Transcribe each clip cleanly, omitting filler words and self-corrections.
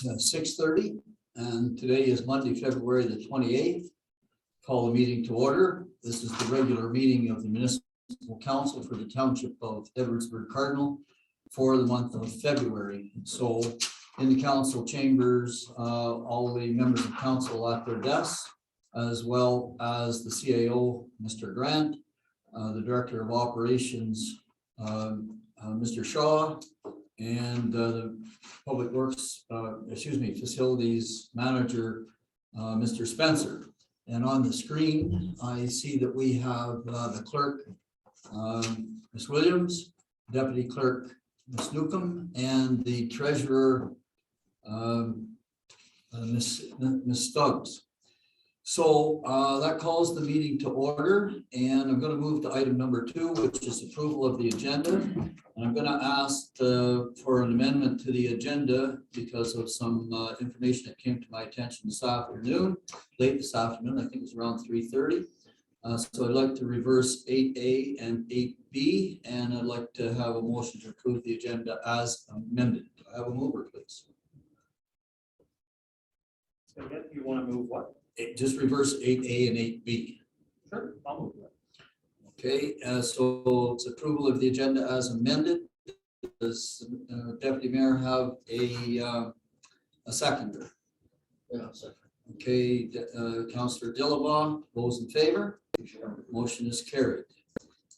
6:30, and today is Monday, February the 28th. Call the meeting to order. This is the regular meeting of the Municipal Council for the Township of Edwardsburg Cardinal for the month of February. So in the council chambers, all the members of council at their desks, as well as the CAO, Mr. Grant, the Director of Operations, Mr. Shaw, and the Public Works, Facilities Manager, Mr. Spencer. And on the screen, I see that we have the clerk, Ms. Williams, Deputy Clerk, Ms. Newcomb, and the Treasurer, Ms. Stubbs. So that calls the meeting to order, and I'm going to move to item number 2, which is approval of the agenda. And I'm going to ask for an amendment to the agenda because of some information that came to my attention this afternoon, late this afternoon. I think it was around 3:30. So I'd like to reverse 8A and 8B, and I'd like to have a motion to approve the agenda as amended. Do I have a mover, please? So you want to move what? Just reverse 8A and 8B. Sure, I'll move that. Okay, so it's approval of the agenda as amended. Does Deputy Mayor have a seconder? Yeah, second. Okay, Councillor Dillabaugh, those in favor? Motion is carried.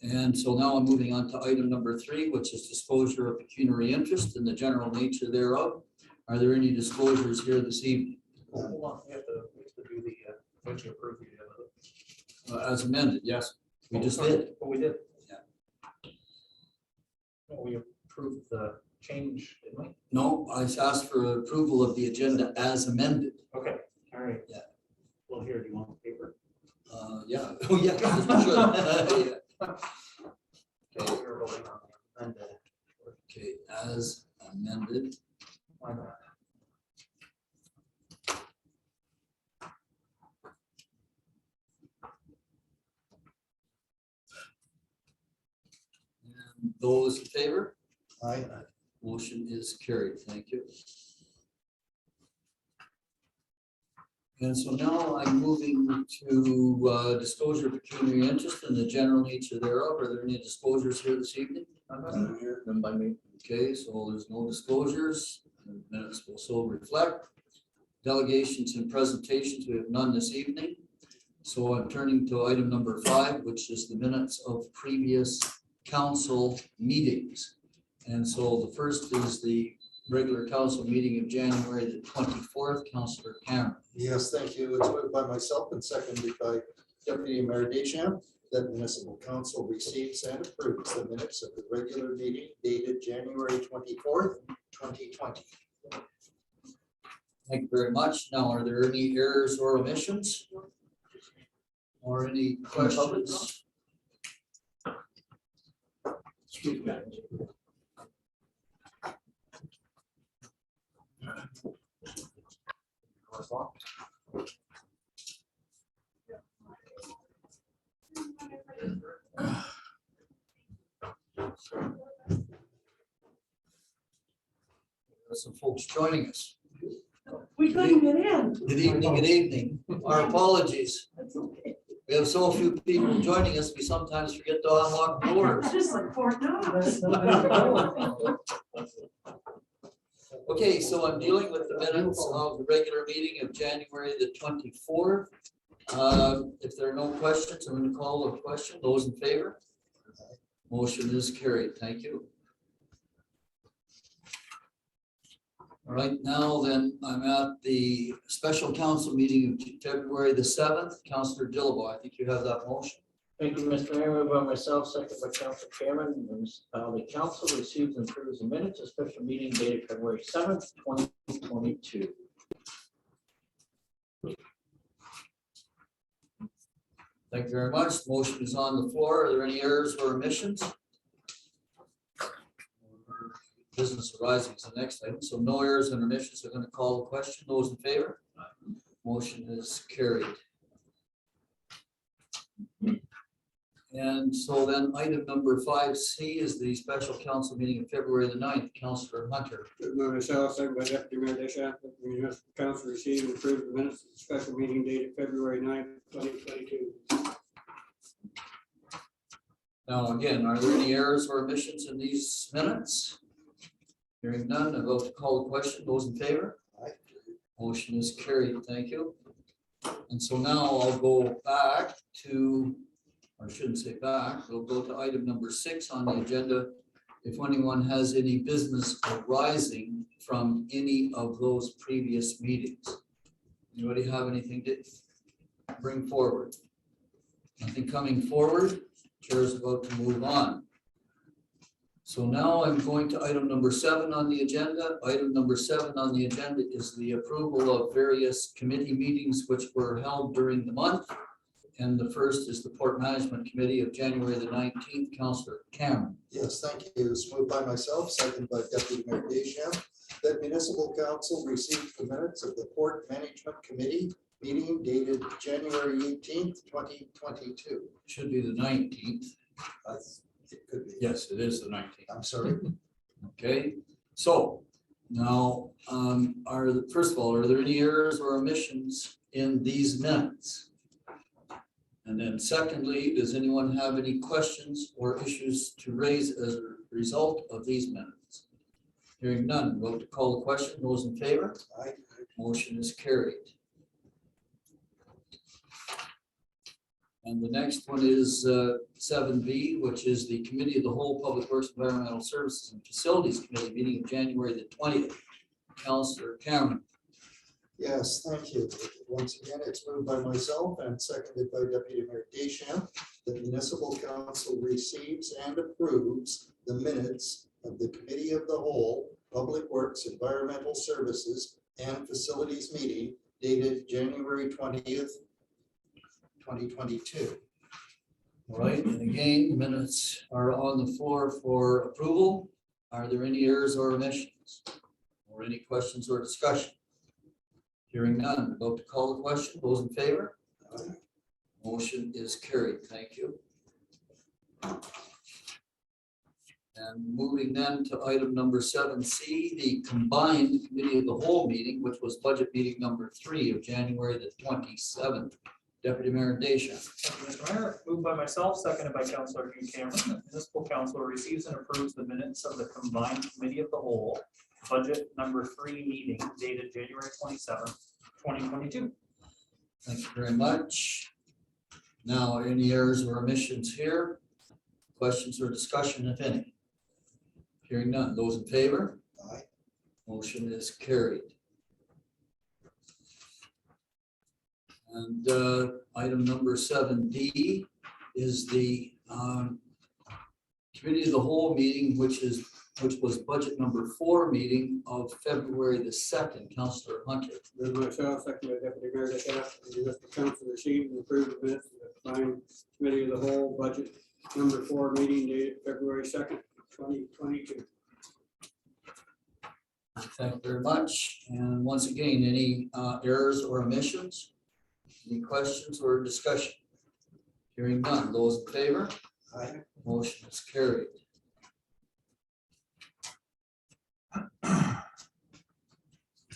And so now I'm moving on to item number 3, which is disclosure of pecuniary interest and the general nature thereof. Are there any disclosures here this evening? Hold on, we have to do the, when you approve the agenda. As amended, yes, we just did. But we did. Yeah. Well, we approved the change, didn't we? No, I asked for approval of the agenda as amended. Okay, all right. Yeah. Well, here, do you want the paper? Yeah, oh, yeah. Sure. Okay, we're voting on the amended. Okay, as amended. Why not? And those in favor? Aye. Motion is carried. Thank you. And so now I'm moving to disclosure of pecuniary interest and the general nature thereof. Are there any disclosures here this evening? None here, none by me. Okay, so there's no disclosures. The minutes will so reflect. Delegations and presentations, we have none this evening. So I'm turning to item number 5, which is the minutes of previous council meetings. And so the first is the regular council meeting of January the 24th. Councillor Cameron. Yes, thank you. It's moved by myself and seconded by Deputy Mayor Deschamps that Municipal Council receives and approves the minutes of the regular meeting dated January 24th, 2020. Thank you very much. Now, are there any errors or omissions? Or any questions? Excuse me. There's some folks joining us. We couldn't get in. Good evening, good evening. Our apologies. That's okay. We have so few people joining us, we sometimes forget to unlock doors. Just like Fort Knox. Okay, so I'm dealing with the minutes of the regular meeting of January the 24th. If there are no questions, I'm going to call a question. Those in favor? Motion is carried. Thank you. All right, now then, I'm at the special council meeting of February the 7th. Councillor Dillabaugh, I think you have that motion. Thank you, Mr. Mayor. Moved by myself, second by Council Chairman. The Municipality Council receives and approves the minutes of special meeting dated February 7th, 2022. Thank you very much. The motion is on the floor. Are there any errors or omissions? Business arising is the next item. So no errors and omissions. I'm going to call the question. Those in favor? Motion is carried. And so then item number 5C is the special council meeting of February the 9th. Councillor Hunter. Moved by myself, second by Deputy Mayor Deschamps, that the municipal council receive and approve the minutes of the special meeting dated February 9th, 2022. Now, again, are there any errors or omissions in these minutes? Hearing none, I vote to call the question. Those in favor? Aye. Motion is carried. Thank you. And so now I'll go back to, or I shouldn't say back, we'll go to item number 6 on the agenda. If anyone has any business arising from any of those previous meetings. Anybody have anything to bring forward? Nothing coming forward. Chair is about to move on. So now I'm going to item number 7 on the agenda. Item number 7 on the agenda is the approval of various committee meetings which were held during the month. And the first is the Port Management Committee of January the 19th. Councillor Cameron. Yes, thank you. It's moved by myself, second by Deputy Mayor Deschamps, that municipal council received the minutes of the Port Management Committee meeting dated January 18th, 2022. Should be the 19th. It could be. Yes, it is the 19th. I'm sorry. Okay, so now, first of all, are there any errors or omissions in these minutes? And then secondly, does anyone have any questions or issues to raise as a result of these minutes? Hearing none, vote to call the question. Those in favor? Aye. Motion is carried. And the next one is 7B, which is the Committee of the Whole Public Works, Environmental Services and Facilities Committee meeting of January the 20th. Councillor Cameron. Yes, thank you. Once again, it's moved by myself and seconded by Deputy Mayor Deschamps. The municipal council receives and approves the minutes of the Committee of the Whole, Public Works, Environmental Services and Facilities meeting dated January 20th, 2022. All right, and again, the minutes are on the floor for approval. Are there any errors or omissions? Or any questions or discussion? Hearing none, vote to call the question. Those in favor? Aye. Motion is carried. Thank you. And moving then to item number 7C, the combined Committee of the Whole meeting, which was budget meeting number 3 of January the 27th. Deputy Mayor Deschamps. Thank you, Mr. Mayor. Moved by myself, seconded by Councillor Hugh Cameron, that municipal council receives and approves the minutes of the combined committee of the whole budget number 3 meeting dated January 27th, 2022. Thank you very much. Now, any errors or omissions here? Questions or discussion, if any? Hearing none. Those in favor? Aye. Motion is carried. And item number 7D is the Committee of the Whole meeting, which was budget number 4 meeting of February the 2nd. Councillor Hunter. Moved by myself, second by Deputy Mayor Deschamps, that the municipal council receive and approve the minutes of the combined Committee of the Whole budget number 4 meeting dated February 2nd, 2022. Thank you very much. And once again, any errors or omissions? Any questions or discussion? Hearing none. Those in favor? Aye. Motion is carried.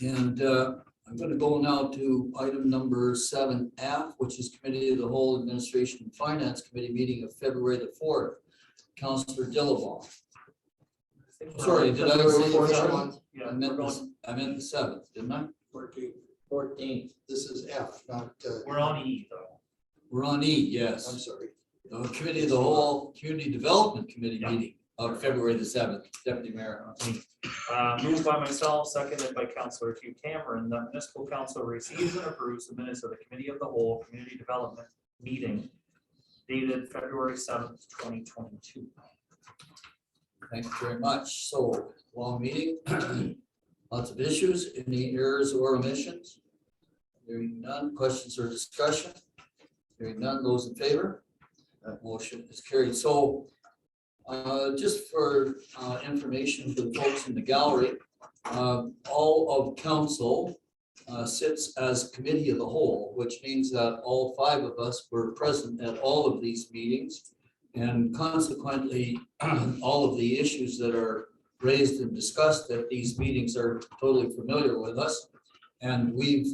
And I'm going to go now to item number 7F, which is Committee of the Whole Administration and Finance Committee meeting of February the 4th. Councillor Dillabaugh. Sorry, did I say the 7th? Yeah, I we're meant going, the 7th, didn't I? 14th. This is F, not. we're on E though. We're on E, I'm yes. sorry. The Committee of the Whole Community Development Committee Yeah. meeting of February the 7th. Deputy Mayor. Moved by myself, seconded by Councillor Hugh Cameron, that municipal council receives and approves the minutes of the Committee of the Whole Community Development meeting dated February 7th, 2022. Thank you very much. So, long meeting, lots of issues, any errors or omissions? Hearing none, questions or discussion? Hearing none, those in favor? That motion is carried. So, just for information for the folks in the gallery, all of council sits as committee of the whole, which means that all 5 of us were present at all of these meetings. And consequently, all of the issues that are raised and discussed at these meetings are totally familiar with us. And we've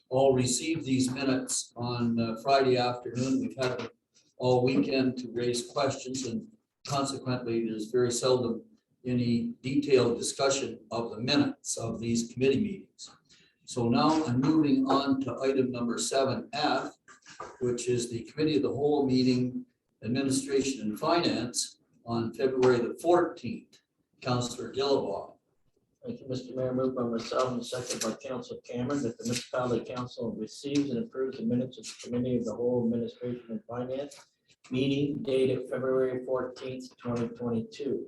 all received these minutes on Friday afternoon. We've had them all weekend to raise questions, and consequently, there's very seldom any detailed discussion of the minutes of these committee meetings. So now I'm moving on to item number 7F, which is the Committee of the Whole meeting, Administration and Finance on February the 14th. Councillor Dillabaugh. Thank you, Mr. Mayor. Moved by myself and seconded by Council Cameron that the Municipality Council receives and approves the minutes of the Committee of the Whole Administration and Finance meeting dated February 14th, 2022.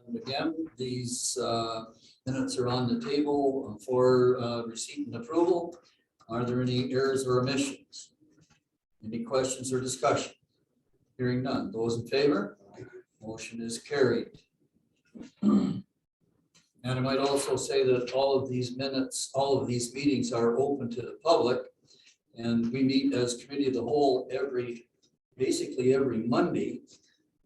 And again, these minutes are on the table for receipt and approval. Are there any errors or omissions? Any questions or discussion? Hearing none. Those in favor? Motion is carried. And I might also say that all of these minutes, all of these meetings are open to the public. And we meet as Committee of the Whole basically every Monday.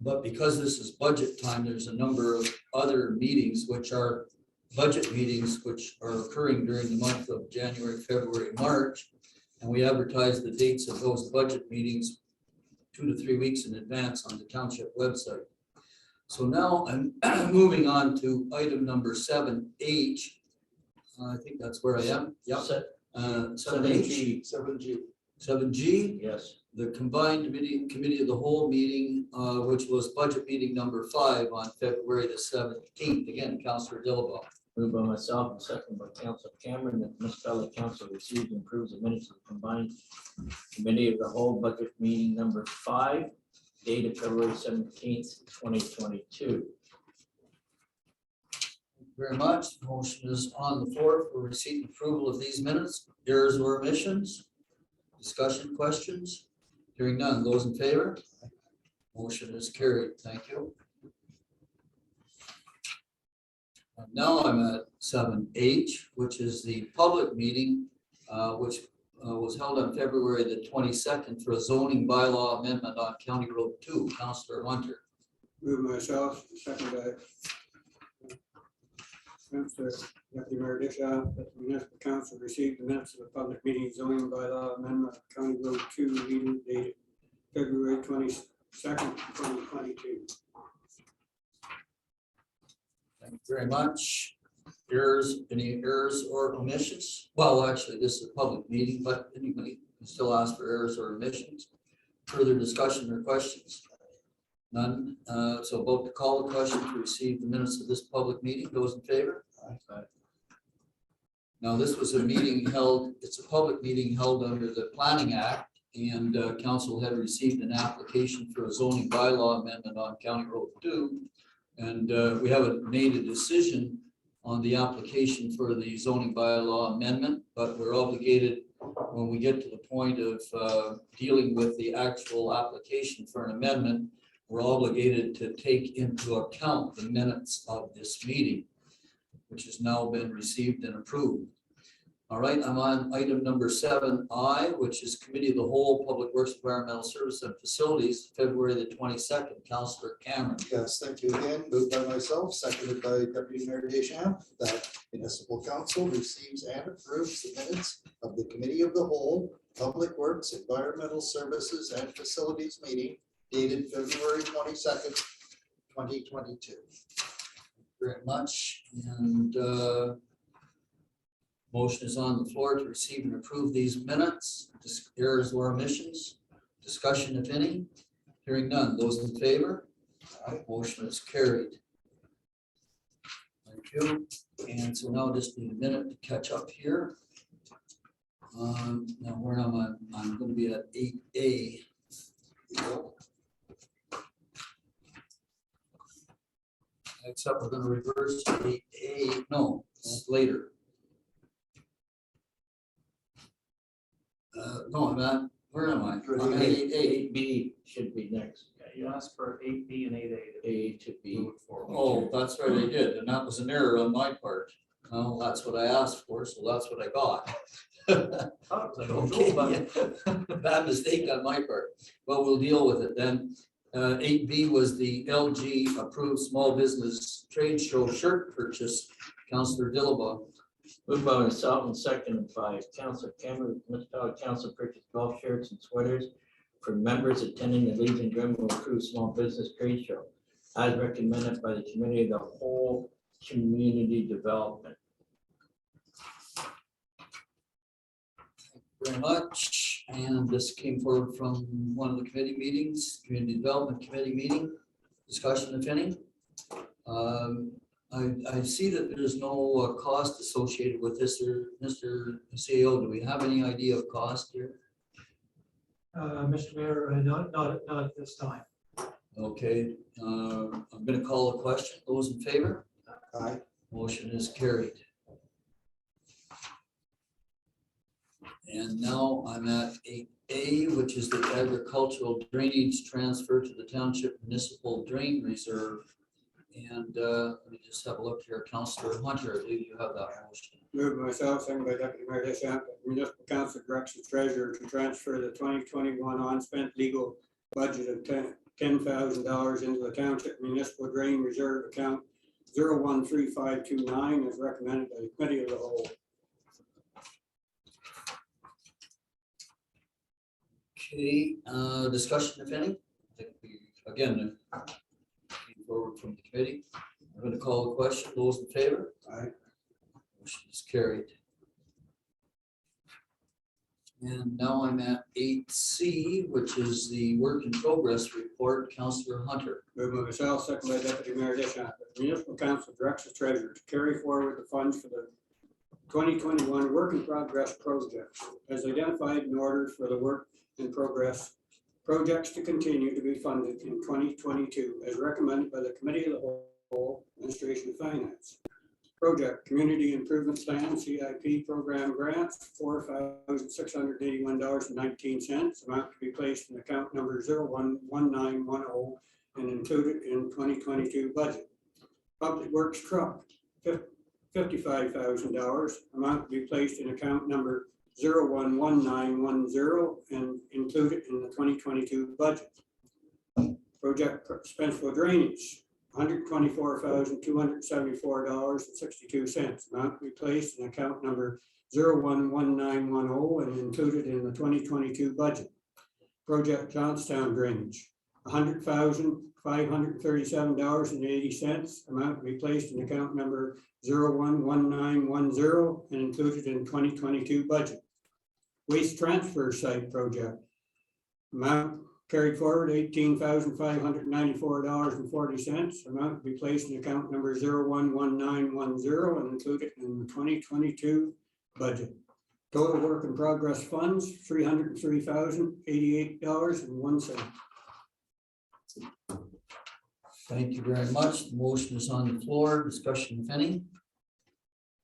But because this is budget time, there's a number of other meetings which are budget meetings which are occurring during the month of January, February, March. And we advertise the dates of those budget meetings 2 to 3 weeks in advance on the township website. So now I'm moving on to item number 7H. I think that's where I am. Yep. 7H. 7G. 7G. Yes. The combined committee of the whole meeting, which was budget meeting number 5 on February the 17th. Again, Councillor Dillabaugh. Moved by myself and seconded by Council Cameron that the Municipality Council receives and approves the minutes of the combined Committee of the Whole budget meeting number 5 dated February 17th, 2022. Very much. The motion is on the floor for receipt and approval of these minutes. Errors or omissions? Discussion, questions? Hearing none. Those in favor? Motion is carried. Thank you. And now I'm at 7H, which is the public meeting, which was held on February the 22nd for a zoning bylaw amendment on County Road 2. Councillor Hunter. Move myself, second by Councillor Deputy Mayor Disha, that the municipal council received the minutes of the public meeting zoning bylaw amendment of County Road 2 meeting dated February 22nd, 2022. Thank you very much. Errors, any errors or omissions? Well, actually, this is a public meeting, but anybody can still ask for errors or omissions. Further discussion or questions? None. So vote to call the question to receive the minutes of this public meeting. Those in favor? Aye. Now, this was a meeting held, it's a public meeting held under the Planning Act, and council had received an application for a zoning bylaw amendment on County Road 2. And we haven't made a decision on the application for the zoning bylaw amendment, but we're obligated when we get to the point of dealing with the actual application for an amendment, we're obligated to take into account the minutes of this meeting, which has now been received and approved. All right, I'm on item number 7I, which is Committee of the Whole, Public Works, Environmental Service and Facilities, February the 22nd. Councillor Cameron. Yes, thank you again. Moved by myself, seconded by Deputy Mayor Deschamps, that municipal council receives and approves the minutes of the Committee of the Whole, Public Works, Environmental Services and Facilities meeting dated February 22nd, 2022. Very much. And motion is on the floor to receive and approve these minutes. Errors or omissions? Discussion, if any? Hearing none. Those in favor? Motion is carried. Thank you. And so now just need a minute to catch up here. Now where am I? I'm going to be at 8A. Except we're going to reverse to 8A. No, it's later. No, I'm at, where am I? I'm at 8A. 8B should be next. Yeah, you asked for 8B and 8A. A to B. Move it forward. Oh, that's right, I did, and that was an error on my part. Well, that's what I asked for, so that's what I got. Thought it was Okay, unusual, but bad mistake on my part. Well, we'll deal with it then. 8B was the LG approved small business trade show shirt purchase. Counselor Dillabaugh. Moved by myself and seconded by Council Cameron, Municipality Council purchased golf shirts and sweaters for members attending the Legion Greenville Approved Small Business Trade Show, as recommended by the Committee of the Whole Community Development. Very much, and this came forward from one of the committee meetings, Community Development Committee meeting, discussion if any. I see that there's no cost associated with this, or Mr. CEO, do we have any idea of cost here? Mr. Mayor, not at this time. Okay, I'm gonna call a question, those in favor? Aye. Motion is carried. And now I'm at 8A, which is the agricultural drainage transfer to the township municipal drain reserve. And let me just have a look here. Councillor Hunter, I believe you have that motion. Moved by myself, second by Deputy Mayor Deschamps, that the municipal council directs the treasurer to transfer the 2021 unspent legal budget of $10,000 into the township municipal drain reserve account 013529 as recommended by the committee of the whole. Okay, discussion if any? I think we, again, came forward from the committee. I'm going to call the question. Those in favor? Aye. Motion is carried. And now I'm at 8C, which is the work in progress report. Councillor Hunter. Moved by myself, second by Deputy Mayor Deschamps, that the municipal council directs the treasurer to carry forward the funds for the 2021 work in progress projects as identified in order for the work in progress projects to continue to be funded in 2022 as recommended by the Committee of the Whole, Administration of Finance. Project Community Improvement Plan, CIP Program Grants, $4,681.19, amount to be placed in account number 011910 and included in 2022 budget. Public Works Truck, $55,000, amount to be placed in account number 011910 and included in the 2022 budget. Project Municipal Drainage, $124,274.62, amount to be placed in account number 011910 and included in the 2022 budget. Project Johnstown Drainage, $100,537.80, amount to be placed in account number 011910 and included in 2022 budget. Waste Transfer Site Project, amount carried forward $18,594.40, amount to be placed in account number 011910 and included in the 2022 budget. Total work in progress funds, $303,088.01. Thank you very much. The motion is on the floor. Discussion if any.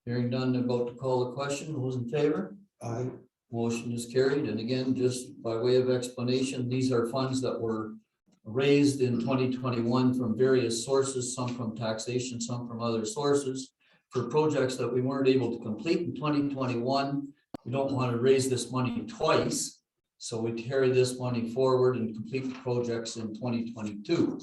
Hearing none, about to call the question. Those in favor? Aye. Motion is carried. And again, just by way of explanation, these are funds that were raised in 2021 from various sources, some from taxation, some from other sources, for projects that we weren't able to complete in 2021. We don't want to raise this money twice, so we carry this money forward and complete the projects in 2022.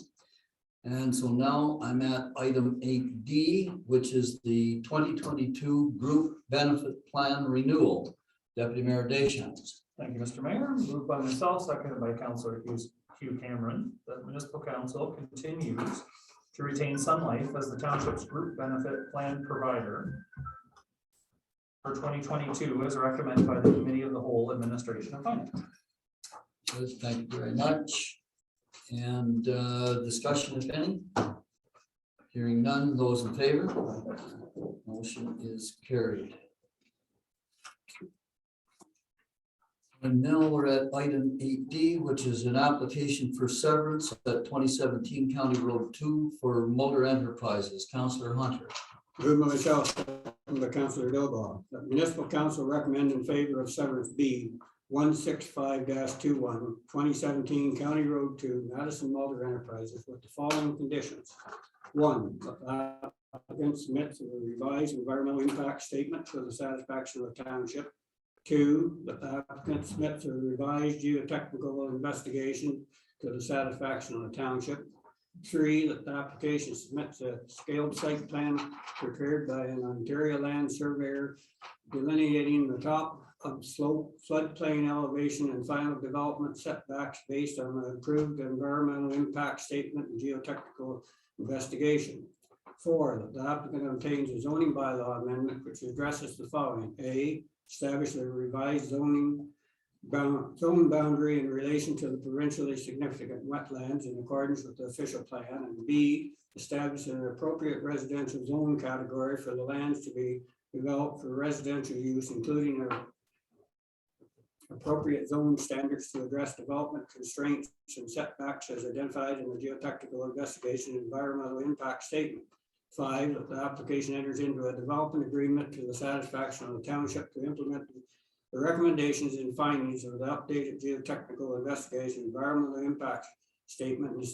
And so now I'm at item 8D, which is the 2022 Group Benefit Plan Renewal. Deputy Mayor Deschamps. thank you, Mr. Mayor. Moved by myself, seconded by Councillor Hugh Cameron, that municipal council continues to retain Sun Life as the township's group benefit plan provider for 2022 as recommended by the Committee of the Whole, Administration of Finance. Yes, thank you very much. And discussion if any? Hearing none, those in favor? Motion is carried. And now we're at item 8D, which is an application for severance at 2017 County Road 2 for Motor Enterprises. Councillor Hunter. Moved by myself, second by Councillor Dillabaugh, that municipal council recommend in favor of severance B 165-21, 2017 County Road 2, Madison Motor Enterprises with the following conditions. 1, applicant submits a revised environmental impact statement for the satisfaction of the township. 2, that the applicant submits a revised geotechnical investigation to the satisfaction of the township. 3, that the application submits a scaled site plan prepared by an Ontario land surveyor delineating the top of slope, floodplain elevation and final development setbacks based on the approved environmental impact statement and geotechnical investigation. 4, that the applicant obtains a zoning bylaw amendment which addresses the following. A, establish a revised zone boundary in relation to the provincially significant wetlands in accordance with the official plan. And B, establish an appropriate residential zone category for the lands to be developed for residential use, including appropriate zone standards to address development constraints and setbacks as identified in the geotechnical investigation and environmental impact statement. 5, that the application enters into a development agreement to the satisfaction of the township to implement the recommendations and findings of the updated geotechnical investigation, environmental impact statement, and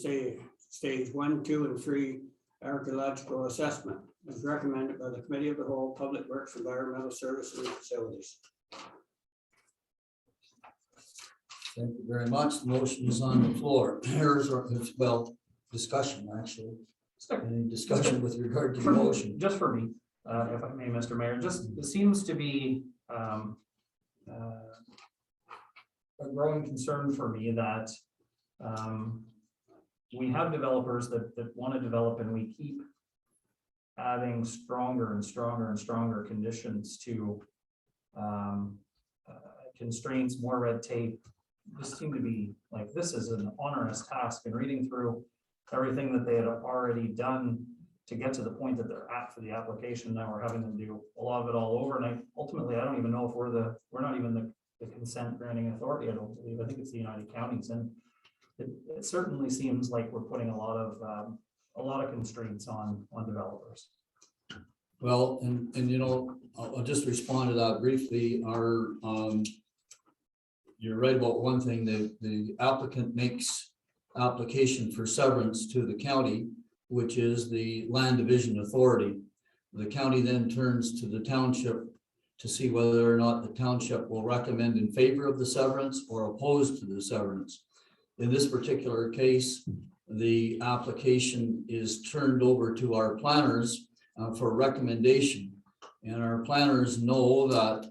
stage 1, 2, and 3 archaeological assessment as recommended by the Committee of the Whole, Public Works, Environmental Services and Facilities. Thank you very much. The motion is on the floor. Here's, well, discussion, actually. Any discussion with regard to the motion? Just for me, if I may, Mr. Mayor, just, it seems to be a growing concern for me that we have developers that want to develop, and we keep adding stronger and stronger and stronger conditions to constraints, more red tape. This seemed to be like, this is an onerous task, and reading through everything that they had already done to get to the point that they're at for the application. Now we're having them do a lot of it all over. And ultimately, I don't even know if we're not even the consent granting authority. I don't believe. I think it's the United Counties. And it certainly seems like we're putting a lot of constraints on developers. Well, and you know, I'll just respond to that briefly. You're right about one thing. The applicant makes application for severance to the county, which is the land division authority. The county then turns to the township to see whether or not the township will recommend in favor of the severance or opposed to the severance. In this particular case, the application is turned over to our planners for recommendation. And our planners know that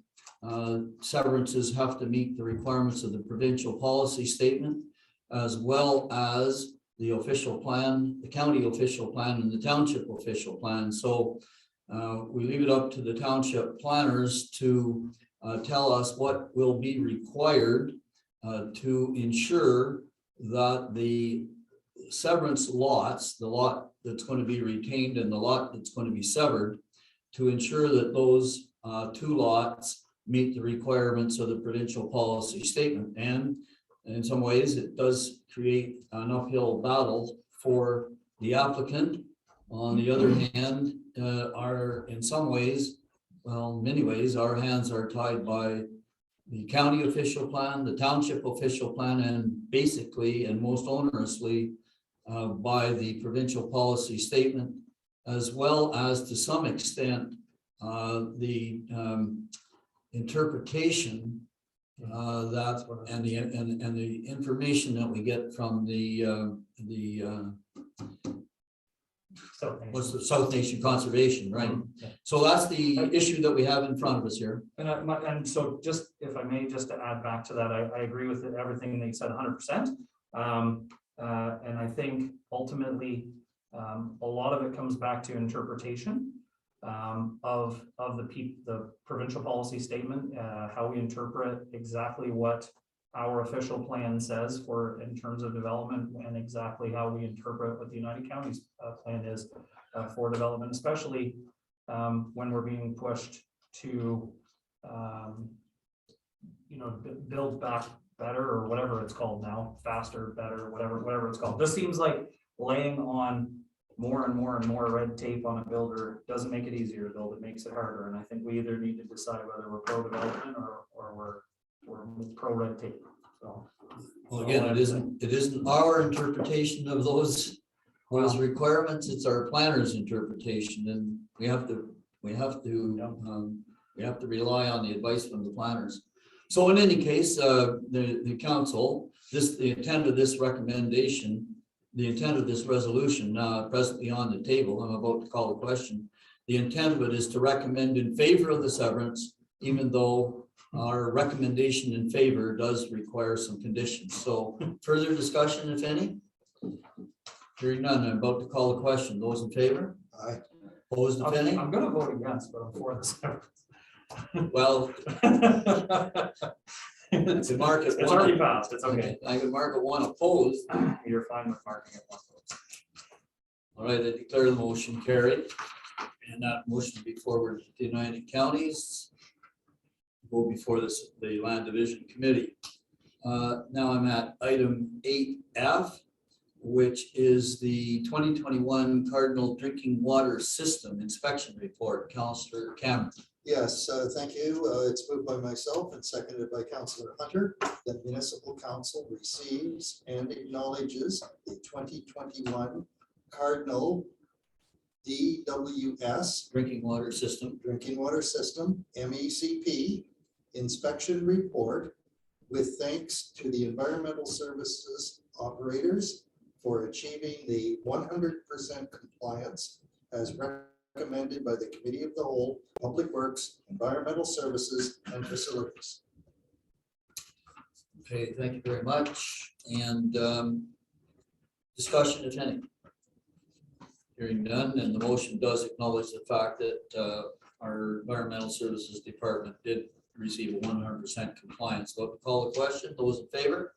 severances have to meet the requirements of the provincial policy statement, as well as the official plan, the county official plan, and the township official plan. So we leave it up to the township planners to tell us what will be required to ensure that the severance lots, the lot that's going to be retained and the lot that's going to be severed, to ensure that those 2 lots meet the requirements of the provincial policy statement. And in some ways, it does create an uphill battle for the applicant. On the other hand, in some ways, well, many ways, our hands are tied by the county official plan, the township official plan, and basically and most onerously by the provincial policy statement, as well as to some extent the interpretation and the information that we get from what's the South Nation Conservation, right? Yeah. So that's the issue that we have in front of us here. And so just, if I may, just to add back to that, I agree with everything they said 100%. And I think ultimately a lot of it comes back to interpretation of the provincial policy statement, how we interpret exactly what our official plan says for in terms of development, and exactly how we interpret what the United Counties plan is for development, especially when we're being pushed to build back better, or whatever it's called now, faster, better, whatever it's called. This seems like laying on more and more and more red tape on a builder doesn't make it easier to build, it makes it harder. And I think we either need to decide whether we're pro development or we're pro red tape. So, well, again, it isn't our interpretation of those requirements, it's our planner's interpretation, and we have to We have to rely on the advice from the planners. So in any case, the council, the intent of this recommendation, the intent of this resolution presently on the table, I'm about to call the question. The intent of it is to recommend in favor of the severance, even though our recommendation in favor does require some conditions. So further discussion, if any? Hearing none, I'm about to call the question. Those in favor? Aye. Opposed, if any? I'm gonna vote against, but I'm for the severance. Well, it's a mark at It's one. already passed, it's okay. I can mark at one opposed. You're fine with marking it one vote. All right, I declare the motion carried. And that motion will be forwarded to the United Counties. Go before the Land Division Committee. Now I'm at item 8F, which is the 2021 Cardinal Drinking Water System Inspection Report. Councillor Cameron. Yes, thank you. It's moved by myself and seconded by Councillor Hunter that Municipal Council receives and acknowledges the 2021 Cardinal DWS Drinking Water System. Drinking Water System, MECP, inspection report with thanks to the environmental services operators for achieving the 100% compliance as recommended by the Committee of the Whole, Public Works, Environmental Services, and Facilities. Okay, thank you very much. And discussion, if any? Hearing none, and the motion does acknowledge the fact that our Environmental Services Department did receive a 100% compliance. So to call the question, those in favor?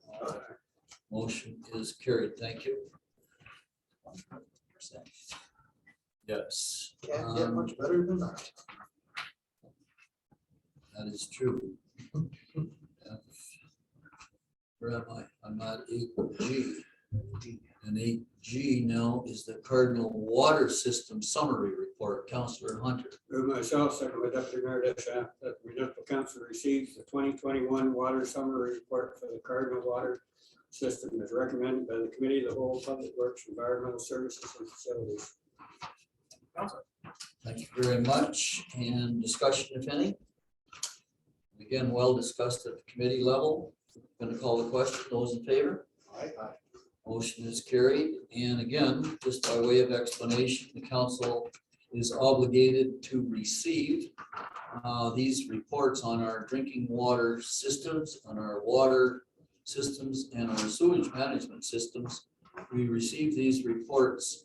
Motion is carried. Thank you. 100%. Yes. Can't get much better than that. That is true. Where am I? I'm at 8G. And 8G now is the Cardinal Water System Summary Report. Councillor Hunter. Move myself, second by Deputy Mayor Deschamps, that the Municipal Council receives the 2021 Water Summary Report for the Cardinal Water System as recommended by the Committee of the Whole, Public Works, Environmental Services, and Facilities. Thank you very much. And discussion, if any? Again, well discussed at the committee level. Going to call the question. Those in favor? Aye. Motion is carried. And again, just by way of explanation, the council is obligated to receive these reports on our drinking water systems, on our water systems, and our sewage management systems. We receive these reports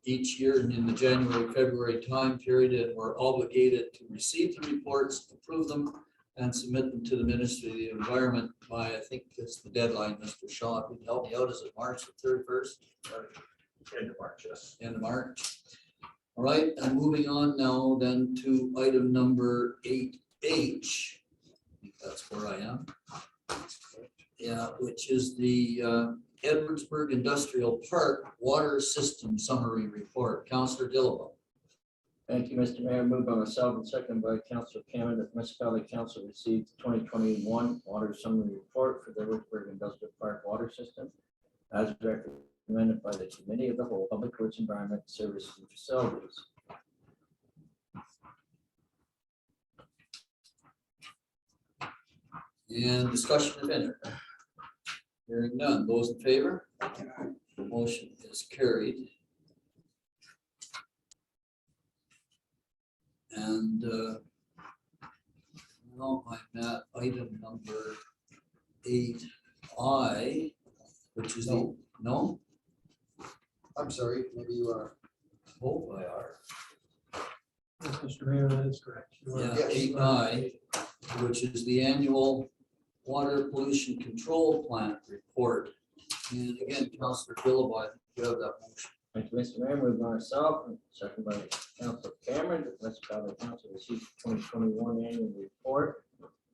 each year in the January, February time period, and we're obligated to receive the reports, approve them, and submit them to the Ministry of the Environment by, I think it's the deadline, Mr. Shaw, if you'd help me out, is it March the 31st? End of March, yes. End of March. All right, and moving on now then to item number 8H. I think that's where I am. Yeah, which is the Edwardsburg Industrial Park Water System Summary Report. Councillor Dillaba. Thank you, Mr. Mayor. Moved by myself and seconded by Councillor Cameron that Municipality Council received the 2021 Water Summary Report for the Edwardsburg Industrial Park Water System as recommended by the Committee of the Whole, Public Works, Environment, Services, and Facilities. And discussion of any? Hearing none. Those in favor? Motion is carried. And now I'm at item number 8I, which is the, no? I'm sorry, maybe you are. Hope I are. Yes, Mr. Mayor, that is correct. You are- Yeah, Yes. 8I, which is the annual Water Pollution Control Plant Report. And again, Councillor Dillaba, I think you have that motion. Thank you, Mr. Mayor. Moved by myself and seconded by Councillor Cameron that Municipality Council received the 2021 annual report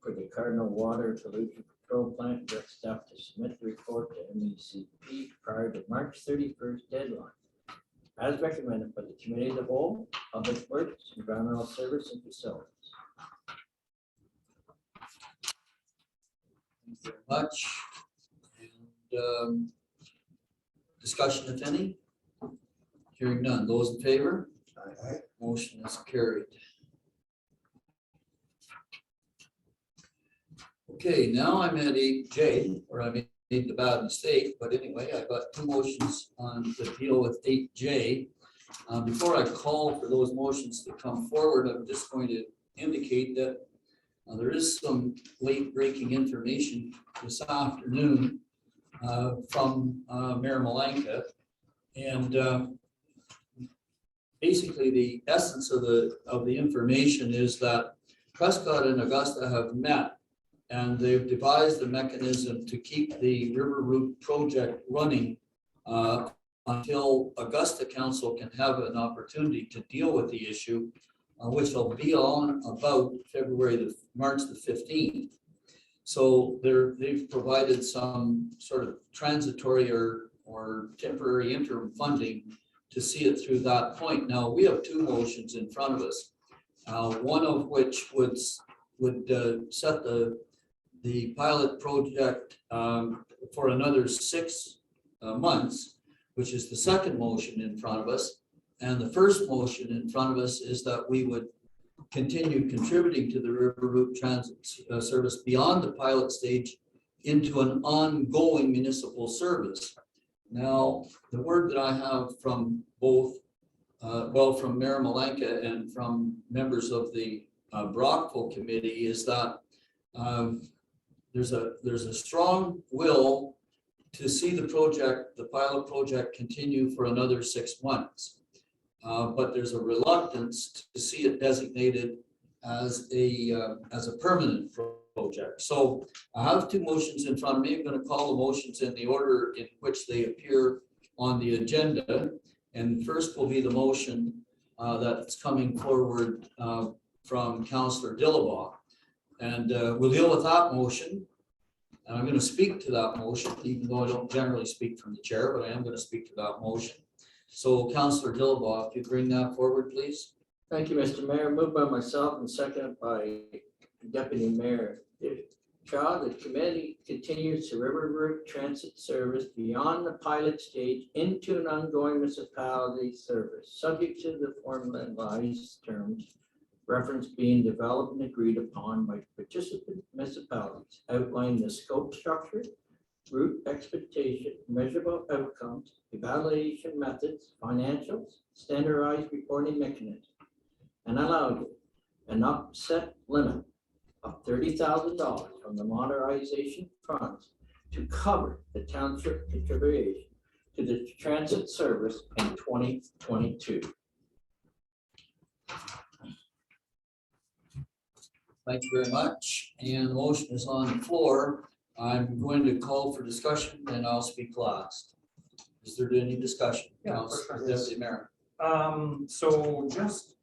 for the Cardinal Water Pollution Control Plant. Direct staff to submit the report to MECP prior to March 31st deadline, as recommended by the Committee of the Whole, Public Works, Environmental Service, and Facilities. Thank you very much. And discussion, if any? Hearing none. Those in favor? Aye. Motion is carried. Okay, now I'm at 8J, where I made the bad mistake, but anyway, I got two motions on the deal with 8J. Before I call for those motions to come forward, I'm just going to indicate that there is some late breaking information this afternoon from Mayor Malanka. And basically the essence of the information is that Prescott and Augusta have met, and they've devised a mechanism to keep the River Route project running until Augusta Council can have an opportunity to deal with the issue, which will be on about March the 15th. So they've provided some sort of transitory or temporary interim funding to see it through that point. Now, we have two motions in front of us, one of which would set the pilot project for another 6 months, which is the second motion in front of us. And the first motion in front of us is that we would continue contributing to the River Route Transit service beyond the pilot stage into an ongoing municipal service. Now, the word that I have from both, from Mayor Malanka and from members of the Brockville Committee is that there's a strong will to see the pilot project continue for another 6 months. But there's a reluctance to see it designated as a permanent project. So I have two motions in front of me. I'm going to call the motions in the order in which they appear on the agenda. And first will be the motion that's coming forward from Councillor Dillabaugh. And we'll deal with that motion. And I'm going to speak to that motion, even though I don't generally speak from the chair, but I am going to speak to that motion. So Councillor Dillabaugh, if you bring that forward, please. Thank you, Mr. Mayor. Moved by myself and seconded by Deputy Mayor Shaw. The committee continues to River Route Transit service beyond the pilot stage into an ongoing municipality service, subject to the formalized terms, reference being developed and agreed upon by participant municipalities, outlining the scope, structure, route expectation, measurable outcomes, evaluation methods, financials, standardized reporting mechanism, and allowed an upset limit of $30,000 from the modernization funds to cover the township contribution to the transit service in 2022. Thank you very much. And the motion is on the floor. I'm going to call for discussion and I'll speak last. Is there any discussion? Yeah, for sure. Deputy Mayor. So just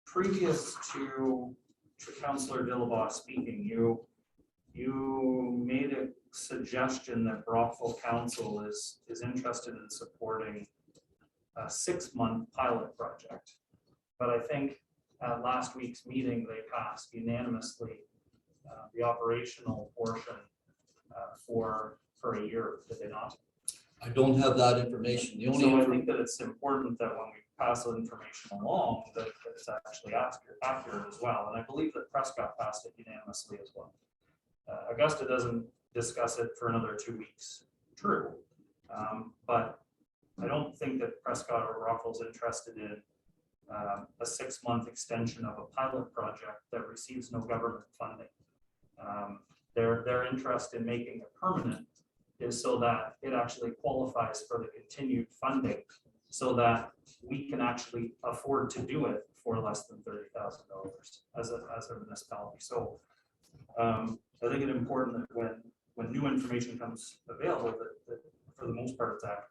previous to Councillor Dillabaugh speaking, you made a suggestion that Brockville Council is interested in supporting a 6-month pilot project. But I think at last week's meeting, they passed unanimously the operational portion for a year, did they not? I don't have that information. The only So I think that it's important that when we pass the information along, that it's actually accurate as well. And I believe that Prescott passed it unanimously as well. Augusta doesn't discuss it for another 2 weeks. True. But I don't think that Prescott or Brockville's interested in a 6-month extension of a pilot project that receives no government funding. Their interest in making it permanent is so that it actually qualifies for the continued funding, so that we can actually afford to do it for less than $30,000 as a municipality. So I think it's important that when new information comes available, that for the most part it's accurate.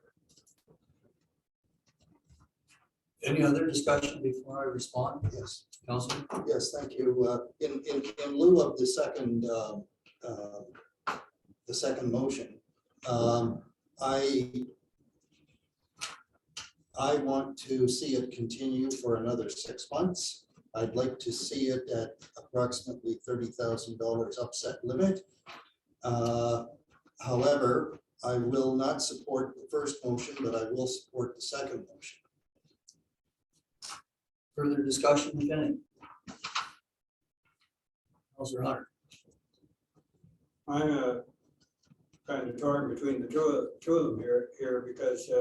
Any other discussion before I respond? Yes. Councilor? Yes, thank you. In lieu of the second motion, I want to see it continue for another 6 months. I'd like to see it at approximately $30,000 upset limit. However, I will not support the first motion, but I will support the second motion. Further discussion, if any? Councilor Hunter. I'm kind of torn between the two of them here because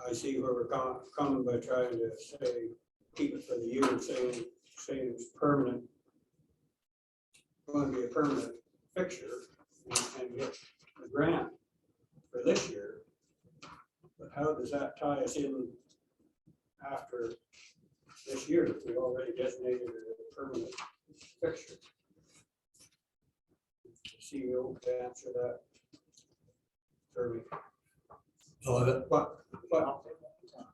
I see where we're coming by trying to say, keep it for the year, saying it's permanent. Going to be a permanent fixture and get the grant for this year. But how does that tie us in after this year if we already designated it a permanent fixture? CEO to answer that for me.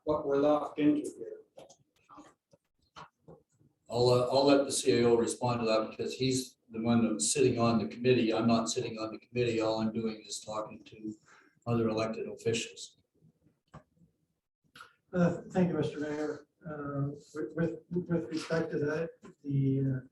What we're locked into here. I'll let the CAO respond to that because he's the one that's sitting on the committee. I'm not sitting on the committee. All I'm doing is talking to other elected officials. Thank you, Mr. Mayor. With respect to that, the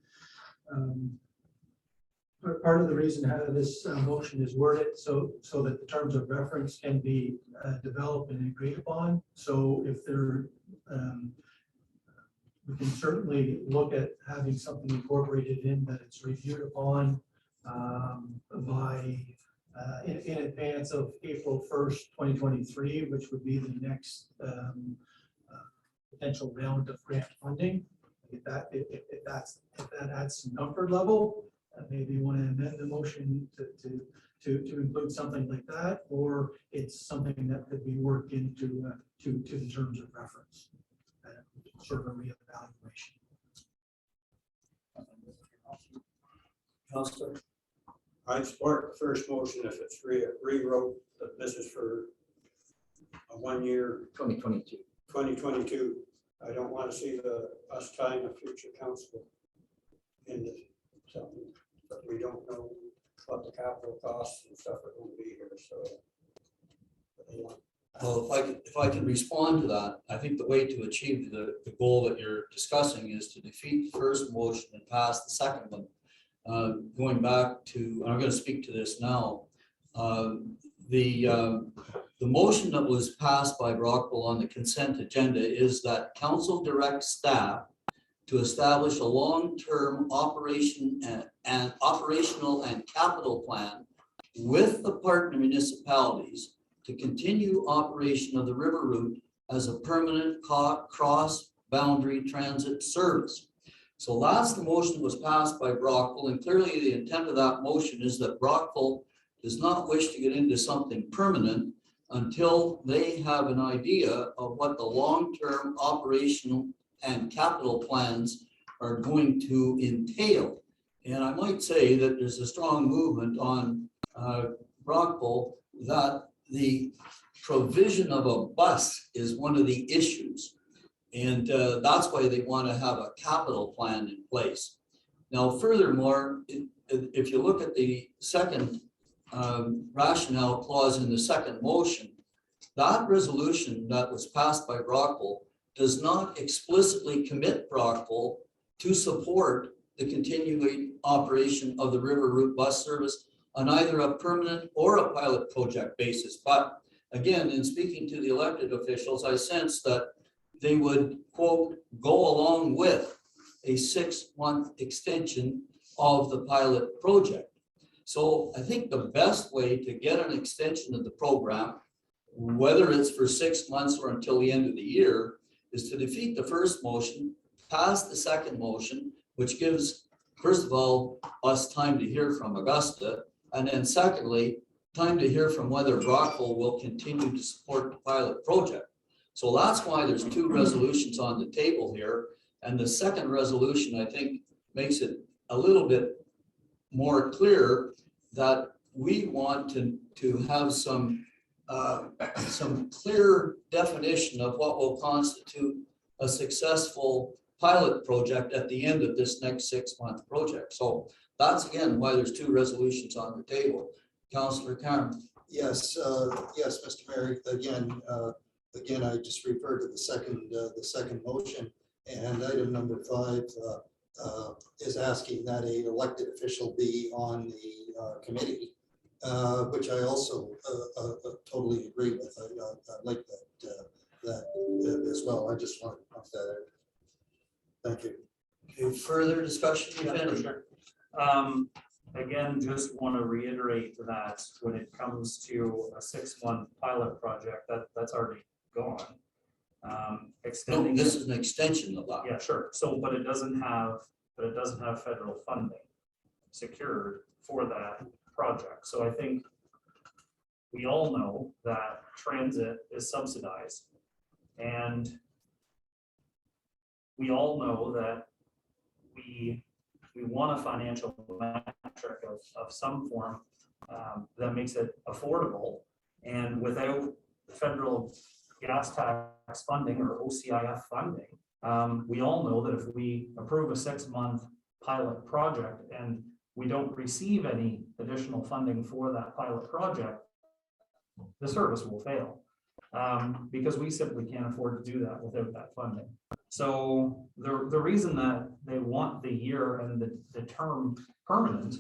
part of the reason how this motion is worded so that the terms of reference can be developed and agreed upon. So if there, we can certainly look at having something incorporated in that it's reviewed upon by in advance of April 1st, 2023, which would be the next potential round of grant funding. If that adds some comfort level, maybe you want to amend the motion to include something like that, or it's something that could be worked into to the terms of reference, sort of a reevaluation. Councilor? I'd support the first motion if it's rewrote that this is for a 1 year 2022. 2022. I don't want to see us tying a future council into something, but we don't know what the capital costs and stuff are going to be here. So, Well, if I can respond to that, I think the way to achieve the goal that you're discussing is to defeat the first motion and pass the second one. Going back to, and I'm going to speak to this now, the motion that was passed by Brockville on the consent agenda is that council directs staff to establish a long-term operation and operational and capital plan with the partner municipalities to continue operation of the river route as a permanent cross-boundary transit service. So that's the motion that was passed by Brockville, and clearly the intent of that motion is that Brockville does not wish to get into something permanent until they have an idea of what the long-term operational and capital plans are going to entail. And I might say that there's a strong movement on Brockville that the provision of a bus is one of the issues. And that's why they want to have a capital plan in place. Now, furthermore, if you look at the second rationale clause in the second motion, that resolution that was passed by Brockville does not explicitly commit Brockville to support the continuing operation of the river route bus service on either a permanent or a pilot project basis. But again, in speaking to the elected officials, I sense that they would, quote, go along with a 6-month extension of the pilot project. So I think the best way to get an extension of the program, whether it's for 6 months or until the end of the year, is to defeat the first motion, pass the second motion, which gives, first of all, us time to hear from Augusta, and then secondly, time to hear from whether Brockville will continue to support the pilot project. So that's why there's 2 resolutions on the table here. And the second resolution, I think, makes it a little bit more clear that we want to have some clear definition of what will constitute a successful pilot project at the end of this next 6-month project. So that's again why there's 2 resolutions on the table. Councillor Cameron. Yes, yes, Mr. Mayor. Again, I just referred to the second motion, and item number 5 is asking that an elected official be on the committee, which I also totally agree with. I like that as well. I just want to pump that out. Thank you. Okay, further discussion, if any? Again, just want to reiterate that when it comes to a 6-month pilot project, that's already gone. No, Extending. this is an extension of that. Yeah, sure. So, but it doesn't have federal funding secured for that project. So I think we all know that transit is subsidized. And we all know that we want a financial metric of some form that makes it affordable. And without federal gas tax funding or OCIF funding, we all know that if we approve a 6-month pilot project and we don't receive any additional funding for that pilot project, the service will fail. Because we simply can't afford to do that without that funding. So the reason that they want the year and the term permanent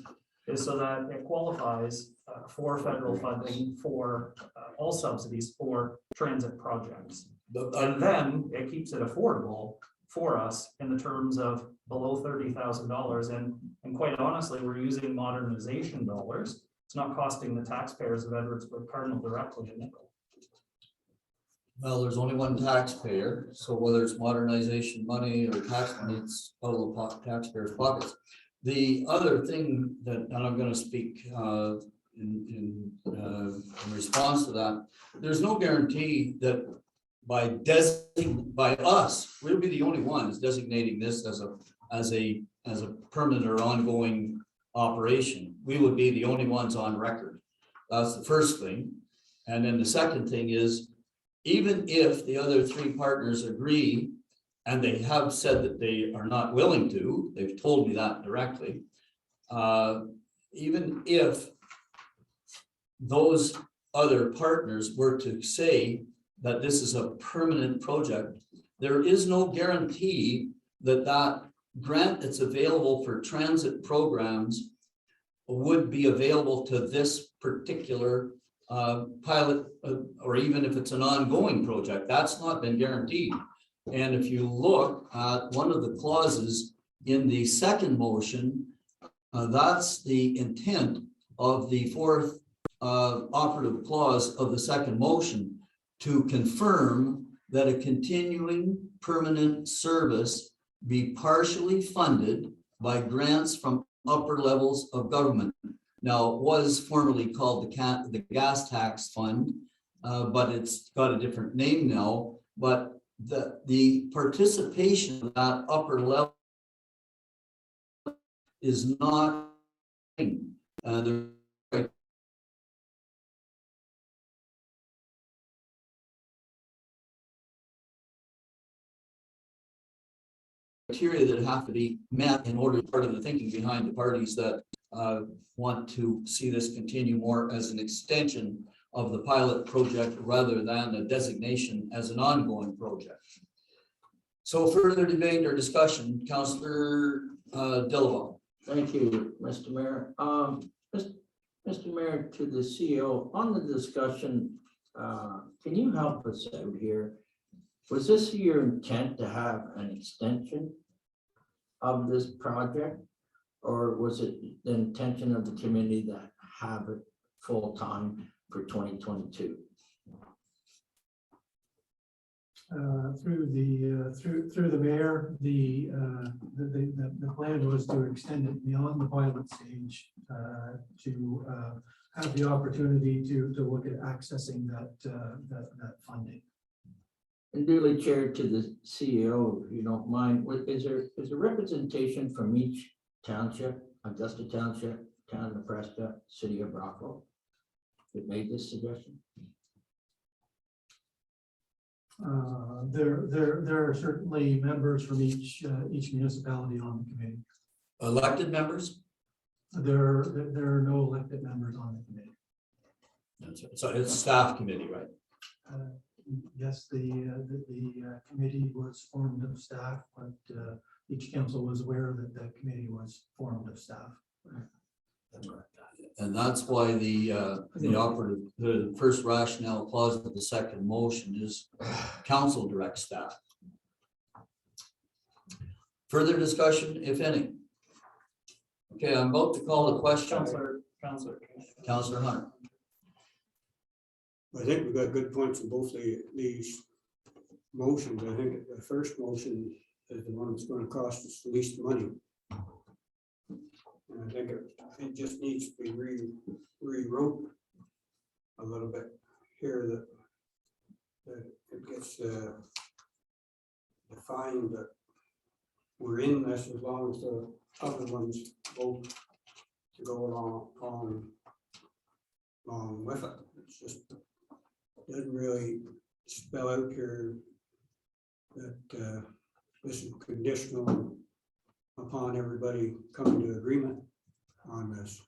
is so that it qualifies for federal funding for all subsidies for transit projects. And then it keeps it affordable for us in the terms of below $30,000. And quite honestly, we're using modernization dollars. It's not costing the taxpayers of Edwardsburg Cardinal directly a nickel. Well, there's only one taxpayer, so whether it's modernization money or tax money, it's out of the taxpayers' pockets. The other thing that, and I'm gonna speak in response to that, there's no guarantee that by us, we'll be the only ones designating this as a permanent or ongoing operation. We would be the only ones on record. That's the first thing. And then the second thing is, even if the other 3 partners agree, and they have said that they are not willing to, they've told me that directly, even if those other partners were to say that this is a permanent project, there is no guarantee that that grant that's available for transit programs would be available to this particular pilot, or even if it's an ongoing project. That's not been guaranteed. And if you look at one of the clauses in the second motion, that's the intent of the 4th operative clause of the second motion, to confirm that a continuing permanent service be partially funded by grants from upper levels of government. Now, it was formerly called the gas tax fund, but it's got a different name now. But the participation of that upper level is not the criteria that have to be met in order, part of the thinking behind the parties that want to see this continue more as an extension of the pilot project rather than a designation as an ongoing project. So further debate or discussion, Councillor Delaval. Thank you, Mr. Mayor. Mr. Mayor, to the CEO, on the discussion, can you help us out here? Was this your intent to have an extension of this project? Or was it the intention of the committee that have it full time for 2022? Through the mayor, the plan was to extend it beyond the pilot stage, to have the opportunity to look at accessing that funding. And duly chaired to the CEO, if you don't mind, is there representation from each township, Augusta Township, Town of Nebraska, City of Rockville, that made this suggestion? There are certainly members from each municipality on the committee. Elected members? There are no elected members on the committee. That's right. So it's a staff committee, right? Yes, the committee was formed of staff, but each council was aware that the committee was formed of staff. And that's why the first rationale clause of the second motion is council direct staff. Further discussion, if any? Okay, I'm about to call the question. Counselor. Counselor Hunter. I think we've got good points in both these motions. I think the first motion is the one that's going to cost us the least money. And I think it just needs to be rewrote a little bit here that it gets defined that we're in this as long as the other ones vote to go along with it. It's just doesn't really spell out here that this is conditional upon everybody coming to agreement on this.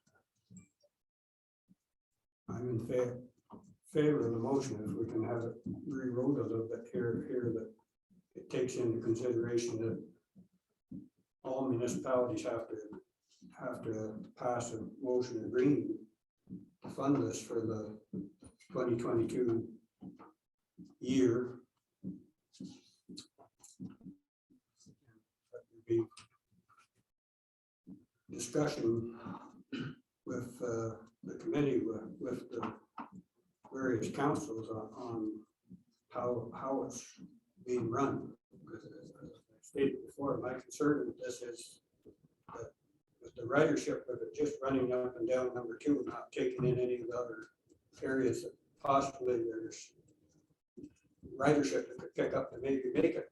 I'm in favor of the motion if we can have it rewrote a little bit here that it takes into consideration that all municipalities have to pass a motion agreeing to fund this for the 2022 year. That would be discussion with the committee, with the various councils on how it's being run. As I stated before, my concern with this is that with the ridership of it just running up and down number 2, not taking in any of the other areas that possibly there's ridership that could pick up and maybe make it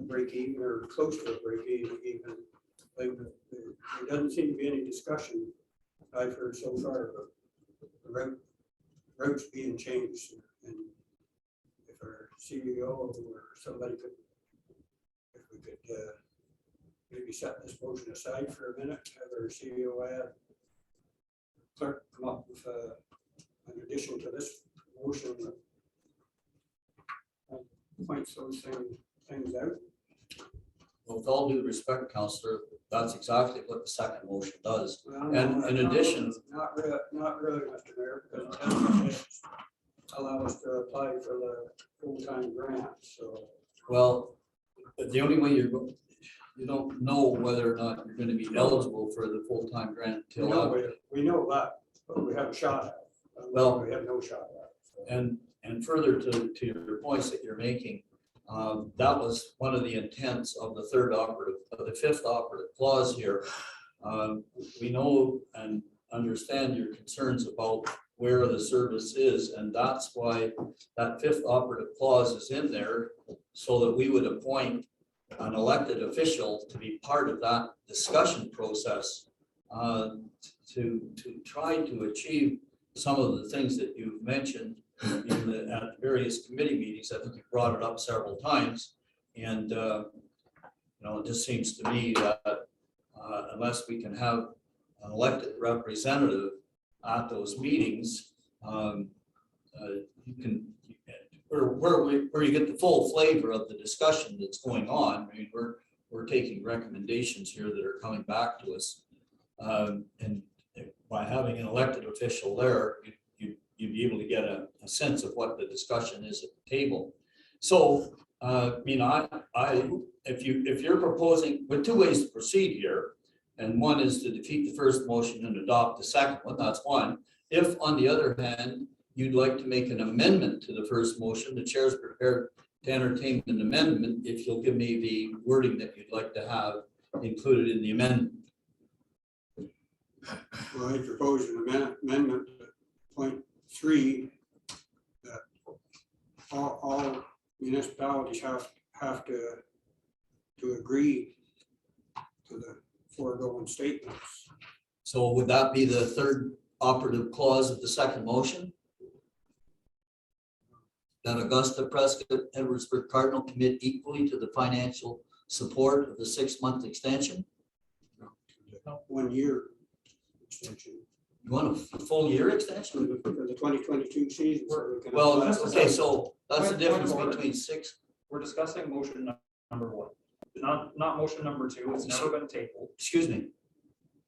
break even or close to a break even. Like, there doesn't seem to be any discussion I've heard so far about the routes being changed. And if our CEO or somebody could, if we could maybe set this motion aside for a minute, have our CEO add clerk come up with an addition to this motion that points those things out. Well, with all due respect, Counselor, that's exactly what the second motion does. Well, And no, in addition, not really, Mr. Mayor, because it doesn't allow us to apply for the full-time grant, so. well, the only way you don't know whether or not you're going to be eligible for the full-time grant We until. know that, but we have a shot at it. Well- We have no shot at it. So. And further to your points that you're making, that was one of the intents of the fifth operative clause here. We know and understand your concerns about where the service is, and that's why that fifth operative clause is in there, so that we would appoint an elected official to be part of that discussion process to try to achieve some of the things that you've mentioned at various committee meetings. I think you brought it up several times, and it just seems to me that unless we can have an elected representative at those meetings, you can where you get the full flavor of the discussion that's going on. I mean, we're taking recommendations here that are coming back to us, and by having an elected official there, you'd be able to get a sense of what the discussion is at the table. So, if you're proposing, with two ways to proceed here, and one is to defeat the first motion and adopt the second one, that's one. If, on the other hand, you'd like to make an amendment to the first motion, the chair is prepared to entertain an amendment if you'll give me the wording that you'd like to have included in the amendment. Well, I propose an amendment to point 3 that all municipalities have to agree to the foregoing statements. So would that be the third operative clause of the second motion? That Augusta, Prescott, Edwardsburg, Cardinal commit equally to the financial support of the 6-month extension? 1 year extension You want a full year extension? for the 2022 season. So we can Well, apply. okay, so that's the Point difference of order. between 6. We're discussing motion number 1, not motion number 2. It's never been tabled. Excuse me.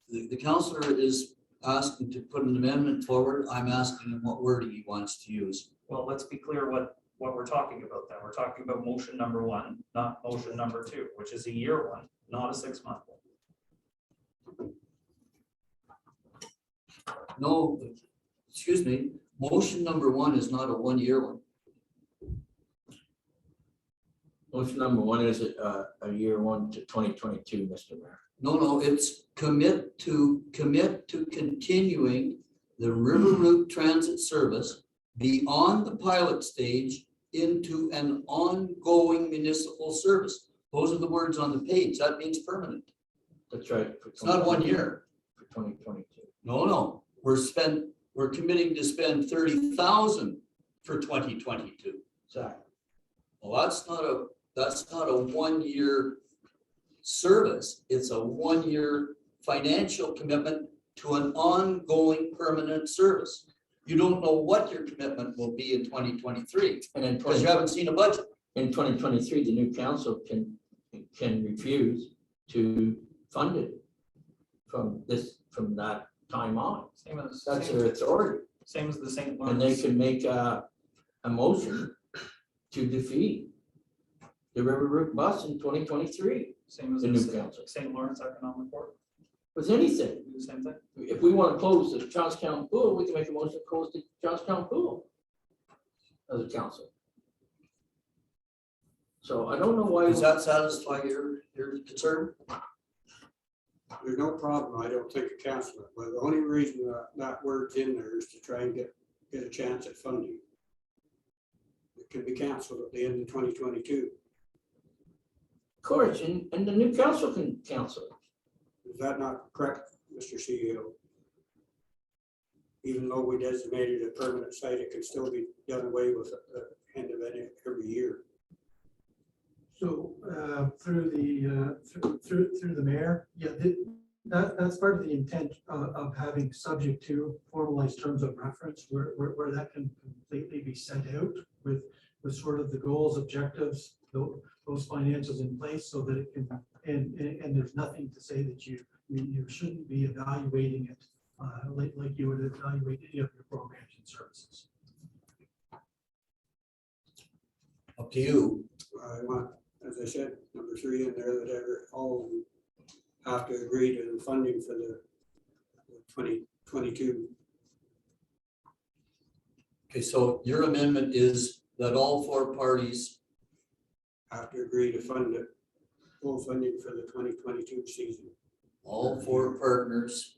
The counselor is asking to put an amendment forward. I'm asking him what wording he wants to use. Well, let's be clear what we're talking about then. We're talking about motion number 1, not motion number 2, which is a year one, not a 6-month one. No, excuse me, motion number one is not a one-year one. Motion number one is a year one to 2022, Mr. Mayor. No, it's commit to continuing the River Route Transit Service beyond the pilot stage into an ongoing municipal service. Those are the words on the page. That means permanent. That's right. It's not 1 year. For 2022. No, we're committing to spend 30,000 for 2022. Exactly. Well, that's not a 1 year service. It's a 1 year financial commitment to an ongoing permanent service. You don't know what your commitment will be in 2023 And in because you haven't seen a budget. in 2023, the new council can refuse to fund it from that time on. That's their authority. Same as the St. And they Lawrence. can make a motion to defeat the River Route bus in 2023 Same as the new council. St. Lawrence Economic Board. with anything. Do the same thing. If we want to close the Johnstown pool, we can make a motion to close the Johnstown pool as a council. So I don't know why. Does that satisfy your concern? There's no problem, I don't think, a council, but the only reason that word's in there is to try and get a chance at funding. It can be canceled at the end of 2022. Of course, and the new council can cancel it. Is that not correct, Mr. CEO? Even though we designated a permanent site, it can still be done away with at the end of every year. So through the mayor, yeah, that's part of the intent of having subject to formalized terms of reference where that can completely be sent out with sort of the goals, objectives, those financials in place so that it can, and there's nothing to say that you shouldn't be evaluating it like you would evaluate any of your programs and services. Up to you. I want, as I said, number 3 in there, that all of them have to agree to the funding for the 2022. Okay, so your amendment is that all 4 parties, Have to agree to fund it, full funding for the 2022 season. all 4 partners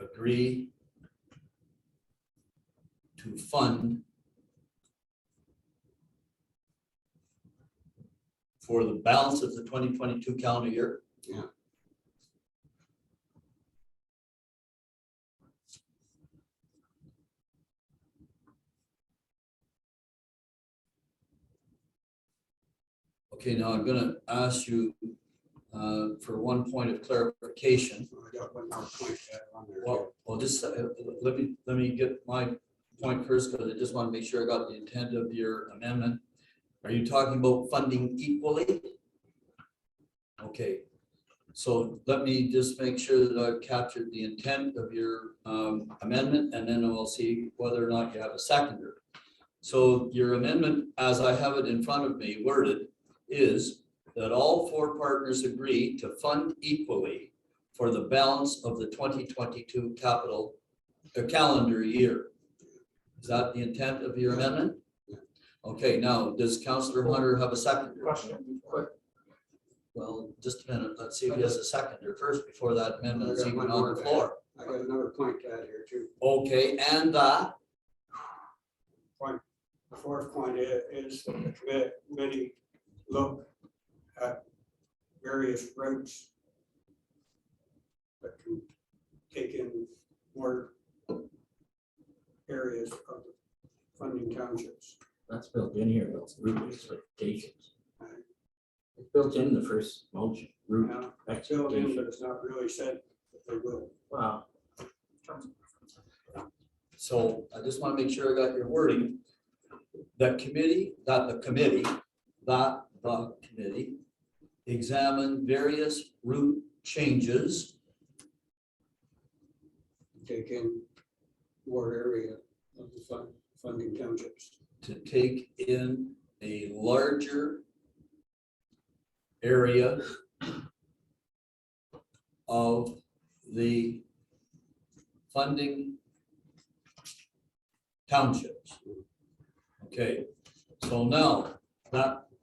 agree to fund for the balance of the 2022 calendar year. Yeah. Okay, now I'm gonna ask you for one point of clarification. I got one more point to add on there. Well, just let me get my point first, because I just want to make sure I got the intent of your amendment. Are you talking about funding equally? Okay, so let me just make sure that I've captured the intent of your amendment, and then we'll see whether or not you have a seconder. So your amendment, as I have it in front of me worded, is that all 4 partners agree to fund equally for the balance of the 2022 calendar year. Is that the intent of your amendment? Okay, now, does Councillor Hunter have a seconder? Question. Well, just a minute, let's see if he has a seconder first before that amendment is I got even one on more the to floor. I got another point to add here too. Okay, and that, The 4th point is the committee look at various routes that can take in more areas of the funding townships. That's built in here, it's route expectations. Right. It's built in the first motion, route Now, it's built in, but expectations. it's not really said that they will. Wow, so I just want to make sure I got your wording. The committee examine various route changes Take in more area of the funding townships. to take in a larger area of the funding townships. Okay, so now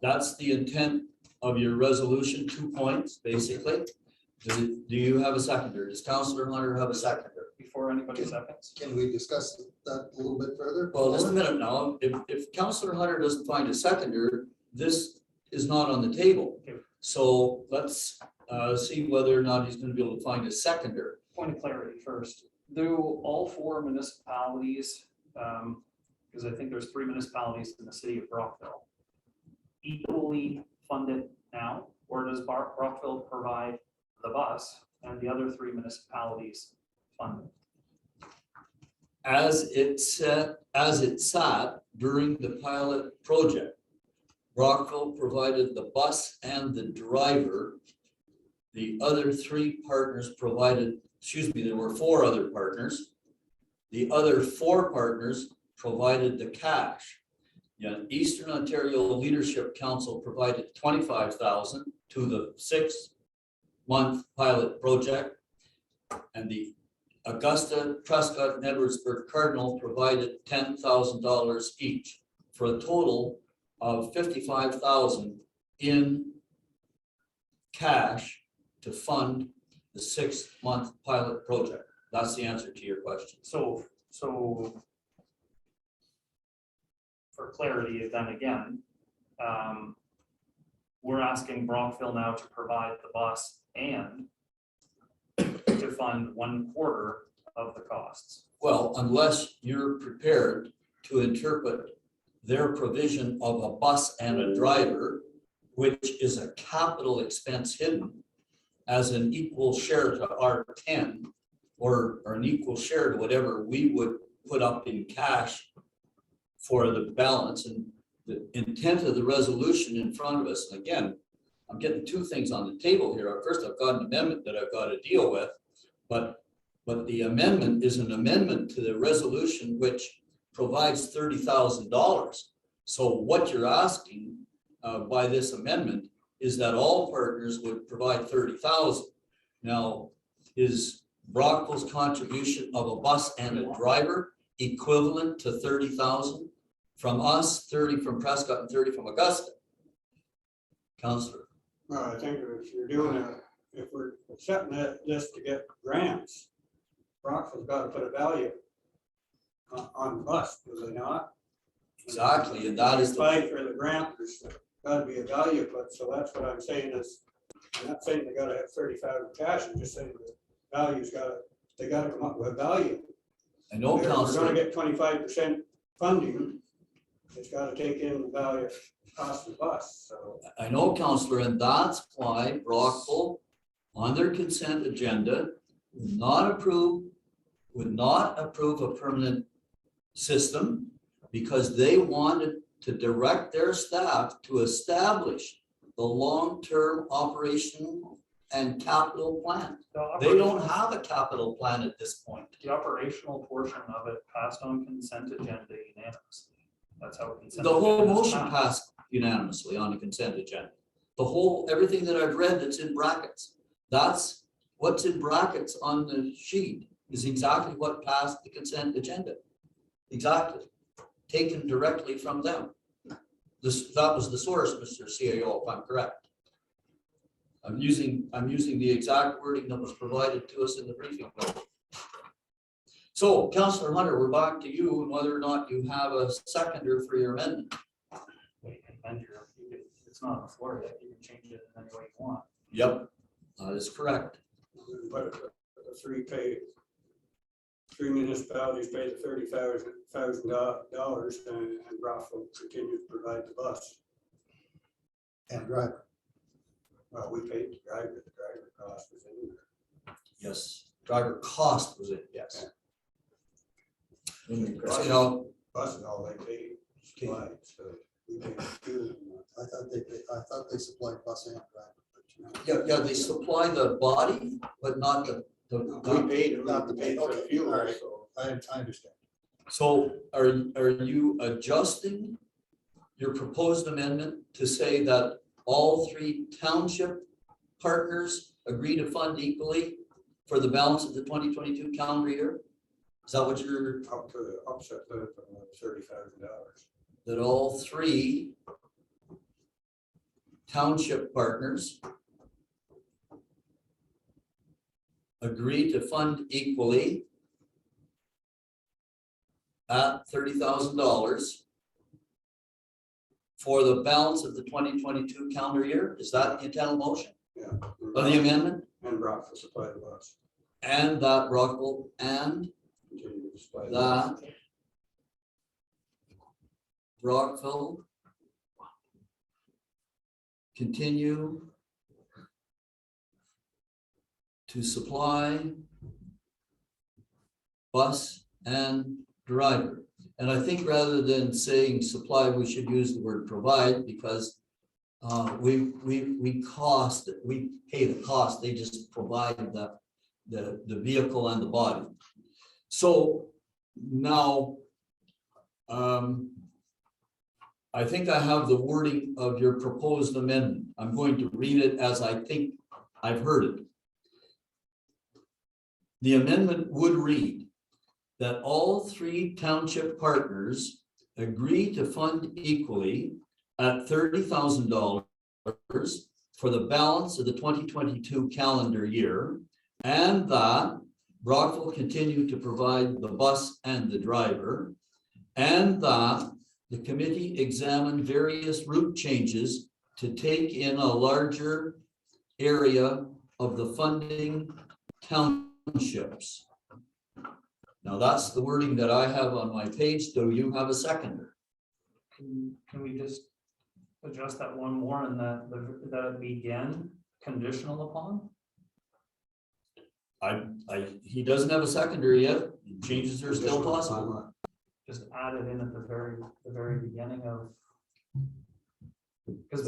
that's the intent of your resolution, 2 points, basically. Do you have a seconder? Does Councillor Hunter have a seconder? Before anybody seconds. Can we discuss that a little bit further? Well, just a minute now. If Councillor Hunter doesn't find a seconder, this is not on the table. Okay. So let's see whether or not he's gonna be able to find a seconder. Point of clarity first. Do all 4 municipalities, because I think there's 3 municipalities in the city of Brockville, equally fund it now? Or does Brockville provide the bus and the other 3 municipalities fund it? As it sat during the pilot project, Brockville provided the bus and the driver. The other 3 partners provided, there were 4 other partners. The other 4 partners provided the cash. Yeah, Eastern Ontario Leadership Council provided 25,000 to the 6-month pilot project. And the Augusta, Prescott, and Edwardsburg Cardinal provided $10,000 each for a total of $55,000 in cash to fund the 6-month pilot project. That's the answer to your question. So for clarity, then again, we're asking Brockville now to provide the bus and to fund 1/4 of the costs. Well, unless you're prepared to interpret their provision of a bus and a driver, which is a capital expense hidden, as an equal share to R10 or an equal share to whatever we would put up in cash for the balance. And the intent of the resolution in front of us, and again, I'm getting 2 things on the table here. First, I've got an amendment that I've got to deal with, but the amendment is an amendment to the resolution which provides $30,000. So what you're asking by this amendment is that all partners would provide 30,000. Now, is Brockville's contribution of a bus and a driver equivalent to 30,000 from us, 30 from Prescott, and 30 from Augusta? Councillor. Well, I think if you're doing if we're setting this to get grants, Brockville's got to put a value on the bus, do they not? Exactly, and that is the fight for the grant. There's got to be a value, but so that's what I'm saying is, I'm not saying they got to have 30,000 cash. I'm just saying the value's they got to come up with a value. I know, If we're going Councillor. to get 25% funding, it's got to take in the value of cost of the bus. So I know, Councillor, and that's why Brockville, on their consent agenda, would not approve a permanent system because they wanted to direct their staff to establish the long-term operational and capital plan. They don't have a capital plan at this point. The operational portion of it passed on consent agenda unanimously. That's how consent. The whole agenda is motion passed unanimously on the consent agenda. Everything that I've read that's in brackets, that's what's in brackets on the sheet is exactly what passed the consent agenda. Exactly. Taken directly from them. That was the source, Mr. CAO, if I'm correct. I'm using the exact wording that was provided to us in the briefing note. So, Councillor Hunter, we're back to you and whether or not you have a seconder for your amendment. Wait, it's not on the floor yet. You can change it in any way you want. Yep, that is correct. but the 3 municipalities pay the $30,000 and Brockville continues to provide the bus. And driver. Well, we paid the driver cost was in there. Yes, driver cost was it, yes. Mm, So, you know, Bus is all they paid, supplied, so we paid fuel. I thought they supplied bus and driver. But, you know. yeah, they supply the body, but not the. We paid, Not the we paid for the okay, fuel, all right. so. I understand. So are you adjusting your proposed amendment to say that all 3 township partners agree to fund equally for the balance of the 2022 calendar year? Is that what you're, Up to the upset limit of $30,000. that all three township partners agree to fund equally at $30,000 for the balance of the 2022 calendar year? Is that the intent of motion Yeah. of the amendment? And Brock will supply the bus. And that Rockville and Continue to supply the bus. that Rockville continue to supply bus and driver. And I think rather than saying supply, we should use the word provide, because we pay the cost, they just provide the vehicle and the body. So now, I think I have the wording of your proposed amendment. I'm going to read it as I think I've heard it. The amendment would read that all three township partners agree to fund equally at $30,000 for the balance of the 2022 calendar year, and that Brock will continue to provide the bus and the driver, and that the committee examine various route changes to take in a larger area of the funding townships. Now, that's the wording that I have on my page. Do you have a seconder? Can we just adjust that one more and that begin conditional upon? He doesn't have a seconder yet. Changes are still possible. Just add it in at the very beginning of. Because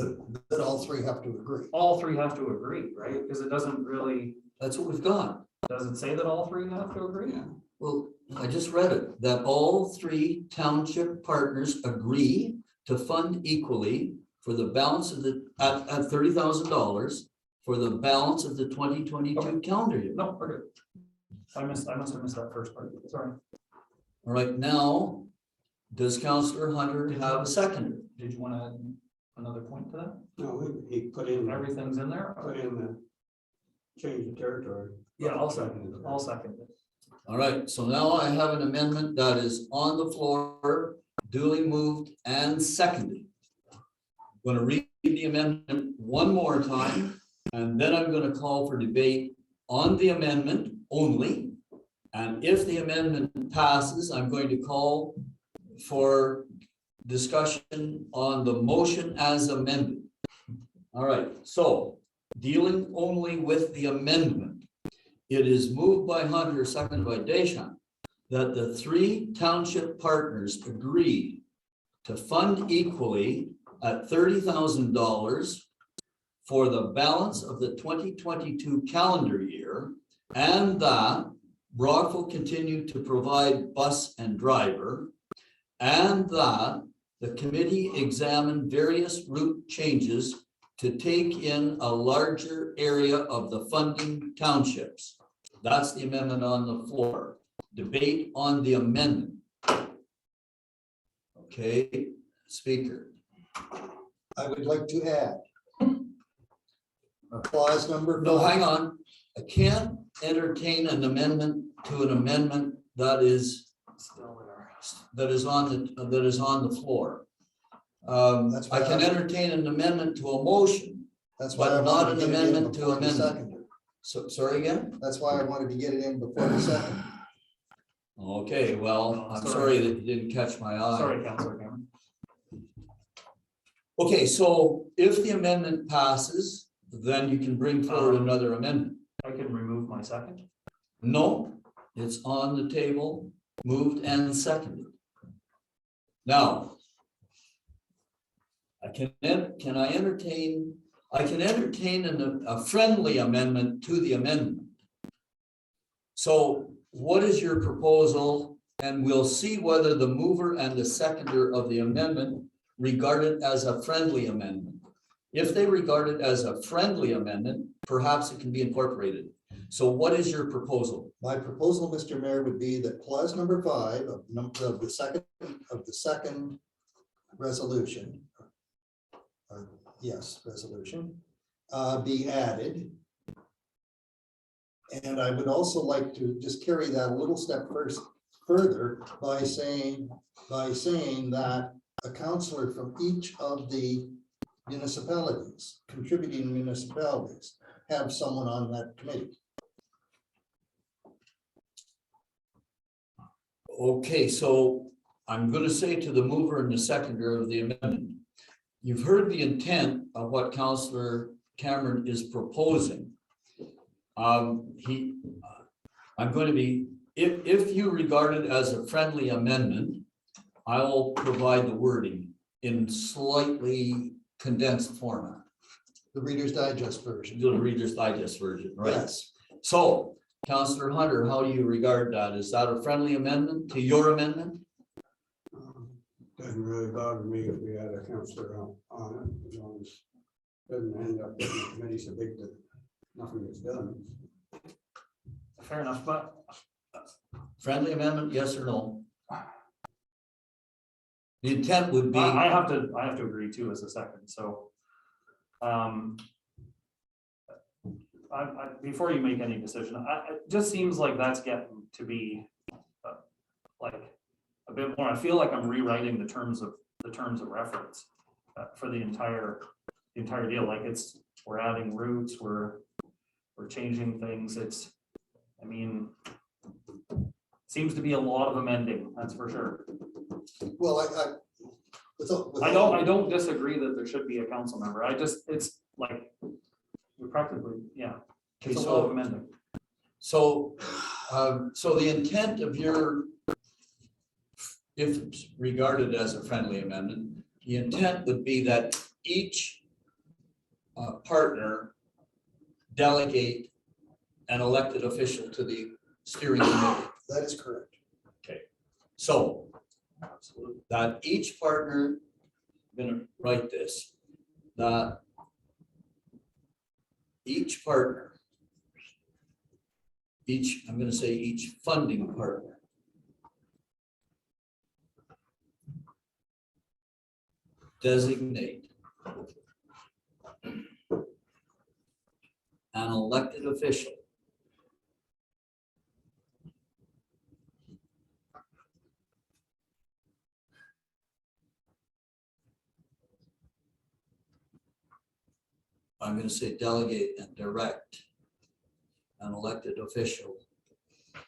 That all three have to agree. all three have to agree, right? Because it doesn't really, That's what we've got. does it say that all three have to agree? Well, I just read it, that all three township partners agree to fund equally for the balance of at $30,000 for the balance of the 2022 calendar year. No, we're good. I must have missed that first part, sorry. All right, now, does Councillor Hunter have a seconder? Did you want to add another point to that? No, he put in, Everything's in there? change the territory. Yeah, I'll second it. All right, so now I have an amendment that is on the floor, duly moved and seconded. I'm going to read the amendment one more time, and then I'm going to call for debate on the amendment only. And if the amendment passes, I'm going to call for discussion on the motion as amended. All right, so dealing only with the amendment. It is moved by Hunter, seconded by Deschamps, that the three township partners agree to fund equally at $30,000 for the balance of the 2022 calendar year, and that Brock will continue to provide bus and driver, and that the committee examine various route changes to take in a larger area of the funding townships. That's the amendment on the floor. Debate on the amendment. Okay, speaker. I would like to add clause number. No, 5. hang on. I can't entertain an amendment to an amendment that is on the floor. That's why I can entertain an amendment to a motion, That's why I but not wanted an to get it in amendment to before the amendment. second. So, sorry again? That's why I wanted to get it in before the second. Okay, well, I'm sorry that you didn't catch my eye. Sorry, Councilor Cameron. Okay, so if the amendment passes, then you can bring forward another amendment. I can remove my second. No, it's on the table, moved and seconded. Now, I can entertain a friendly amendment to the amendment. So what is your proposal? And we'll see whether the mover and the seconder of the amendment regard it as a friendly amendment. If they regard it as a friendly amendment, perhaps it can be incorporated. So what is your proposal? My proposal, Mr. Mayor, would be that clause number 5 of the second resolution. Yes, resolution, be added. And I would also like to just carry that a little step further by saying that a counselor from each of the municipalities, contributing municipalities, have someone on that committee. Okay, so I'm going to say to the mover and the seconder of the amendment, you've heard the intent of what Councillor Cameron is proposing. I'm going to be, if you regard it as a friendly amendment, I will provide the wording in slightly condensed format. The Reader's Digest version. The Reader's Digest version, right? Yes. So, Councillor Hunter, how do you regard that? Is that a friendly amendment to your amendment? Doesn't really bother me if we had a counselor on it, as long as it doesn't end up getting the committee so big that nothing gets done. Fair enough, but Friendly amendment, yes or no? The intent would be. I have to agree too as a second, so. Before you make any decision, it just seems like that's getting to be like a bit more. I feel like I'm rewriting the terms of reference for the entire deal. Like we're adding routes, we're changing things. I mean, seems to be a lot of amending, that's for sure. Well, I don't disagree that there should be a council member. It's like, we practically, yeah, Okay, it's a lot of amending. So the intent of your, if it's regarded as a friendly amendment, the intent would be that each partner delegate an elected official to the steering committee. that is correct. Okay, so that each partner, I'm gonna write this, that each partner, I'm gonna say each funding partner designate an elected official I'm going to say delegate and direct an elected official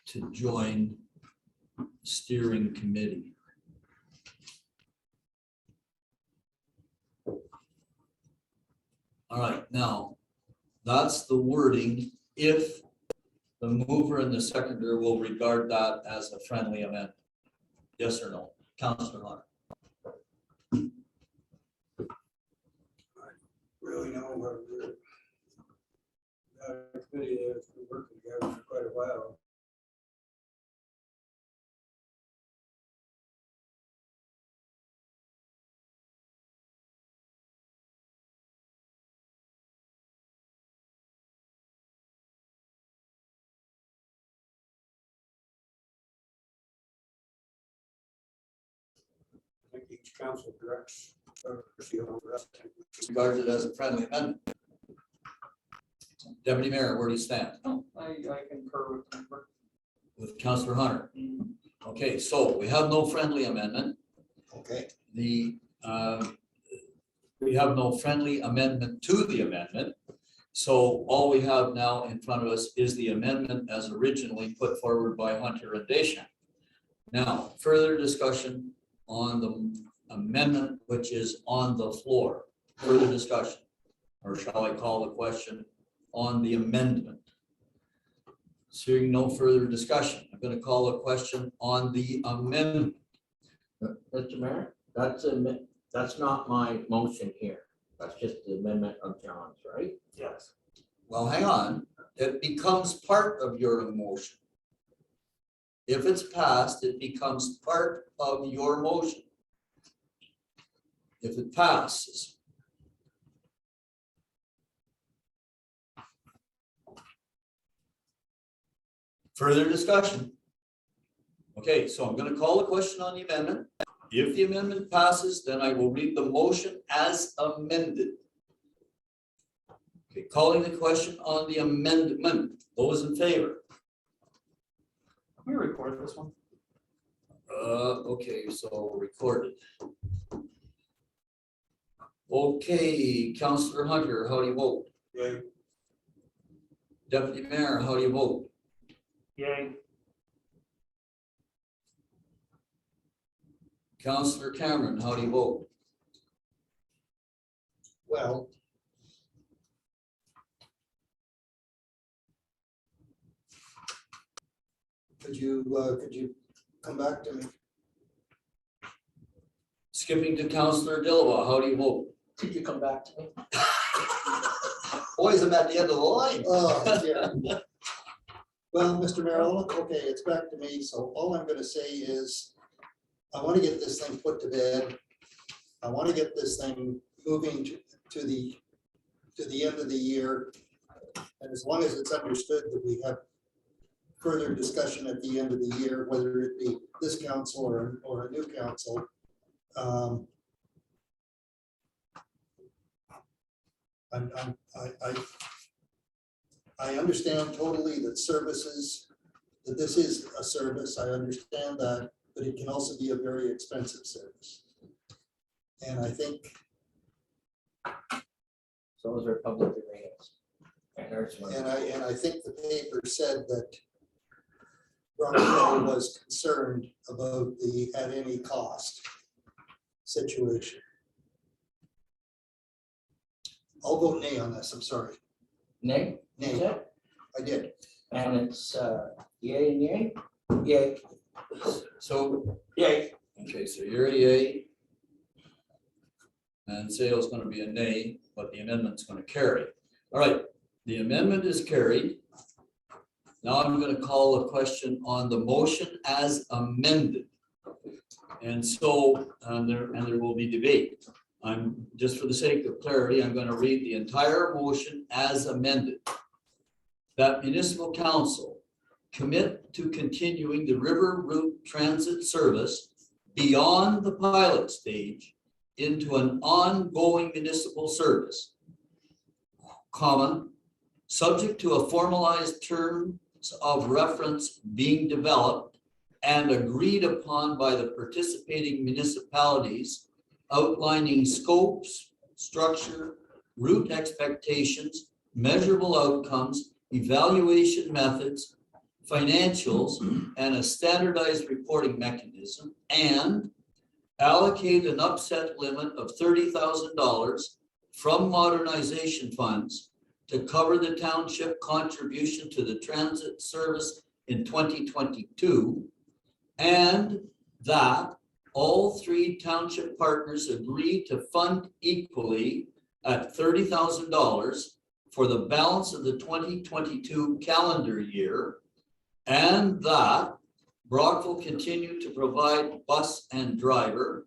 to join steering committee. All right, now that's the wording if the mover and the seconder will regard that as a friendly amendment. Yes or no? Councillor Hunter. Really know what the committee has been working together for quite a while. I think each council directs Regards it as a friendly amendment. Deputy Mayor, where do you stand? No, I concur with that. With Councillor Hunter. Okay, so we have no friendly amendment. Okay, We have no friendly amendment to the amendment. So all we have now in front of us is the amendment as originally put forward by Hunter and Deschamps. Now, further discussion on the amendment which is on the floor. Further discussion, or shall I call the question on the amendment? Seeing no further discussion, I'm going to call a question on the amendment. Mr. Mayor, that's not my motion here. That's just the amendment of John's, right? Yes. Well, hang on, it becomes part of your motion. If it's passed, it becomes part of your motion. If it passes. Further discussion? Okay, so I'm gonna call the question on the amendment. If the amendment passes, then I will read the motion as amended. Okay, calling the question on the amendment. Those in favor? Can we record this one? Okay, so recorded. Okay, Councillor Hunter, how do you vote? Yay. Deputy Mayor, how do you vote? Yay. Councillor Cameron, how do you vote? Well, could you come back to me? Skipping to Councillor Dillawa, how do you vote? Could you come back to me? Boys, I'm at the end of the line. Oh, yeah. Well, Mr. Mayor, okay, it's back to me. So all I'm gonna say is, I want to get this thing put to bed. I want to get this thing moving to the end of the year. And as long as it's understood that we have further discussion at the end of the year, whether it be this council or a new council. I understand totally that services, that this is a service. I understand that, but it can also be a very expensive service. And I think, So those are public arenas. And there's one. and I think the paper said that Rockville was concerned about the at any cost situation. I'll vote nay on this, I'm sorry. Nay? Nay. Is it? I did. And it's yay and yay? Yay. So, Yay. okay, so you're a yay. And Sale's gonna be a nay, but the amendment's gonna carry. All right, the amendment is carried. Now I'm gonna call a question on the motion as amended. And so, there will be debate. I'm, just for the sake of clarity, I'm gonna read the entire motion as amended. That municipal council commit to continuing the river route transit service beyond the pilot stage into an ongoing municipal service, comma, subject to a formalized terms of reference being developed and agreed upon by the participating municipalities, outlining scopes, structure, route expectations, measurable outcomes, evaluation methods, financials, and a standardized reporting mechanism, and allocate an upset limit of $30,000 from modernization funds to cover the township contribution to the transit service in 2022, and that all three township partners agree to fund equally at $30,000 for the balance of the 2022 calendar year, and that Brock will continue to provide bus and driver,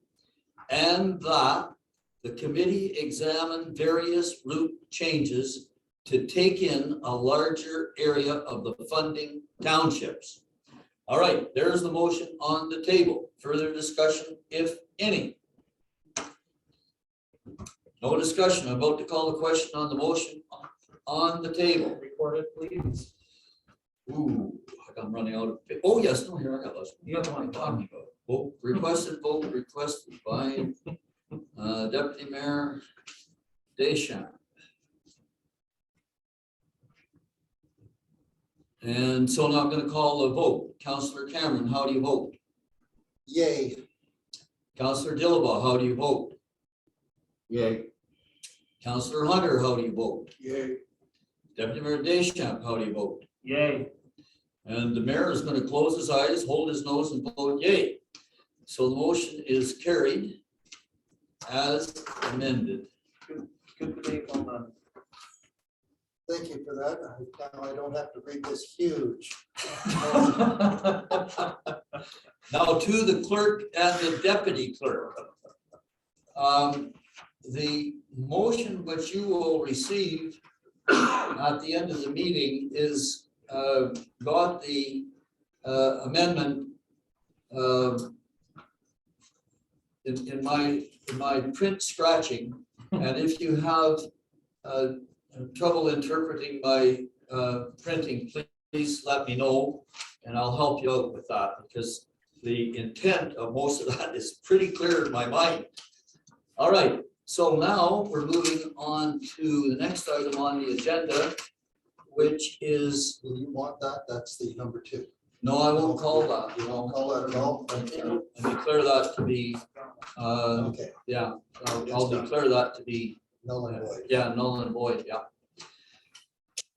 and that the committee examine various route changes to take in a larger area of the funding townships. All right, there's the motion on the table. Further discussion, if any? No discussion. I'm about to call the question on the motion on the table. Record it, please. Ooh, I'm running out of, oh, yes, no, here I got this. You have one. Talking about. Vote requested by Deputy Mayor Deschamps. And so now I'm going to call a vote. Councillor Cameron, how do you vote? Yay. Councillor Dillabaugh, how do you vote? Yay. Councillor Hunter, how do you vote? Yay. Deputy Mayor Deschamps, how do you vote? Yay. And the mayor is going to close his eyes, hold his nose, and vote yay. So the motion is carried as amended. Good debate, well done. Thank you for that. Now I don't have to read this huge. Now to the clerk and the deputy clerk. The motion which you will receive at the end of the meeting is got the amendment in my print scratching, and if you have trouble interpreting my printing, please let me know, and I'll help you out with that, because the intent of most of that is pretty clear in my mind. All right, so now we're moving on to the next item on the agenda, which is, Do you want that? That's the number 2. no, I won't call that. You won't call that at all? And declare that to be, Okay, yeah, I'll declare that to be, null and void. yeah, null and void, yeah.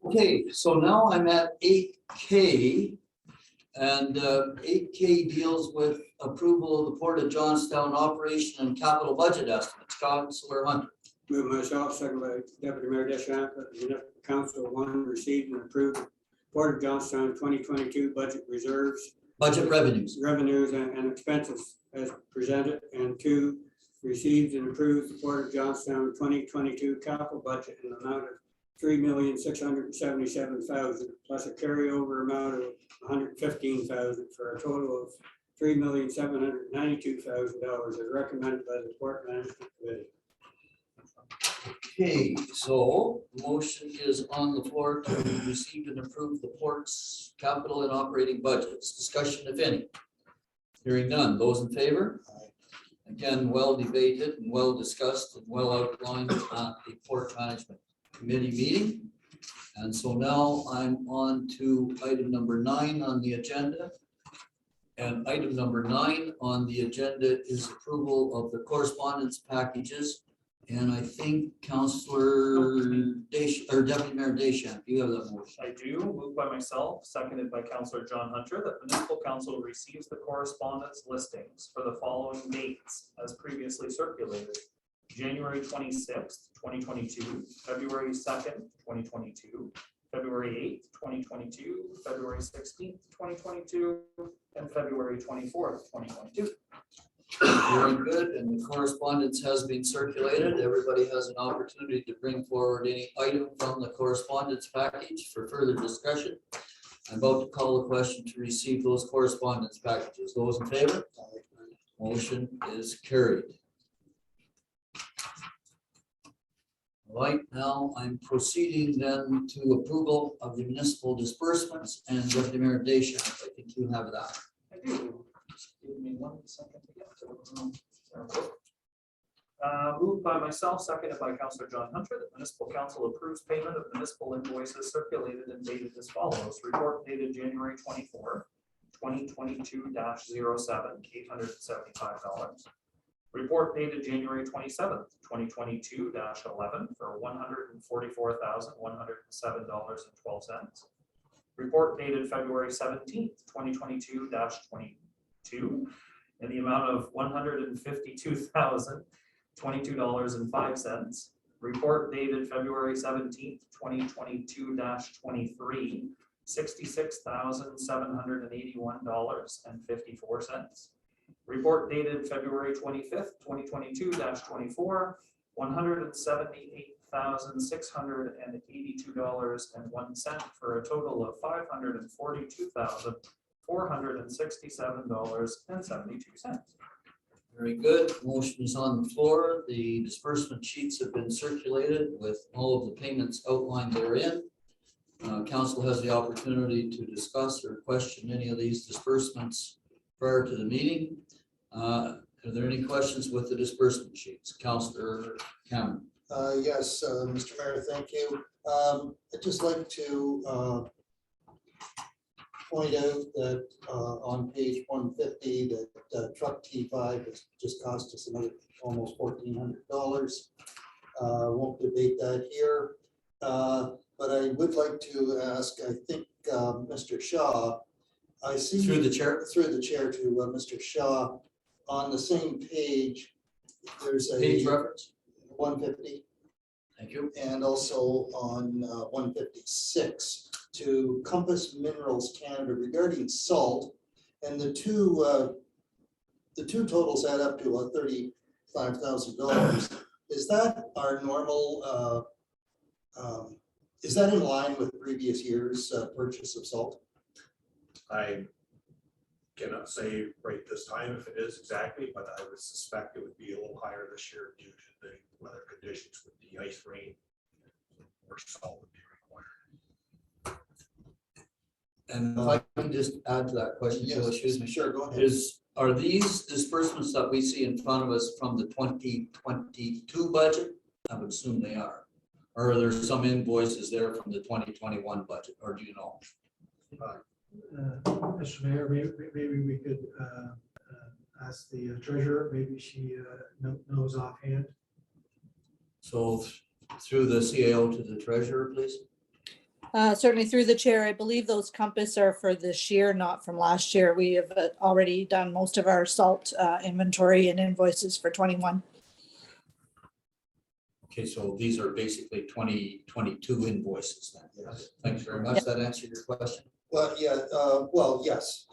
Okay, so now I'm at 8K, and 8K deals with approval of the Port of Johnstown operation and capital budget estimates. Councilor Hunter. Move myself, second by Deputy Mayor Deschamps, that the municipal council, 1, receive and approve Port of Johnstown 2022 budget reserves, Budget revenues. revenues and expenses as presented, and 2, receives and approves the Port of Johnstown 2022 capital budget in the amount of $3,677,000 plus a carryover amount of $115,000 for a total of $3,792,000 as recommended by the Port Management Committee. Okay, so the motion is on the floor to receive and approve the port's capital and operating budgets. Discussion, if any. Hearing none. Those in favor? Again, well debated and well discussed and well outlined at the Port Management Committee meeting. And so now I'm on to item number 9 on the agenda. And item number 9 on the agenda is approval of the correspondence packages. And I think Councilor Desch, or Deputy Mayor Deschamps, you have that motion. I do, moved by myself, seconded by Councilor John Hunter, that municipal council receives the correspondence listings for the following dates as previously circulated. January 26th, 2022, February 2nd, 2022, February 8th, 2022, February 16th, 2022, and February 24th, 2022. Very good, and the correspondence has been circulated. Everybody has an opportunity to bring forward any item from the correspondence package for further discussion. I'm about to call the question to receive those correspondence packages. Those in favor? Motion is carried. All right, now I'm proceeding then to approval of the municipal disbursements, and Deputy Mayor Deschamps, I think you have that. I do. Just give me 1 second to get to it. Moved by myself, seconded by Councilor John Hunter, that municipal council approves payment of municipal invoices circulated and dated as follows. Report dated January 24, 2022-07, $875. Report dated January 27th, 2022-11 for $144,107.12. Report dated February 17th, 2022-22 in the amount of $152,022.05. Report dated February 17th, 2022-23, $66,781.54. Report dated February 25th, 2022-24, $178,682.01 for a total of $542,467.72. Very good. Motion is on the floor. The disbursement sheets have been circulated with all of the payments outlined therein. Council has the opportunity to discuss or question any of these disbursements prior to the meeting. Are there any questions with the disbursement sheets? Councilor Cameron. Yes, Mr. Mayor, thank you. I'd just like to point out that on page 150, that truck T5 has just cost us another almost $1,400. Won't debate that here, but I would like to ask, I think, Mr. Shaw, I see Through the chair. To Mr. Shaw, on the same page, there's a Page reference. 150. Thank you. And also on 156 to Compass Minerals Canada regarding salt, and the two totals add up to about $35,000. Is that our normal? Is that in line with previous years' purchase of salt? I cannot say right this time if it is exactly, but I would suspect it would be a little higher this year due to the weather conditions with the ice rain. Or salt would be required. And if I can just add to that question, Joe, excuse me, Sure, go ahead. are these disbursements that we see in front of us from the 2022 budget? I would assume they are. Or are there some invoices there from the 2021 budget, or do you know? Mr. Mayor, maybe we could ask the treasurer, maybe she knows offhand. So through the CAO to the treasurer, please. Certainly through the chair, I believe those compass are for this year, not from last year. We have already done most of our salt inventory and invoices for 21. Okay, so these are basically 2022 invoices then. Yes. Thanks very much. That answered your question. Well, yeah, yes,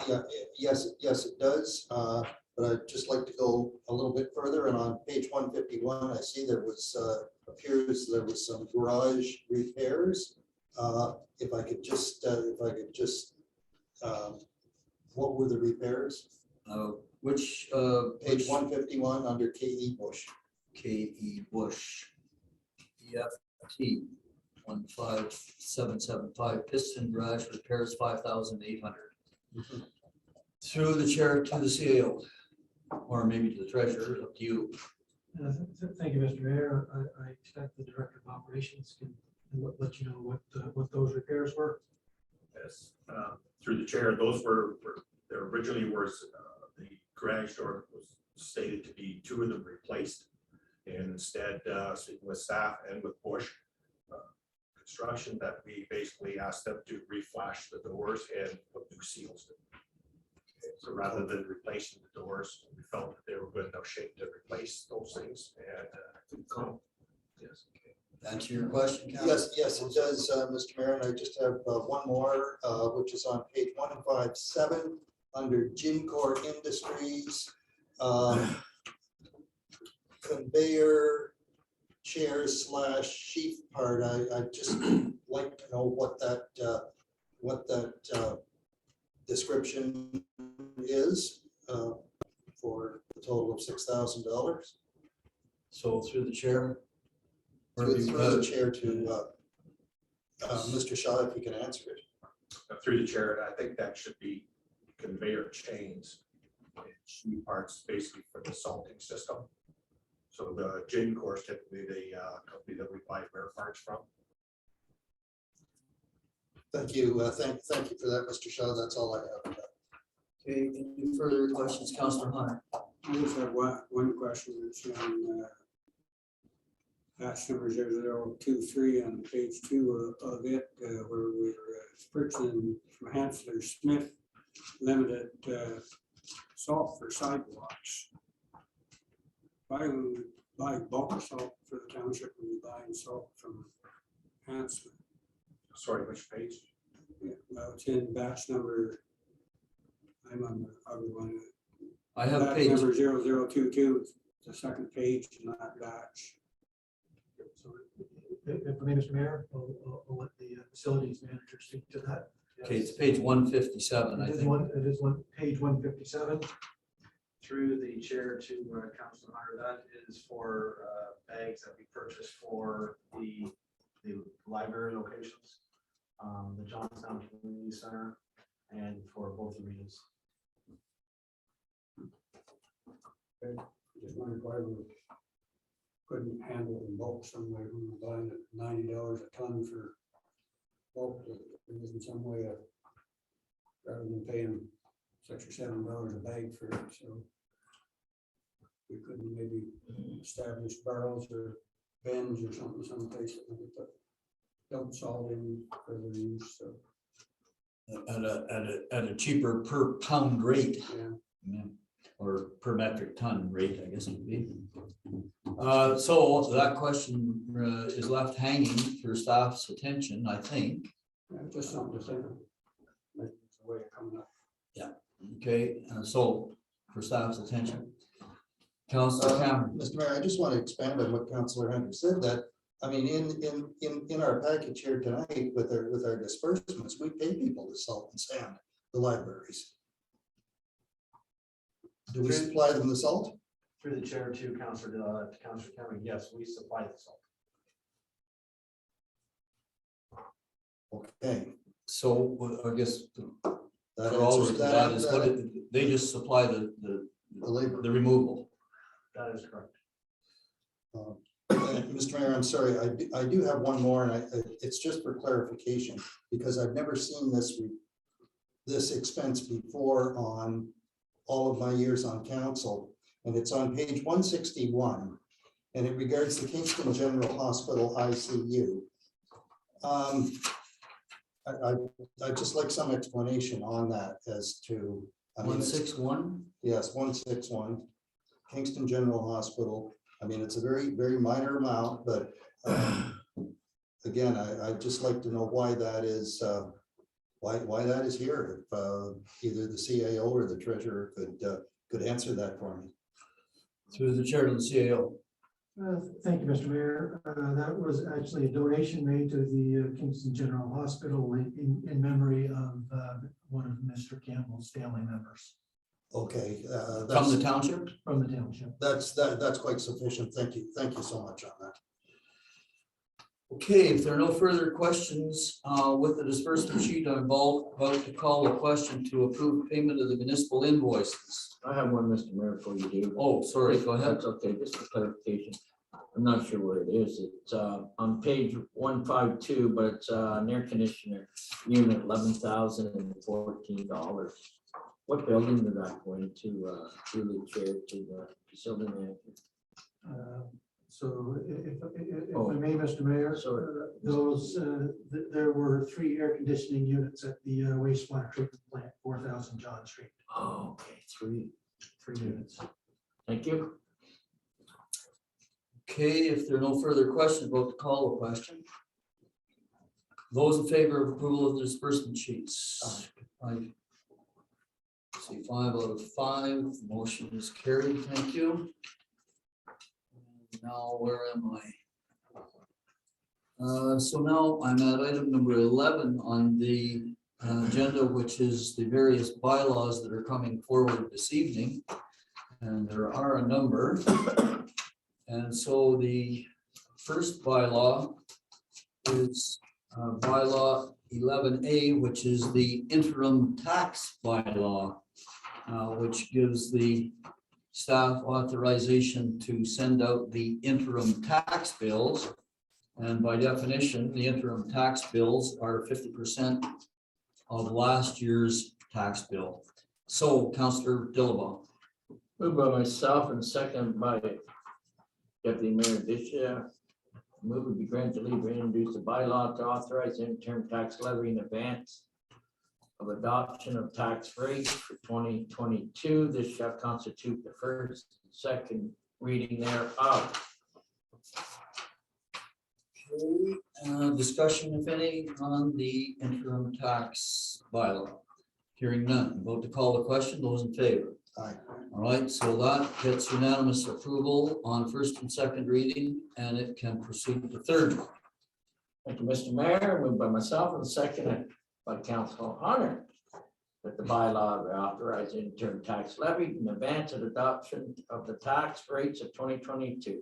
yes, it does. But I'd just like to go a little bit further, and on page 151, I see there was, appears there was some garage repairs. If I could just, what were the repairs? Which Page 151 under KE Bush. KE Bush EFT 15775 piston garage repairs 5,800. Through the chair to the CAO, or maybe to the treasurer, up to you. Thank you, Mr. Mayor. I expect the director of operations can let you know what those repairs were. Yes, through the chair, those were there originally was the garage door was stated to be 2 of them replaced. And instead, speaking with staff and with Bush Construction, that we basically asked them to reflash the doors and put new seals. So rather than replacing the doors, we felt that they were good enough shape to replace those things. And yes. Answer your question, Cal? Yes, it does, Mr. Mayor, and I just have one more, which is on page 157 under Gincor Industries. Conveyor chair / sheath part. I just like to know what that description is for the total of $6,000. So through the chair. Through the chair to Mr. Shaw, if he can answer it. Through the chair, I think that should be conveyor chains and sheet parts basically for the salting system. So the Gincor is typically the company that we buy wear parts from. Thank you. Thank you for that, Mr. Shaw. That's all I have. Okay, any further questions, Councillor Hunter? I just have one question. It's on batch number 0023 on page 2 of it, where we're purchasing from Hansler Smith Limited salt for sidewalks. Why would we buy bulk salt for the township when we buy salt from Hansler? Sorry, which page? Yeah, well, it's in batch number. I'm on the other one. I have Batch page, number 0022, the second page in that batch. So if for me, Mr. Mayor, I'll let the facilities manager speak to that. okay, it's page 157, I It is think. page 157. Through the chair to Councilor Hunter, that is for bags that we purchased for the library locations, the Johnstown Community Center, and for both arenas. Just wondered why we couldn't handle it in bulk somewhere when we're buying it $90 a ton for bulk. There isn't some way of, rather than paying $6 or $7 a bag for it, so we couldn't maybe establish barrels or bins or something someplace that we could put dump salt in for their use, so, At a cheaper per pound rate. yeah. Yeah, or per metric ton rate, I guess it would be. So that question is left hanging for staff's attention, I think. Yeah, just something to think of. Maybe it's a way of coming up. Okay, so for staff's attention. Councilor Cameron. Mr. Mayor, I just want to expand on what Councillor Hunter said, that I mean, in our package here tonight with our disbursements, we pay people to salt and sand the libraries. Do we supply them the salt? Through the chair to Councilor Cameron, yes, we supply the salt. Okay. So well, I guess That for all answers of that is what that, they just supply the labor. removal. That is correct. Mr. Mayor, I'm sorry, I do have one more, and it's just for clarification, because I've never seen this expense before on all of my years on council, and it's on page 161, and it regards the Kingston General Hospital ICU. I'd just like some explanation on that as to. I mean, 161. Yes, 161, Kingston General Hospital. I mean, it's a very, very minor amount, but again, I'd just like to know why that is, why that is here. If either the CAO or the treasurer could answer that for me. Through the chair to the CAO. Thank you, Mr. Mayor. That was actually a donation made to the Kingston General Hospital in memory of one of Mr. Campbell's family members Okay. From the township? from the township. That's quite sufficient. Thank you so much on that. Okay, if there are no further questions with the disbursement sheet, I'm about to call a question to approve payment of the municipal invoices. I have one, Mr. Mayor, before you do. Oh, sorry, go ahead. That's okay, just for clarification. I'm not sure where it is. It's on page 152, but it's an air conditioner unit, $11,014. What building did that go into, through the chair to the facility manager? So if Oh. I may, Mr. Mayor, Sorry. there were 3 air conditioning units at the wastewater treatment plant, 4,000 John Street. Oh, okay, 3. 3 units. Thank you. Okay, if there are no further questions, about to call a question. Those in favor of approval of the disbursement sheets? I see 5 out of 5. The motion is carried. Thank you. Now, where am I? So now I'm at item number 11 on the agenda, which is the various bylaws that are coming forward this evening. And there are a number. And so the first bylaw is bylaw 11A, which is the interim tax bylaw, which gives the staff authorization to send out the interim tax bills. And by definition, the interim tax bills are 50% of last year's tax bill. So, Councillor Dillabaugh. Moved by myself and second by Deputy Mayor Disha. Move would be granted leave to introduce a bylaw to authorize interim tax levy in advance of adoption of tax rates for 2022. This shall constitute the first, second reading thereof. Okay, discussion, if any, on the interim tax bylaw. Hearing none, vote to call the question. Those in favor? Aye. All right, so that gets unanimous approval on first and second reading, and it can proceed to third. Thank you, Mr. Mayor. Moved by myself and seconded by Council Hunter that the bylaw authorize interim tax levy in advance of adoption of the tax rates of 2022.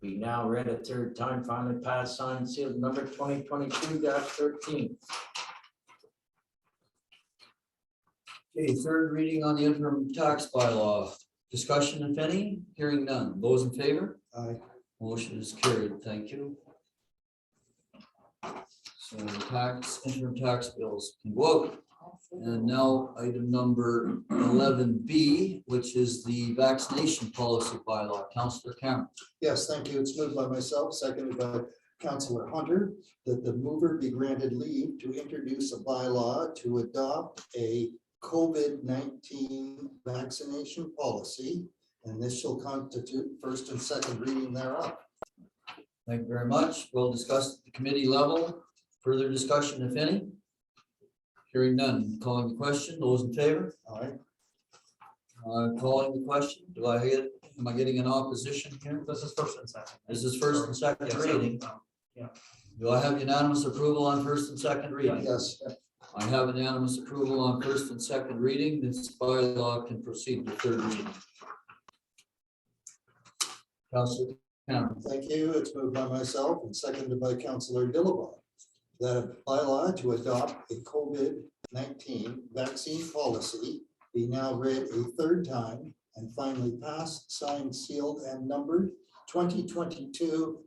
Be now read a third time, finally passed, signed, sealed, number 2022-13. Okay, third reading on the interim tax bylaw. Discussion, if any, hearing none. Those in favor? Aye. Motion is carried. Thank you. So the interim tax bills can go out. And now item number 11B, which is the vaccination policy bylaw. Councillor Cameron. Yes, thank you. It's moved by myself, seconded by Councillor Hunter, that the mover be granted leave to introduce a bylaw to adopt a COVID-19 vaccination policy, and this shall constitute first and second reading thereof. Thank you very much. We'll discuss at the committee level. Further discussion, if any? Hearing none. Calling the question. Those in favor? All right. Calling the question. Am I getting an opposition here? This is first and second. This is first and second Yes, reading. Do I have unanimous approval on first and second reading? Yes. I have unanimous approval on first and second reading. This bylaw can proceed to third reading. Councilor Cameron. Thank you. It's moved by myself and seconded by Councilor Dillabaugh that a bylaw to adopt a COVID-19 vaccine policy be now read a third time and finally passed, signed, sealed, and numbered 2022-14.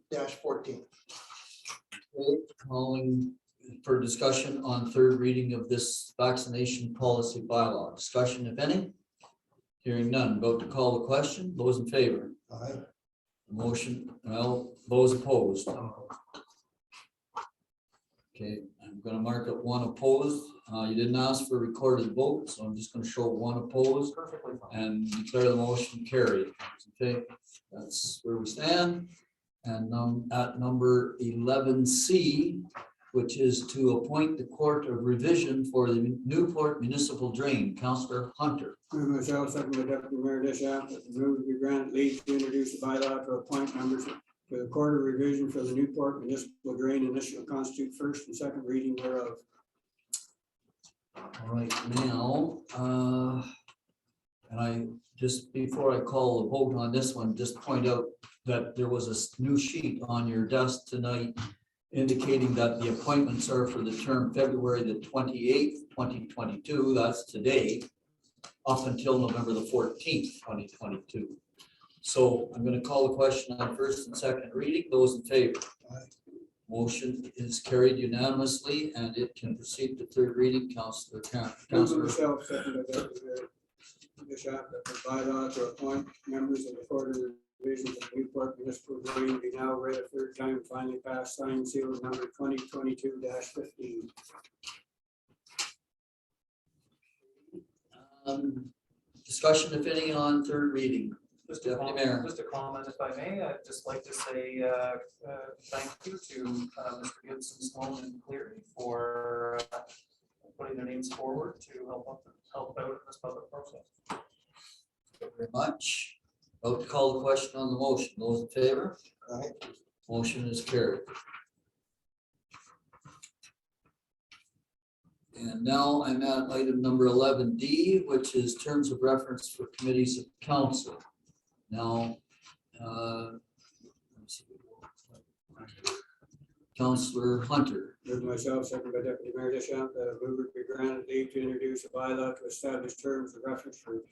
Okay, calling for discussion on third reading of this vaccination policy bylaw. Discussion, if any? Hearing none. Vote to call the question. Those in favor? Aye. Motion, well, those opposed. Okay, I'm gonna mark up one opposed. You didn't ask for a recorded vote, so I'm just gonna show one opposed Perfectly fine. and declare the motion carried. Okay, that's where we stand. And at number 11C, which is to appoint the Court of Revision for the Newport Municipal Drain, Councillor Hunter. Move myself, second by Deputy Mayor Disha, that the move be granted leave to introduce a bylaw to appoint members to the Court of Revision for the Newport Municipal Drain, and this shall constitute first and second reading thereof. All right, now, and I, just before I call the vote on this one, just point out that there was a new sheet on your desk tonight indicating that the appointments are for the term February the 28th, 2022, that's today, up until November the 14th, 2022. So I'm going to call the question on first and second reading. Those in favor? Motion is carried unanimously and it can proceed to third reading. Councillor Move Councillor. myself, second by Deputy Mayor Disha, that the bylaw to appoint members of the Court of Revision for the Newport Municipal Drain be now read a third time, finally passed, signed, sealed, number 2022-15. Discussion, if any, on third reading. Just a Deputy comment, Mayor. just a comment, if I may, I'd just like to say thank you to Mr. Gibson, Sloan, and Cleary for putting their names forward to help out in this public process. Thank you very much. Vote to call the question on the motion. Those in favor? Aye. Motion is carried. And now I'm at item number 11D, which is terms of reference for committees of council. Now, let's see. Councillor Hunter. Move myself, second by Deputy Mayor Disha, that a mover be granted leave to introduce a bylaw to establish terms of reference for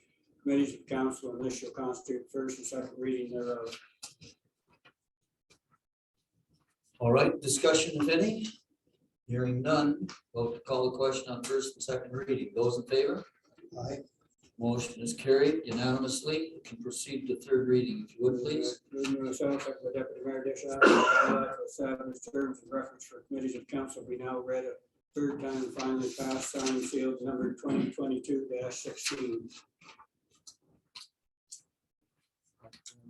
committees of council, and this shall constitute first and second reading thereof. All right, discussion, if any? Hearing none, vote to call the question on first and second reading. Those in favor? Aye. Motion is carried unanimously. It can proceed to third reading, if you would, please. Move myself, second by Deputy Mayor Disha, that the bylaw to establish terms of reference for committees of council be now read a third time and finally passed, signed, sealed, number 2022-16.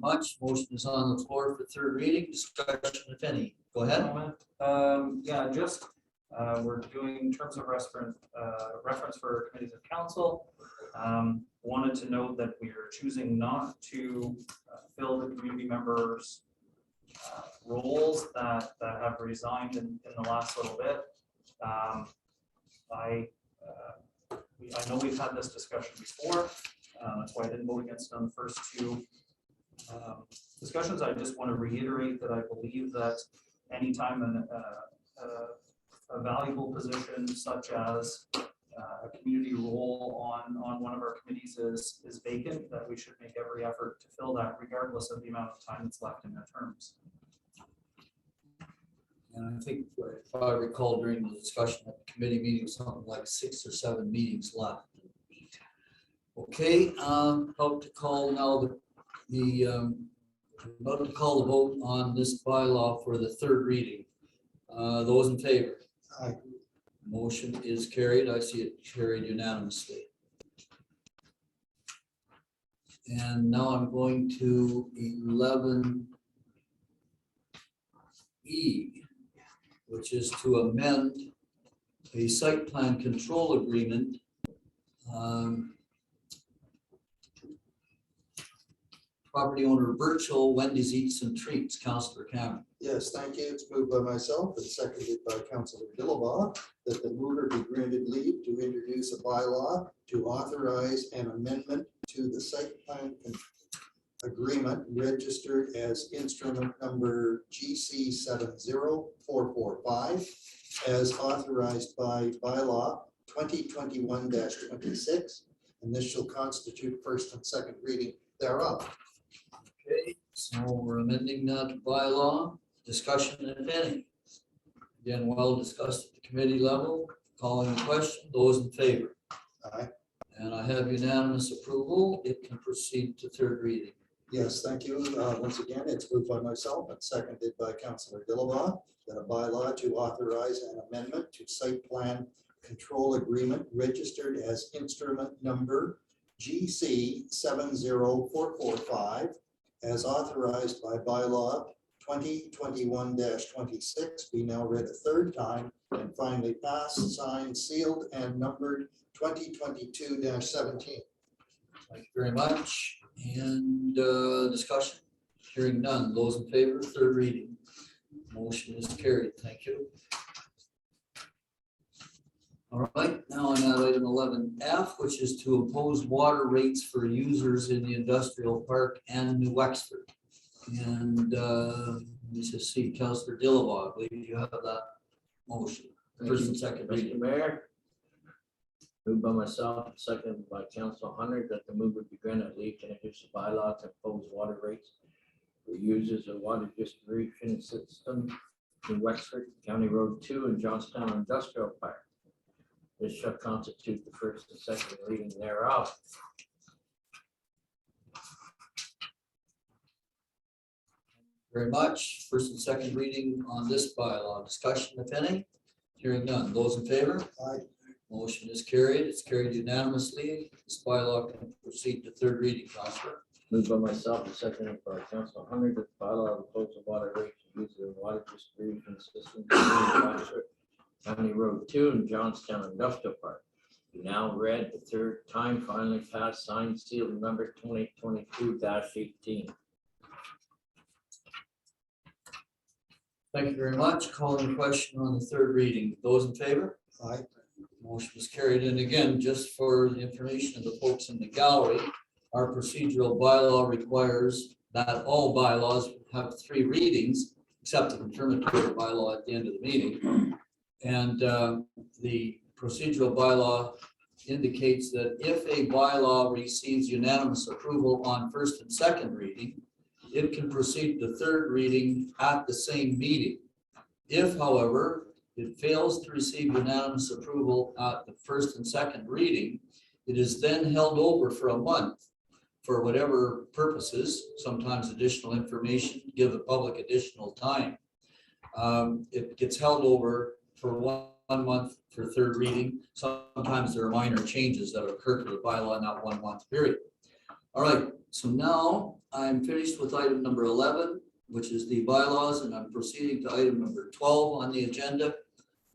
Much. Motion is on the floor for third reading. Discussion, if any. Go ahead. Yeah, just, we're doing terms of reference for committees of council. Wanted to note that we are choosing not to fill the community members' roles that have resigned in the last little bit. I know we've had this discussion before. That's why I didn't vote against it on the first two discussions. I just want to reiterate that I believe that anytime a valuable position such as a community role on one of our committees is vacant, that we should make every effort to fill that regardless of the amount of time that's left in their terms. And I think if I recall during the discussion at the committee meeting, something like 6 or 7 meetings left. Okay, about to call now about to call the vote on this bylaw for the third reading. Those in favor? Aye. Motion is carried. I see it carried unanimously. And now I'm going to 11E, which is to amend a site plan control agreement property owner virtual Wendy's Eats and Treats, Councillor Cameron. Yes, thank you. It's moved by myself and seconded by Councilor Dillabaugh that the mover be granted leave to introduce a bylaw to authorize an amendment to the site plan agreement registered as instrument number GC 70445 as authorized by bylaw 2021-26, and this shall constitute first and second reading thereof. Okay, so we're amending that bylaw. Discussion, if any. Again, well discussed at the committee level. Calling the question, those in favor? Aye. And I have unanimous approval. It can proceed to third reading. Yes, thank you. Once again, it's moved by myself and seconded by Councilor Dillabaugh that a bylaw to authorize an amendment to site plan control agreement registered as instrument number GC 70445 as authorized by bylaw 2021-26 be now read a third time and finally passed, signed, sealed, and numbered 2022-17. Thank you very much. And discussion, hearing none. Those in favor, third reading. Motion is carried. Thank you. All right, now on item 11F, which is to impose water rates for users in the industrial park and New Wexford. And let's just see, Councillor Dillabaugh, I believe you have that motion. First and second reading. Mr. Mayor, moved by myself, seconded by Council Hunter, that the mover be granted leave to introduce a bylaw to impose water rates for users of water distribution system in Wexford, County Road 2 and Johnstown Industrial Park. This shall constitute the first and second reading thereof. Very much. First and second reading on this bylaw. Discussion, if any. Hearing none. Those in favor? Aye. Motion is carried. It's carried unanimously. This bylaw can proceed to third reading, Councillor. Moved by myself and seconded by Council Hunter, that the bylaw impose a water rate to users of water distribution system in Wexford, County Road 2 and Johnstown Industrial Park. We now read the third time, finally passed, signed, sealed, number 2022-18. Thank you very much. Calling the question on the third reading. Those in favor? Aye. Motion is carried. And again, just for the information of the folks in the gallery, our procedural bylaw requires that all bylaws have three readings, except the confirmatory bylaw at the end of the meeting. And the procedural bylaw indicates that if a bylaw receives unanimous approval on first and second reading, it can proceed to third reading at the same meeting. If, however, it fails to receive unanimous approval at the first and second reading, it is then held over for a month for whatever purposes, sometimes additional information, give the public additional time. It gets held over for one month for third reading. Sometimes there are minor changes that occur to the bylaw in that 1 month period. All right, so now I'm finished with item number 11, which is the bylaws, and I'm proceeding to item number 12 on the agenda.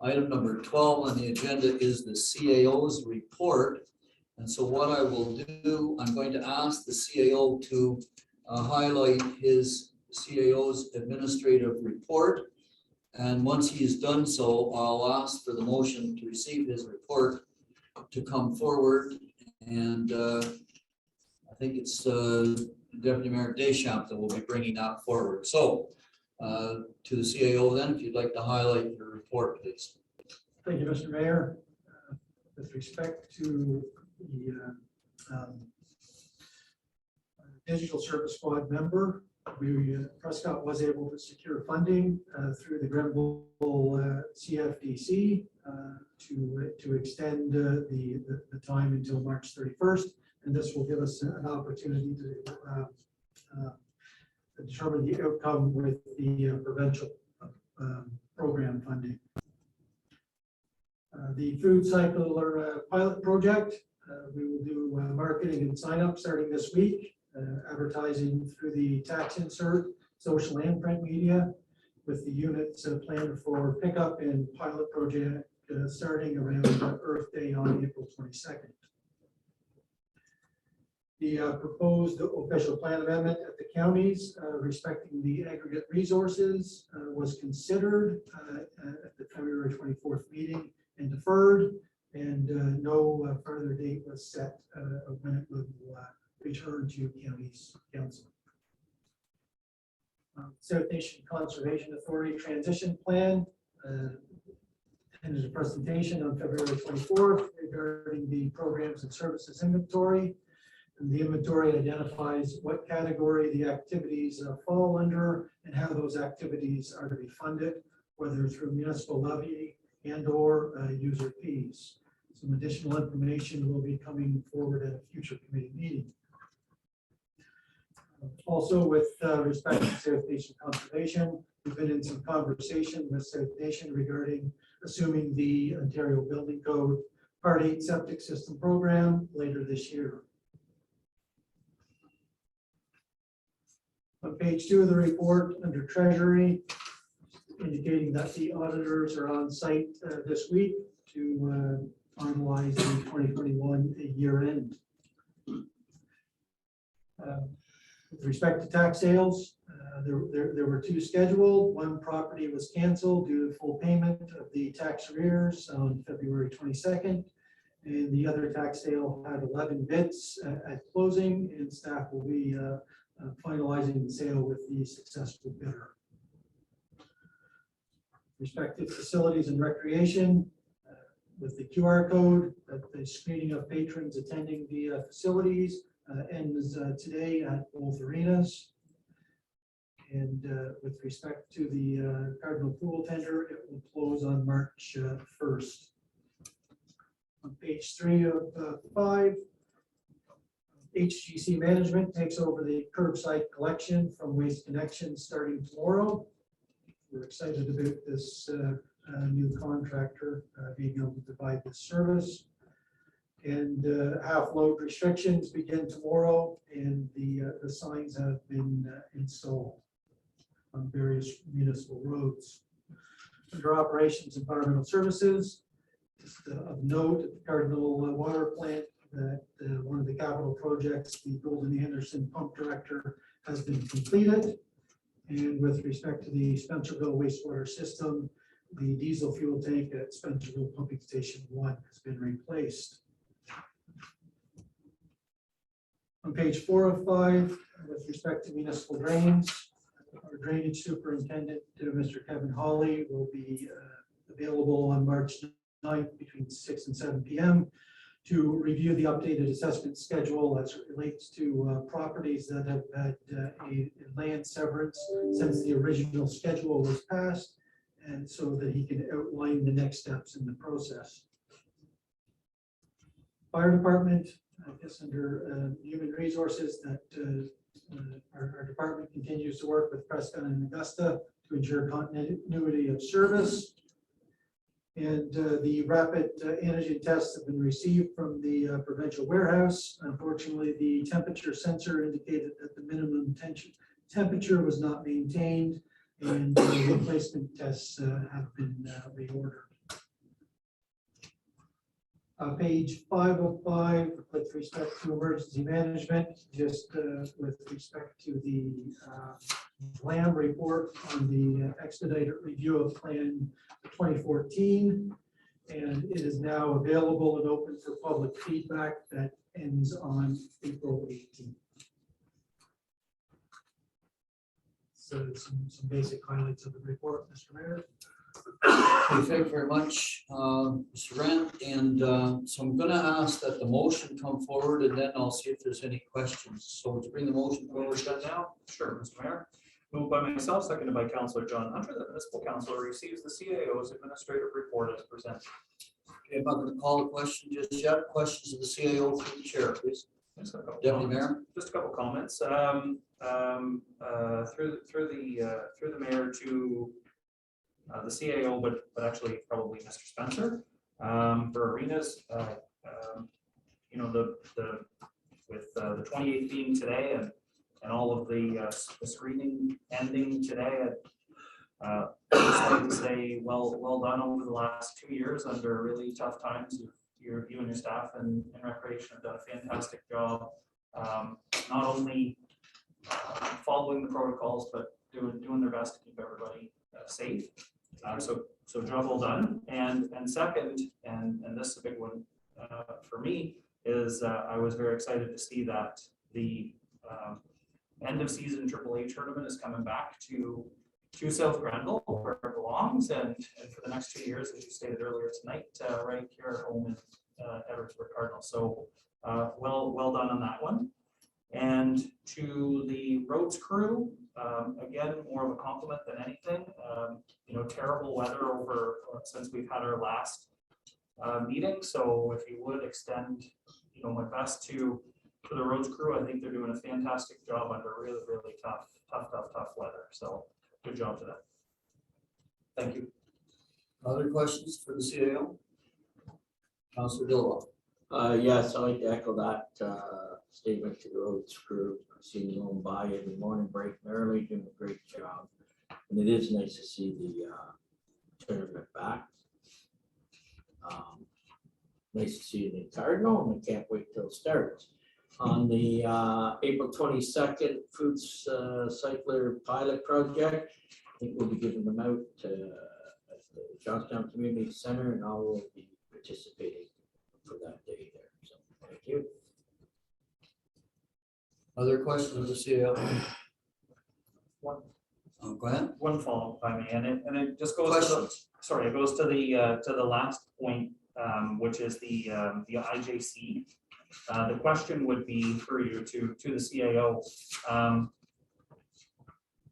Item number 12 on the agenda is the CAO's report. And so what I will do, I'm going to ask the CAO to highlight his CAO's administrative report. And once he's done so, I'll ask for the motion to receive his report to come forward. And I think it's Deputy Mayor Deschamps that will be bringing that forward. So to the CAO then, if you'd like to highlight your report, please. Thank you, Mr. Mayor. With respect to the digital service squad member, Prescott was able to secure funding through the Grenville CFDC to extend the time until March 31st. And this will give us an opportunity to determine the outcome with the provincial program funding. The food cycle pilot project, we will do marketing and sign up starting this week, advertising through the tax insert, social and print media, with the units planned for pickup and pilot project starting around Earth Day on April 22nd. The proposed official plan amendment at the counties respecting the aggregate resources was considered at the February 24th meeting and deferred, and no further date was set of when it would return to county's council. South Nation Conservation Authority Transition Plan and a presentation on February 24th regarding the programs and services inventory. And the inventory identifies what category the activities fall under and how those activities are to be funded, whether through municipal levy and or user fees. Some additional information will be coming forward at a future committee meeting. Also, with respect to South Nation conservation, we've been in some conversation with South Nation regarding assuming the Ontario Building Code Part 8 septic system program later this year. On page 2 of the report, under Treasury, indicating that the auditors are on site this week to finalize the 2021 year end. With respect to tax sales, there were 2 scheduled. One property was canceled due to full payment of the tax arrears on February 22nd. And the other tax sale had 11 bids at closing, and staff will be finalizing the sale with the successful bidder. Respective facilities and recreation, with the QR code, the screening of patrons attending the facilities ends today at both arenas. And with respect to the Cardinal Pool tender, it will close on March 1st. On page 3 of 5, HGC Management takes over the curbside collection from Waste Connection starting tomorrow. We're excited about this new contractor being able to provide this service. And half load restrictions begin tomorrow, and the signs have been installed on various municipal roads. Under operations, environmental services, just of note at the Cardinal Water Plant that one of the capital projects, the Golden Anderson Pump Director, has been completed. And with respect to the Spencerville wastewater system, the diesel fuel tank at Spencerville Pumping Station 1 has been replaced. On page 4 of 5, with respect to municipal drains, our drainage superintendent, Mr. Kevin Hawley, will be available on March 9th between 6 and 7 p.m. to review the updated assessment schedule as it relates to properties that have had a land severance since the original schedule was passed, and so that he can outline the next steps in the process. Fire department, I guess under human resources, that our department continues to work with Prescott and Augusta to ensure continuity of service. And the rapid antigen tests have been received from the provincial warehouse. Unfortunately, the temperature sensor indicated that the minimum temperature was not maintained, and replacement tests have been reordered. Page 5 of 5, with respect to emergency management, just with respect to the LAM report on the expedited review of Plan 2014, and it is now available and open for public feedback. That ends on April 18th. So some basic highlights of the report, Mr. Mayor. Thank you very much, Mr. Rand. And so I'm going to ask that the motion come forward, and then I'll see if there's any questions. So to bring the motion forward now. Sure, Mr. Mayor. Moved by myself, seconded by Councillor John Hunter, that the municipal council receives the CAO's administrative report as presented. Okay, I'm not going to call a question just yet. Questions of the CAO through the chair, please. Deputy Mayor. Just a couple comments. Through the mayor to the CAO, but actually probably Mr. Spencer, for arenas. You know, with the 28th being today and all of the screening ending today, I just like to say well done over the last 2 years under really tough times. You and your staff and recreation have done a fantastic job not only following the protocols, but doing their best to keep everybody safe. So job well done. And second, and this is a big one for me, is I was very excited to see that the end of season AAA tournament is coming back to South Granville where it belongs, and for the next 2 years, as you stated earlier tonight, right here at home in Edwardsburg Cardinal. So well done on that one. And to the roads crew, again, more of a compliment than anything. Terrible weather over since we've had our last meeting. So if you would extend, my best to the roads crew, I think they're doing a fantastic job under really, really tough weather. So good job to them. Thank you. Other questions for the CAO? Councilor Dillaw. Yes, I'd like to echo that statement to the roads crew. I've seen you going by every morning, bright and early, doing a great job. And it is nice to see the tournament back. Nice to see you in Cardinal, and I can't wait till it starts. On the April 22nd food cycler pilot project, I think we'll be giving them out at the Johnstown Community Center, and I will be participating for that day there. So thank you. Other questions of the CAO? Go ahead. One follow-up by me, and it just goes to it goes to the last point, which is the IJC. The question would be for you to the CAO.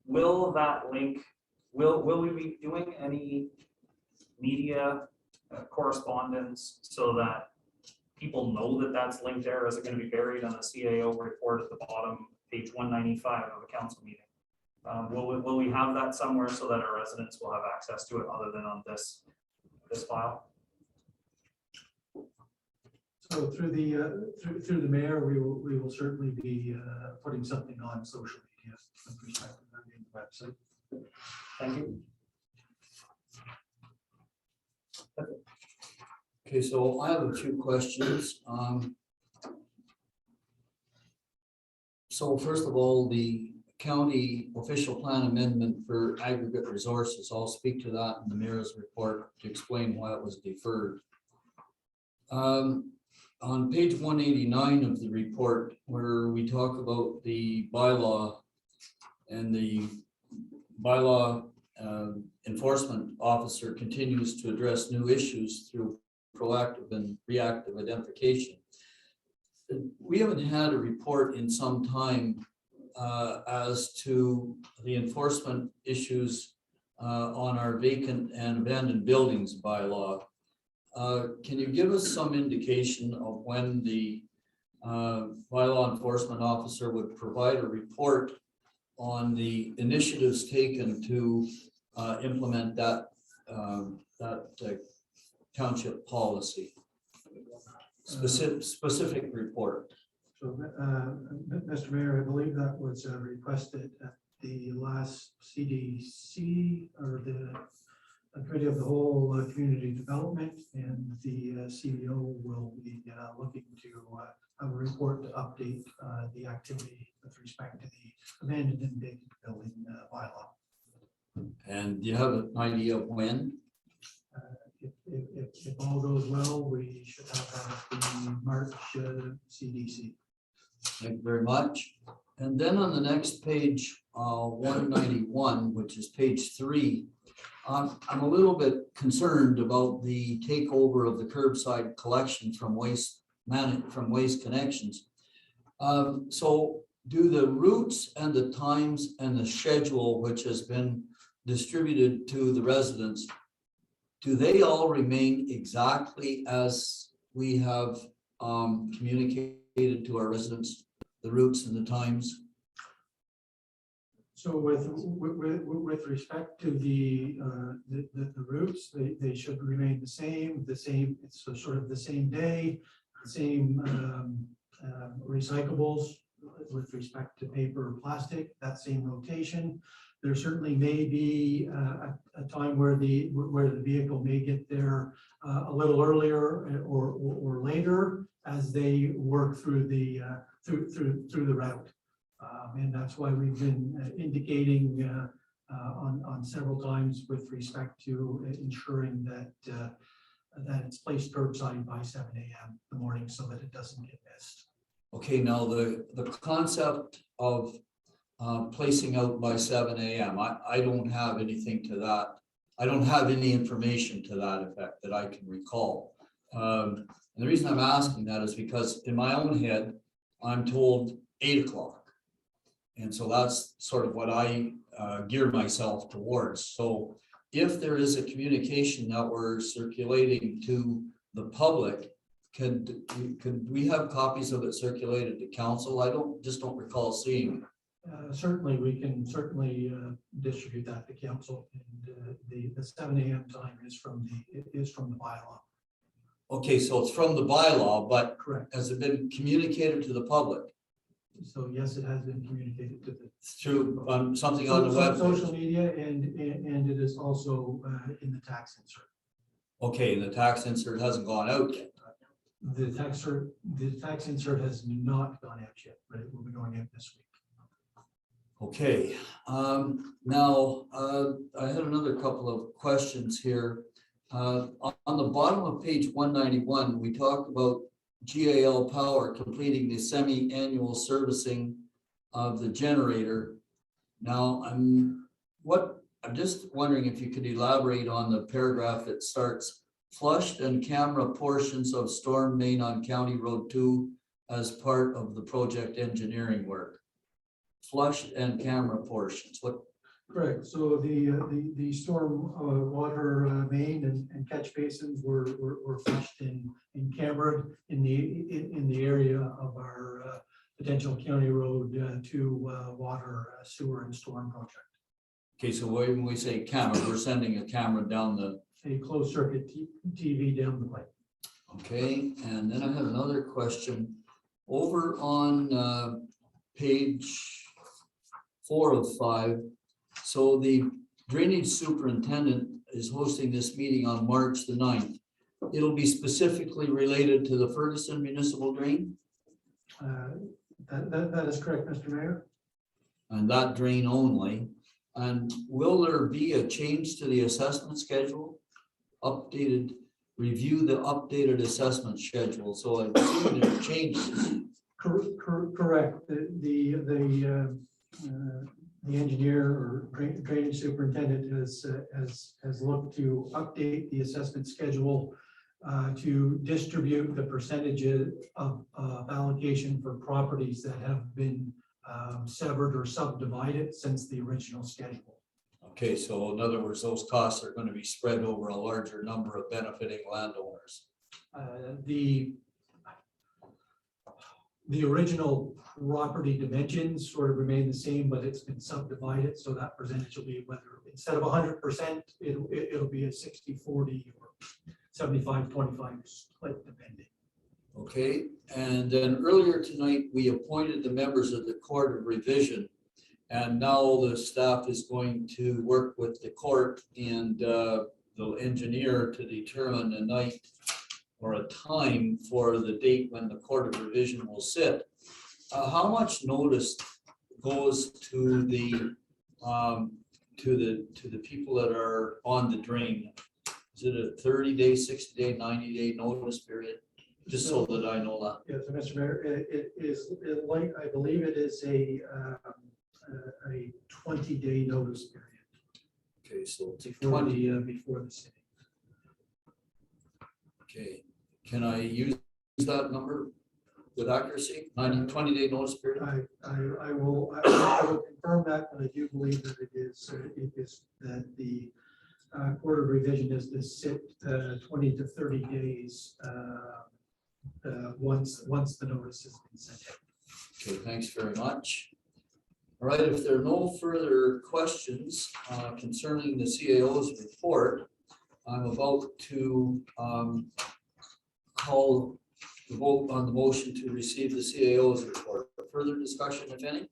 Will that link? Will we be doing any media correspondence so that people know that that's linked there? Is it going to be buried on the CAO report at the bottom, page 195 of a council meeting? Will we have that somewhere so that our residents will have access to it other than on this file? So through the mayor, we will certainly be putting something on social media with respect to the website. Thank you. Okay, so I have a few questions. So first of all, the county official plan amendment for aggregate resources, I'll speak to that in the mayor's report to explain why it was deferred. On page 189 of the report, where we talk about the bylaw and the bylaw enforcement officer continues to address new issues through proactive and reactive identification. We haven't had a report in some time as to the enforcement issues on our vacant and abandoned buildings bylaw. Can you give us some indication of when the bylaw enforcement officer would provide a report on the initiatives taken to implement that township policy? Specific report. So, Mr. Mayor, I believe that was requested at the last CDC or the Committee of the Whole Community Development, and the CEO will be looking to have a report to update the activity with respect to the abandoned and vacant building bylaw. And do you have an idea of when? If all goes well, we should have that at the March CDC. Thank you very much. And then on the next page, 191, which is page 3, I'm a little bit concerned about the takeover of the curbside collection from Waste Connections. So do the routes and the times and the schedule, which has been distributed to the residents, do they all remain exactly as we have communicated to our residents, the routes and the times? So with respect to the routes, they should remain the same. It's sort of the same day, the same recyclables with respect to paper or plastic, that same rotation. There certainly may be a time where the vehicle may get there a little earlier or later as they work through the through the route. And that's why we've been indicating on several times with respect to ensuring that that it's placed curbside by 7 a.m. in the morning so that it doesn't get missed. Okay, now the concept of placing out by 7 a.m. I don't have anything to that. I don't have any information to that effect that I can recall. And the reason I'm asking that is because in my own head, I'm told 8 o'clock. And so that's sort of what I gear myself towards. So if there is a communication that we're circulating to the public, could we have copies of it circulated to council? I don't recall seeing it. Certainly, we can certainly distribute that to council, and the 7 a.m. time is from the bylaw. Okay, so it's from the bylaw, but Correct. has it been communicated to the public So yes, it has been communicated to the through something on the web? social media, and it is also in the tax insert. Okay, and the tax insert hasn't gone out yet. The tax insert has not gone out yet, but it will be going out this week. Okay, now I had another couple of questions here. On the bottom of page 191, we talked about GAL Power completing the semi-annual servicing of the generator. Now, I'm just wondering if you could elaborate on the paragraph that starts flushed and camera portions of storm main on County Road 2 as part of the project engineering work. Flushed and camera portions. What? Correct. So the storm water main and catch basins were flushed and cambered in the area of our potential County Road 2 water sewer and storm project. Okay, so when we say camera, we're sending a camera down A closed circuit TV down the pipe. okay, and then I have another question. Over on page 4 of 5, so the drainage superintendent is hosting this meeting on March the 9th. It'll be specifically related to the Ferguson Municipal Drain? That is correct, Mr. Mayor. And that drain only. And will there be a change to the assessment schedule? Review the updated assessment schedule. So I'm assuming there are changes. Correct. The engineer or drainage superintendent has looked to update the assessment schedule to distribute the percentages of allocation for properties that have been severed or subdivided since the original schedule. Okay, so in other words, those costs are going to be spread over a larger number of benefiting landowners. The original property dimensions sort of remain the same, but it's been subdivided, so that percentage will be whether instead of 100%, it'll be a 60-40 or 75-25 split depending. Okay, and then earlier tonight, we appointed the members of the Court of Revision. And now the staff is going to work with the court and the engineer to determine a night or a time for the date when the Court of Revision will sit. How much notice goes to the people that are on the drain? Is it a 30-day, 60-day, 90-day notice period? Just so that I know that. Yes, Mr. Mayor, it is like, I believe it is a 20-day notice period. Okay, so it's before the city. Okay, can I use that number with accuracy? 20-day notice period? I will confirm that, but I do believe that it is that the Court of Revision is to sit 20 to 30 days once the notice has been sent out. Okay, thanks very much. All right, if there are no further questions concerning the CAO's report, I'm about to call the vote on the motion to receive the CAO's report. Further discussion, if any?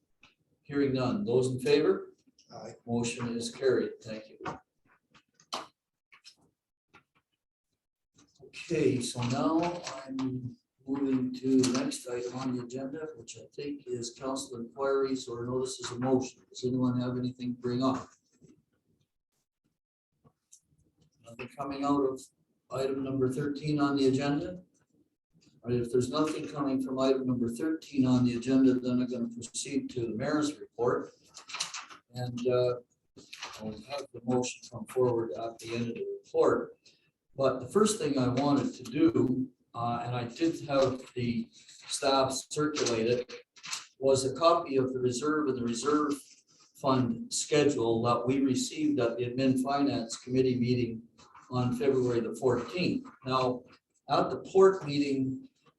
Hearing none. Those in favor? Aye. Motion is carried. Thank you. Okay, so now I'm Moving to the next item on the agenda, which I think is council inquiries or notices of motion. Does anyone have anything to bring up? Nothing coming out of item number 13 on the agenda? All right, if there's nothing coming from item number 13 on the agenda, then I'm going to proceed to the mayor's report. And I'll have the motion come forward at the end of the report. But the first thing I wanted to do, and I did have the staff circulate it, was a copy of the reserve and the reserve fund schedule that we received at the Admin Finance Committee meeting on February the 14th. Now, at the port meeting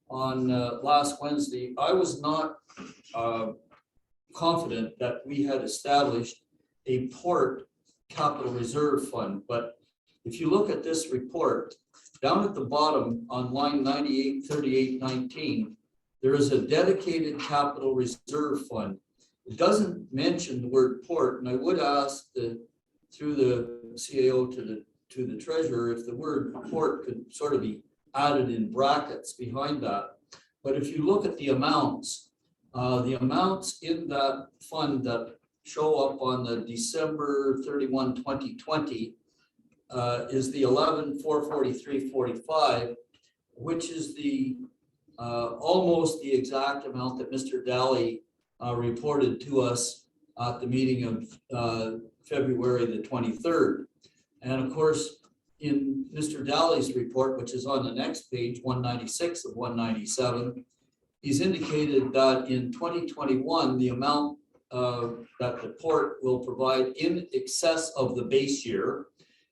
on last Wednesday, I was not confident that we had established a port capital reserve fund, but if you look at this report, down at the bottom on line 98, 38, 19, there is a dedicated capital reserve fund. It doesn't mention the word port, and I would ask through the CAO to the treasurer if the word port could sort of be added in brackets behind that. But if you look at the amounts in that fund that show up on the December 31, 2020 is the 11,443.45, which is the almost the exact amount that Mr. Daly reported to us at the meeting of February the 23rd. And of course, in Mr. Daly's report, which is on the next page, 196 of 197, he's indicated that in 2021, the amount that the port will provide in excess of the base year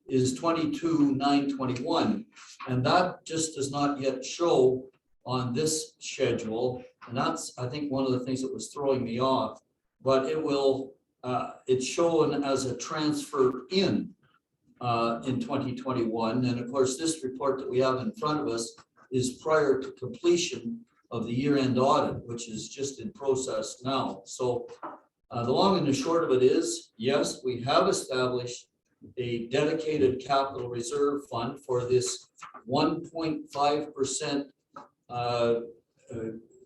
is 22,921, and that just does not yet show on this schedule, and that's, I think, one of the things that was throwing me off. But it will, it's shown as a transfer in 2021, and of course, this report that we have in front of us is prior to completion of the year-end audit, which is just in process now. So the long and the short of it is, yes, we have established a dedicated capital reserve fund for this 1.5%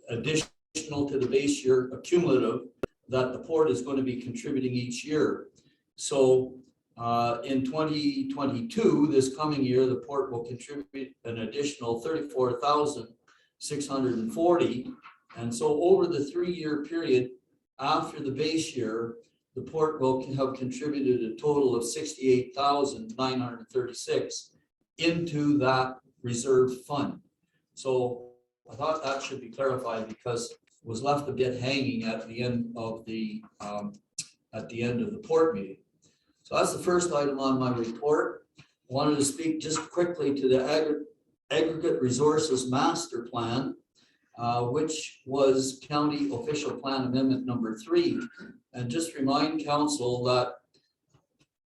additional to the base year accumulative that the port is going to be contributing each year. So in 2022, this coming year, the port will contribute an additional 34,640. And so over the 3-year period after the base year, the port will have contributed a total of 68,936 into that reserve fund. So I thought that should be clarified because it was left a bit hanging at the end of the port meeting. So that's the first item on my report. I wanted to speak just quickly to the Aggregate Resources Master Plan, which was County Official Plan Amendment number 3. And just remind council that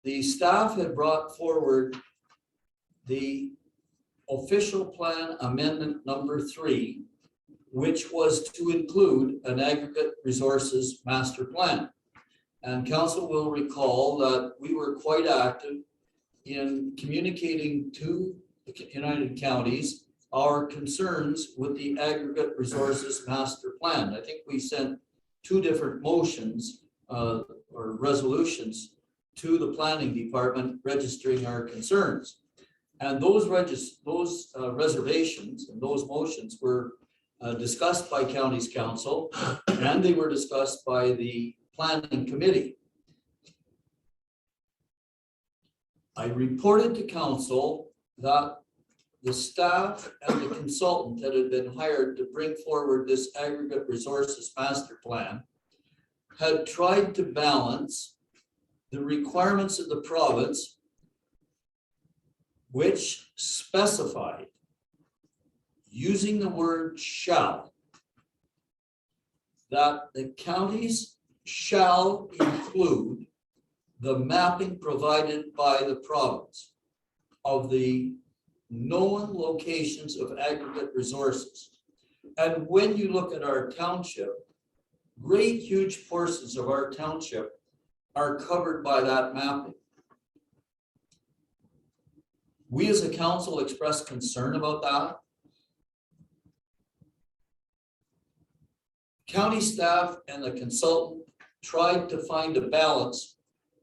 the staff had brought forward the Official Plan Amendment number 3, which was to include an Aggregate Resources Master Plan. And council will recall that we were quite active in communicating to the United Counties our concerns with the Aggregate Resources Master Plan. I think we sent 2 different motions or resolutions to the planning department registering our concerns. And those reservations and those motions were discussed by county's council, and they were discussed by the planning committee. I reported to council that the staff and the consultant that had been hired to bring forward this Aggregate Resources Master Plan had tried to balance the requirements of the province, which specified, using the word shall, that the counties shall include the mapping provided by the province of the known locations of aggregate resources. And when you look at our township, great huge portions of our township are covered by that mapping. We as a council expressed concern about that. county staff and the consultant tried to find a balance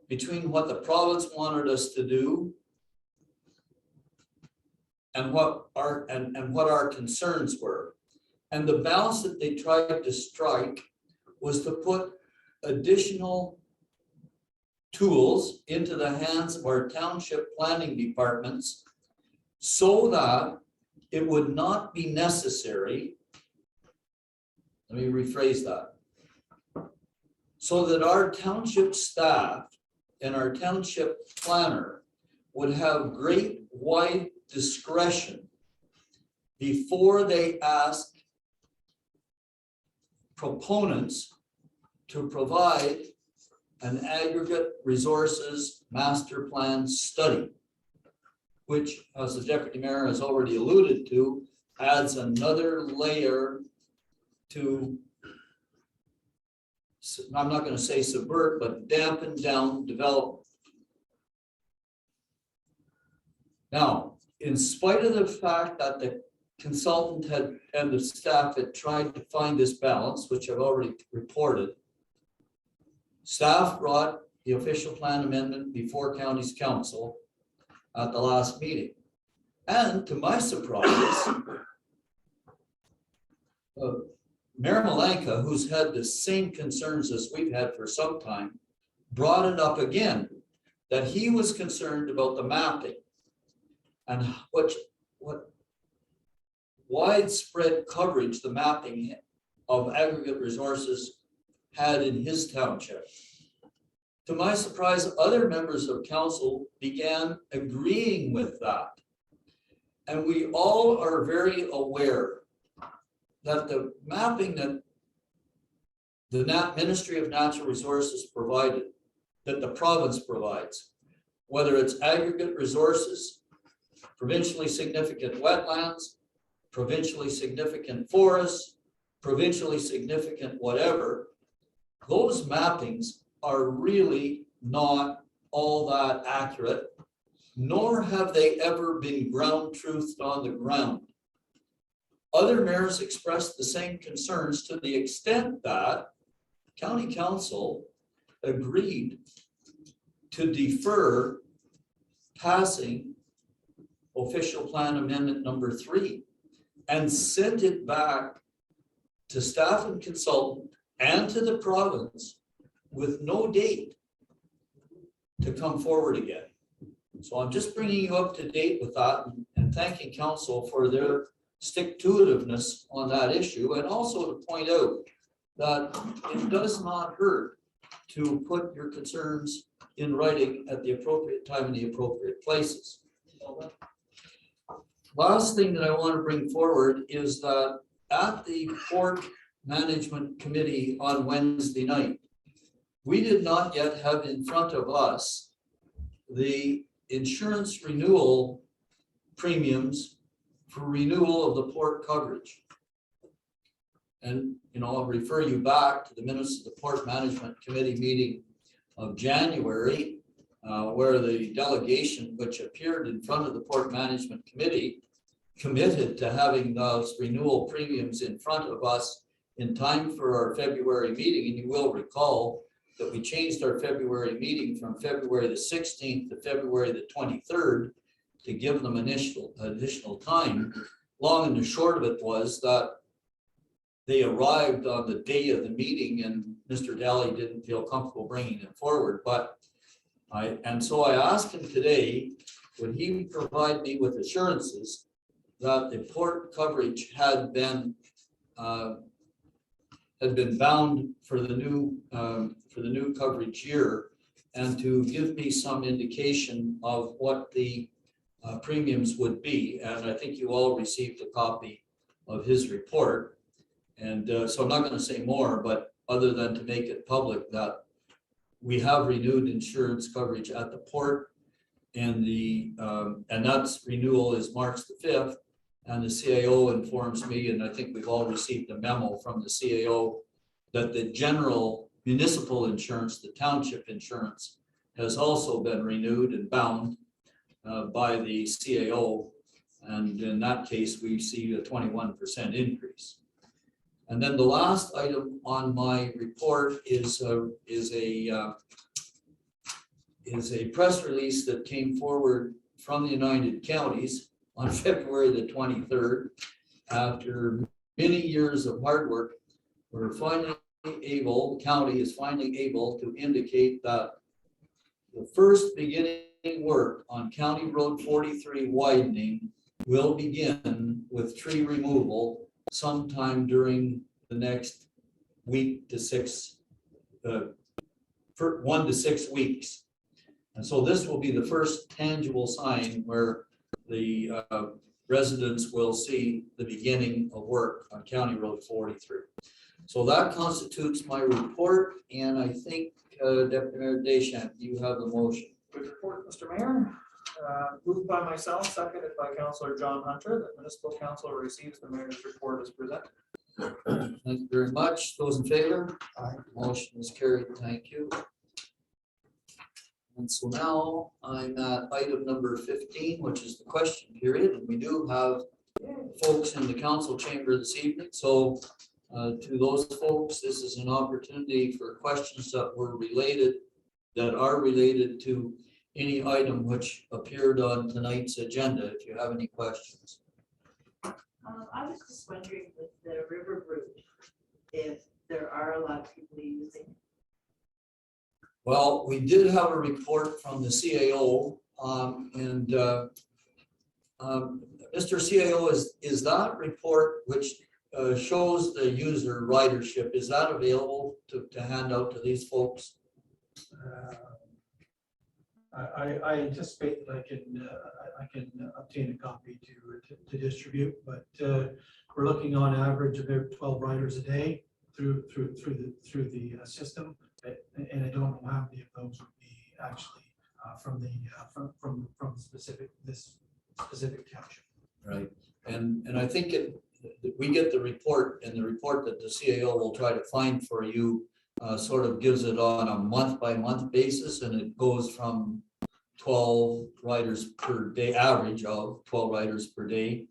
between what the province wanted us to do and what our concerns were. And the balance that they tried to strike was to put additional tools into the hands of our township planning departments so that it would not be necessary. Let me rephrase that. So that our township staff and our township planner would have great wide discretion before they ask proponents to provide an aggregate resources master plan study, which, as the deputy mayor has already alluded to, adds another layer to, I'm not going to say subvert, but dampen down development. Now, in spite of the fact that the consultant and the staff had tried to find this balance, which I've already reported, staff brought the official plan amendment before county's council at the last meeting. And to my surprise, Mayor Malanka, who's had the same concerns as we've had for some time, brought it up again, that he was concerned about the mapping and what widespread coverage the mapping of aggregate resources had in his township. To my surprise, other members of council began agreeing with that. And we all are very aware that the mapping that the Ministry of Natural Resources provided, that the province provides, whether it's aggregate resources, provincially significant wetlands, provincially significant forests, provincially significant whatever, those mappings are really not all that accurate, nor have they ever been ground truthed on the ground. Other mayors expressed the same concerns to the extent that county council agreed to defer passing official plan amendment number 3 and sent it back to staff and consultant and to the province with no date to come forward again. So I'm just bringing you up to date with that and thanking council for their stick-to-itiveness on that issue, and also to point out that it does not hurt to put your concerns in writing at the appropriate time in the appropriate places. Last thing that I want to bring forward is that at the Port Management Committee on Wednesday night, we did not yet have in front of us the insurance renewal premiums for renewal of the port coverage. And, I'll refer you back to the minutes of the Port Management Committee meeting of January, where the delegation, which appeared in front of the Port Management Committee, committed to having those renewal premiums in front of us in time for our February meeting. And you will recall that we changed our February meeting from February the 16th to February the 23rd to give them additional time. Long and the short of it was that they arrived on the day of the meeting and Mr. Daly didn't feel comfortable bringing them forward. So I asked him today, would he provide me with assurances that the port coverage had been bound for the new coverage year, and to give me some indication of what the premiums would be. And I think you all received a copy of his report. And so I'm not going to say more, but other than to make it public that we have renewed insurance coverage at the port, and that's renewal is March the 5th. And the CAO informs me, and I think we've all received a memo from the CAO, that the general municipal insurance, the township insurance, has also been renewed and bound by the CAO. And in that case, we see a 21% increase. And then the last item on my report is a press release that came forward from the United Counties on February the 23rd. After many years of hard work, we're finally able, the county is finally able to indicate that the first beginning work on County Road 43 widening will begin with tree removal sometime during the next week to 1 to 6 weeks. And so this will be the first tangible sign where the residents will see the beginning of work on County Road 43. So that constitutes my report, and I think Deputy Mayor Deschamps, you have the motion. Good report, Mr. Mayor. Moved by myself, seconded by Councillor John Hunter, that municipal council receives the mayor's report as presented. Thank you very much. Those in favor? Aye. Motion is carried. Thank you. And so now I'm at item number 15, which is the question period. And we do have folks in the council chamber this evening. So to those folks, this is an opportunity for questions that are related to any item which appeared on tonight's agenda, if you have any questions. I was just wondering with the river route, if there are a lot of people using it. Well, we did have a report from the CAO, Mr. CAO, is that report which shows the user ridership, is that available to hand out to these folks? I anticipate that I can obtain a copy to distribute, but we're looking on average of about 12 riders a day through the system, and I don't know how many of those would be actually from this specific township. Right, and I think we get the report, and the report that the CAO will try to find for you sort of gives it on a month-by-month basis, and it goes from 12 riders per day, average of 12 riders per day,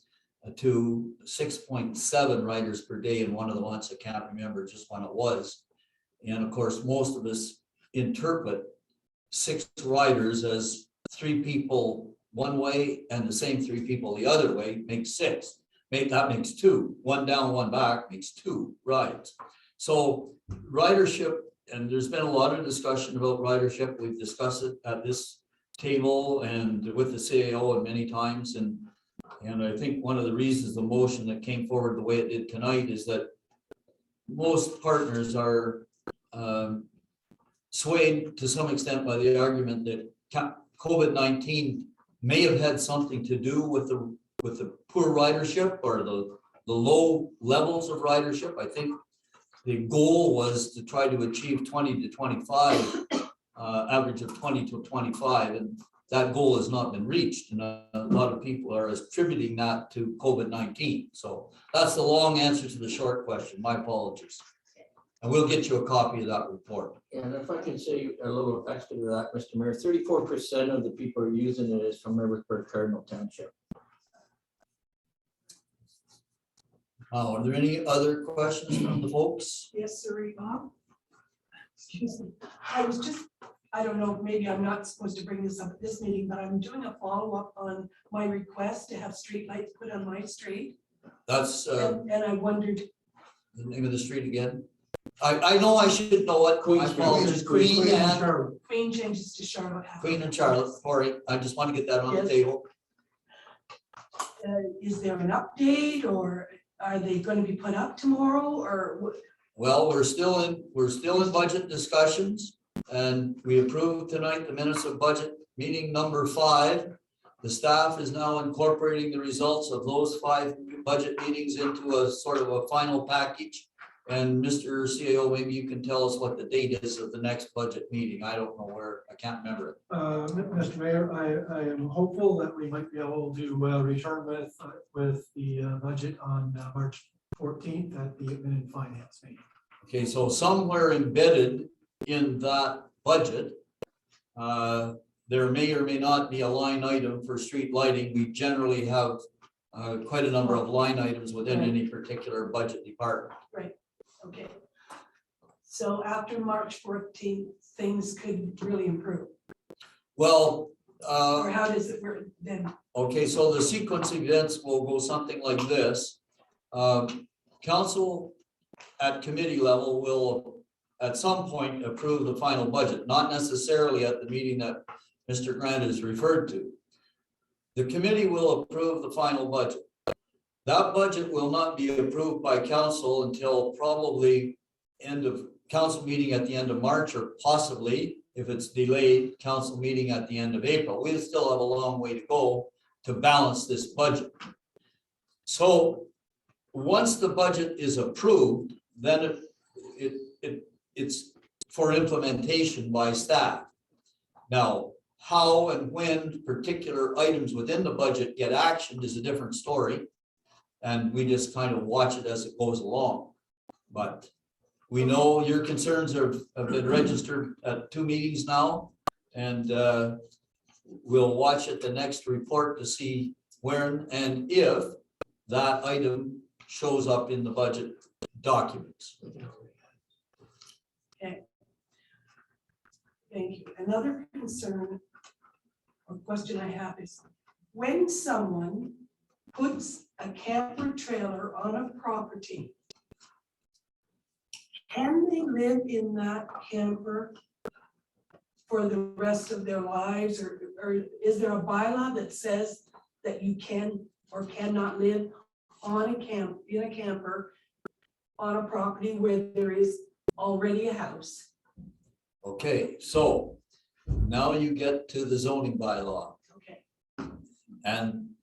to 6.7 riders per day in one of the months. I can't remember just when it was. And of course, most of us interpret 6 riders as 3 people one way and the same 3 people the other way makes 6. That makes 2. 1 down, 1 back makes 2 rides. So ridership, and there's been a lot of discussion about ridership. We've discussed it at this table and with the CAO and many times. And I think one of the reasons the motion that came forward the way it did tonight is that most partners are swayed to some extent by the argument that COVID-19 may have had something to do with the poor ridership or the low levels of ridership. I think the goal was to try to achieve 20 to 25, average of 20 to 25, and that goal has not been reached. And a lot of people are attributing that to COVID-19. So that's the long answer to the short question. My apologies. And we'll get you a copy of that report. And if I can say a little extra to that, Mr. Mayor, 34% of the people are using it is from Riversburg Cardinal Township. Are there any other questions from the folks? Yes, sir, Bob. Excuse me. I don't know, maybe I'm not supposed to bring this up at this meeting, but I'm doing a follow-up on my request to have streetlights put on my street. That's And I wondered, the name of the street again. I know I should know it. Queen I Street. apologize. Queen and Queen changes to Charlotte. Queen and Charlotte. Sorry, I just want to get that on the Yes. table. Is there an update, or are they going to be put up tomorrow, or what? Well, we're still in budget discussions, and we approved tonight the minutes of budget meeting number 5. The staff is now incorporating the results of those 5 budget meetings into a sort of a final package. And Mr. CAO, maybe you can tell us what the date is of the next budget meeting. I don't know where, I can't remember it. Mr. Mayor, I am hopeful that we might be able to return with the budget on March 14th at the Admin and Finance meeting. Okay, so somewhere embedded in that budget, there may or may not be a line item for street lighting. We generally have quite a number of line items within any particular budget department. Okay. So after March 14th, things could really improve, Well, or how does it work then? okay, so the sequence of events will go something like this. Council at committee level will at some point approve the final budget, not necessarily at the meeting that Mr. Grant is referred to. The committee will approve the final budget. That budget will not be approved by council until probably end of council meeting at the end of March, or possibly, if it's delayed, council meeting at the end of April. We still have a long way to go to balance this budget. So once the budget is approved, then it's for implementation by staff. Now, how and when particular items within the budget get actioned is a different story. And we just kind of watch it as it goes along. But we know your concerns have been registered at 2 meetings now. And we'll watch at the next report to see when and if that item shows up in the budget documents. Okay. Thank you. Another concern or question I have is, when someone puts a camper trailer on a property, can they live in that camper for the rest of their lives, or is there a bylaw that says that you can or cannot live on in a camper on a property where there is already a house? Okay, so now you get to the zoning bylaw. Okay.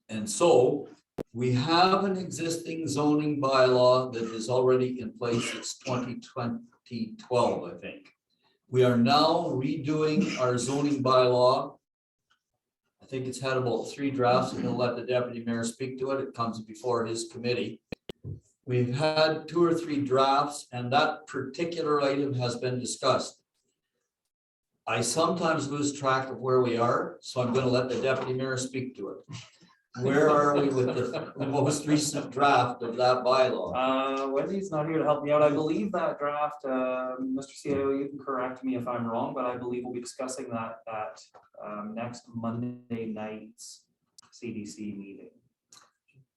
And so we have an existing zoning bylaw that is already in place. It's 2012, I think. We are now redoing our zoning bylaw. I think it's had about 3 drafts, and we'll let the deputy mayor speak to it. It comes before his committee. We've had 2 or 3 drafts, and that particular item has been discussed. I sometimes lose track of where we are, so I'm going to let the deputy mayor speak to it. Where are we with the most recent draft of that bylaw? Wendy's not here to help me out. I believe that draft, Mr. CIO, you can correct me if I'm wrong, but I believe we'll be discussing that at next Monday night's CDC meeting.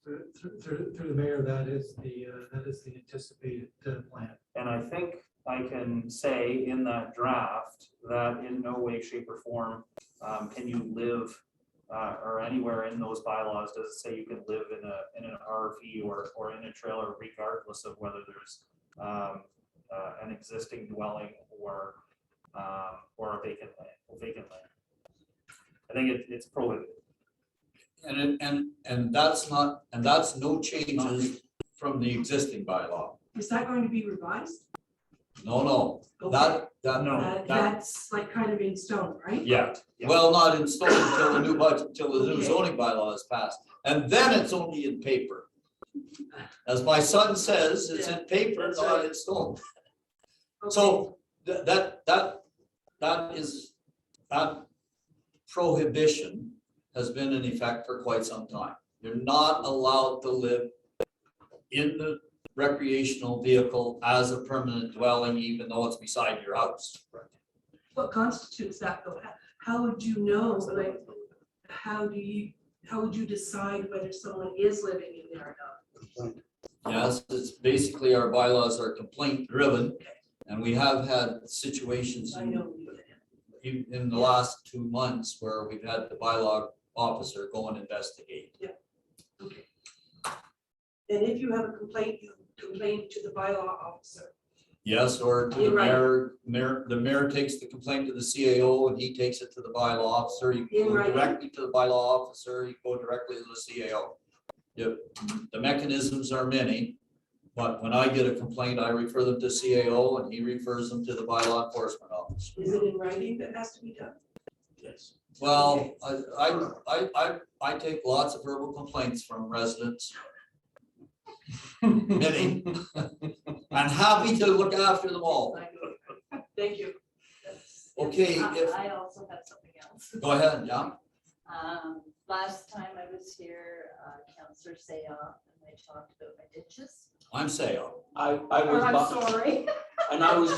Through the mayor, that is the anticipated plan. And I think I can say in that draft that in no way, shape, or form can you live or anywhere in those bylaws does it say you can live in an RV or in a trailer, regardless of whether there's an existing dwelling or a vacant land. I think it's prohibited. And that's no changes from the existing bylaw. Is that going to be revised? No, Okay. No. That's like kind of in stone, right? Yeah. well, not in stone until the new budget, until the new Okay. zoning bylaw is passed. And then it's only in paper. As my son says, it's in paper, That's not right. in stone. Okay. So that prohibition has been in effect for quite some time. You're not allowed to live in the recreational vehicle as a permanent dwelling, even though it's beside your house. What constitutes that though? How would you know, like, how would you decide whether someone is living in there or not? Yes, it's basically our bylaws are complaint driven, and we have had situations I know. we did. in the last 2 months where we've had the bylaw officer go and investigate. Okay. And if you have a complaint, you complain to the bylaw officer. Yes, or to the You're right. mayor, the mayor takes the complaint to the CAO and he takes it to the bylaw officer. You In go writing? directly to the bylaw officer, you go directly to the CAO. The mechanisms are many, but when I get a complaint, I refer them to CAO and he refers them to the bylaw enforcement officer. Is it in writing that has to be done? Yes. Well, I take lots of verbal complaints from residents. Many. I'm happy to look after them all. Thank you. Okay, if, I also have something else. go ahead, yeah. Last time I was here, Counselor Sayoff and I talked about my ditches. I'm saying, I Or was, I'm by- sorry. and I was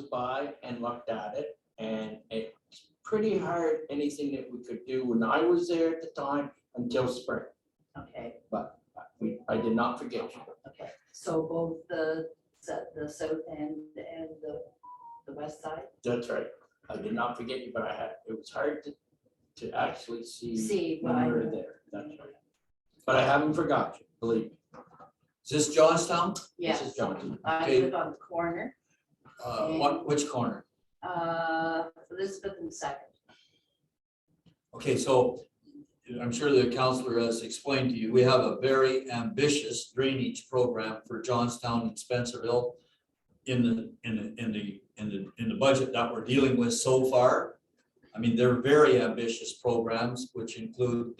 by and looked at it, and it's pretty hard, anything that we could do when I was there at the time until spring. Okay, I did not forget you. okay. So both the south end and the west side? That's right. I did not forget you, but it was hard to actually see See what when I you were know. there. That's right. But I haven't forgot you, believe me. is this Johnstown? This Yes, is Johnson. I Okay. live on the corner, Which corner? Elizabeth and Second. Okay, so I'm sure the counselor has explained to you, we have a very ambitious drainage program for Johnstown and Spencerville in the budget that we're dealing with so far. I mean, they're very ambitious programs, which include,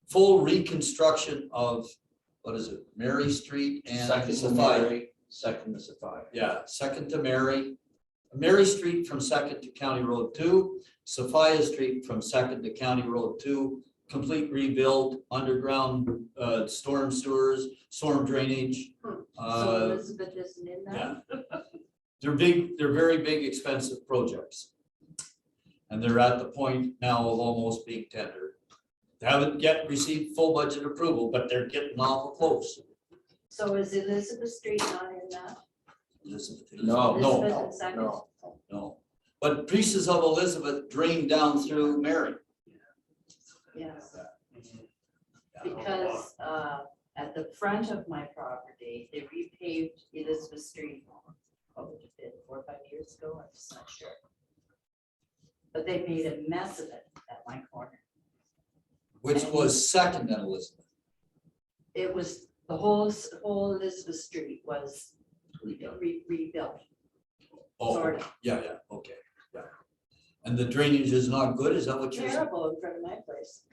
full reconstruction of, what is it, Mary Street and Second to Sophia. Mary, second to Sophia. Yeah, Second to Mary Street from Second to County Road 2, Sophia Street from Second to County Road 2, complete rebuild, underground storm sewers, storm drainage. So Elizabeth isn't in Yeah, that? they're very big, expensive projects. And they're at the point now of almost being tendered. They haven't yet received full budget approval, but they're getting awful close. So is Elizabeth Street not in that? No, Elizabeth and Second? no. No, but pieces of Elizabeth drain down through Mary. Yes, because at the front of my property, they repaved Elizabeth Street, probably 4 or 5 years ago, I'm just not sure. But they made a mess of it at my corner. Which was Second and Elizabeth. It was, the whole Elizabeth Street was rebuilt, Oh, sort of. yeah, okay, yeah. And the drainage is not good, is that what you're saying? Terrible in front of my place.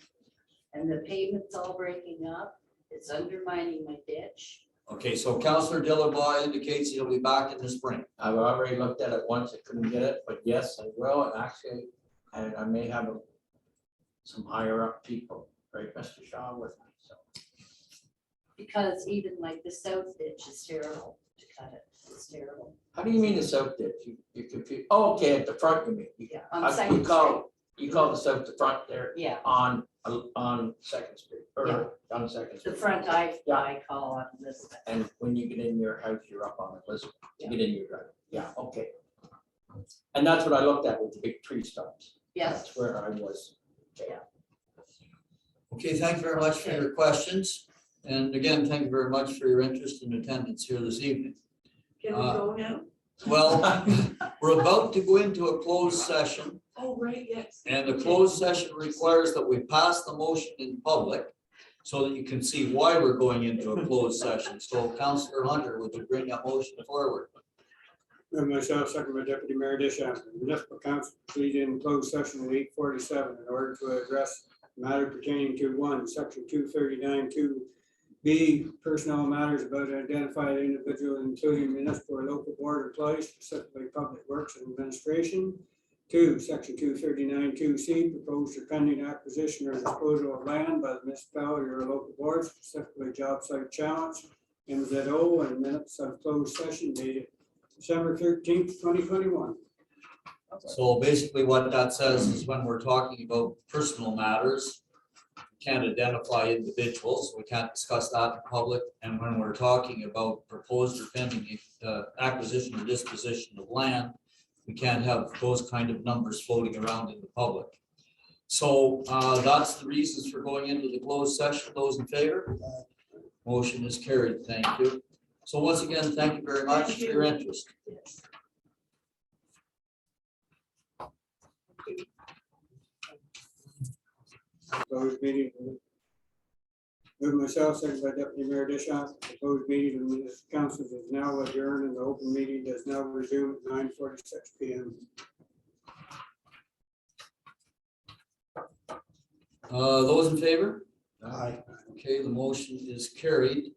And the pavement's all breaking up, it's undermining my ditch. Okay, so Councillor Dillabaugh indicates he'll be back in the spring. I've already looked at it once, I couldn't get it, but yes, I will, and actually, and I may have some higher up people, right, Mr. Shaw, with me, so. Because even like the south ditch is terrible to cut it, it's terrible. How do you mean the south ditch? You confused, oh, okay, at the front, you mean? Yeah, I- on Second Street, You call the south the front there yeah, on Second Street, Yeah. or on Second the Street. front I call on Elizabeth. And when you get in your house, you're up on Elizabeth, to get in your driveway, yeah, okay. And that's what I looked at with the big tree stumps. Yes, That's where I was. Okay, thank you very much for your questions. And again, thank you very much for your interest and attendance here this evening. Can we go now? Well, we're about to go into a closed session, Oh, right, yes. and the closed session requires that we pass the motion in public so that you can see why we're going into a closed session. So Councillor Hunter, would you bring that motion forward? And myself, second by Deputy Mayor Dishampton. Municipal Council proceed in closed session at 8:47 in order to address matter pertaining to 1, Section 239(2)B, personnel matters about identified individual, including municipal or local board employees, specifically Public Works and Administration. 2, Section 239(2)C, proposed or pending acquisition or disposal of land by the municipality or local board, specifically job site challenge, MZO, and minutes of closed session dated December 13th, 2021. So basically what that says is when we're talking about personal matters, we can't identify individuals, we can't discuss that in public. And when we're talking about proposed or pending acquisition or disposition of land, we can't have those kind of numbers floating around in the public. So that's the reasons for going into the closed session. Those in favor? Motion is carried. Thank you. So once again, thank you very much for your interest. Yes. Closed meeting. Move myself, second by Deputy Mayor Dishampton. The closed meeting of the municipal council is now adjourned and the open meeting does now resume at 9:46 p.m. Those in favor? Aye. Okay, the motion is carried.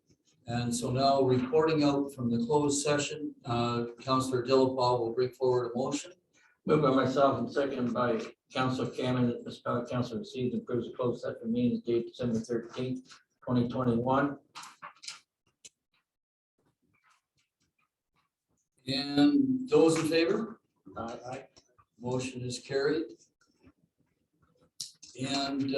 And so now reporting out from the closed session, Councillor Dillabaugh will bring forward a motion. Moved by myself and seconded by Council Cameron, that municipality council receives and approves the closed session meetings date December 13th, 2021. And those in favor? Aye. Motion is carried. And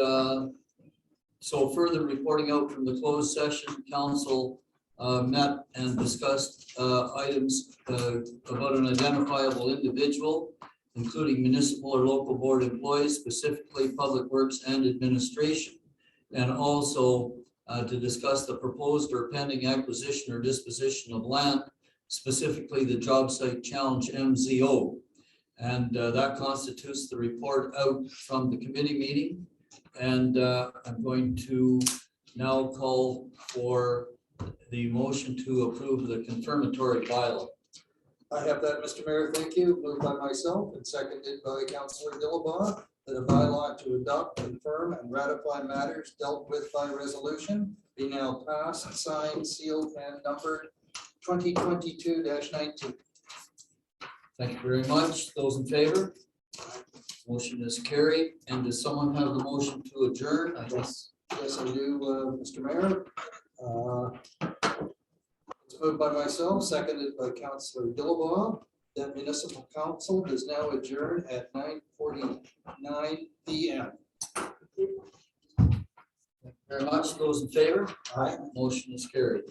so further reporting out from the closed session, council met and discussed items about an identifiable individual, including municipal or local board employees, specifically public works and administration. And also to discuss the proposed or pending acquisition or disposition of land, specifically the job site challenge MZO. And that constitutes the report out from the committee meeting. And I'm going to now call for the motion to approve the confirmatory bylaw. I have that, Mr. Mayor, thank you. Moved by myself and seconded by Councillor Dillabaugh that a bylaw to adopt, confirm, and ratify matters dealt with by resolution be now passed, signed, sealed, and numbered 2022-19. Thank you very much. Those in favor? Motion is carried. And does someone have the motion to adjourn? I guess. Yes, I do, Mr. Mayor. It's moved by myself, seconded by Councillor Dillabaugh, that municipal council is now adjourned at 9:49 PM. Thank you very much. Those in favor? Aye. Motion is carried.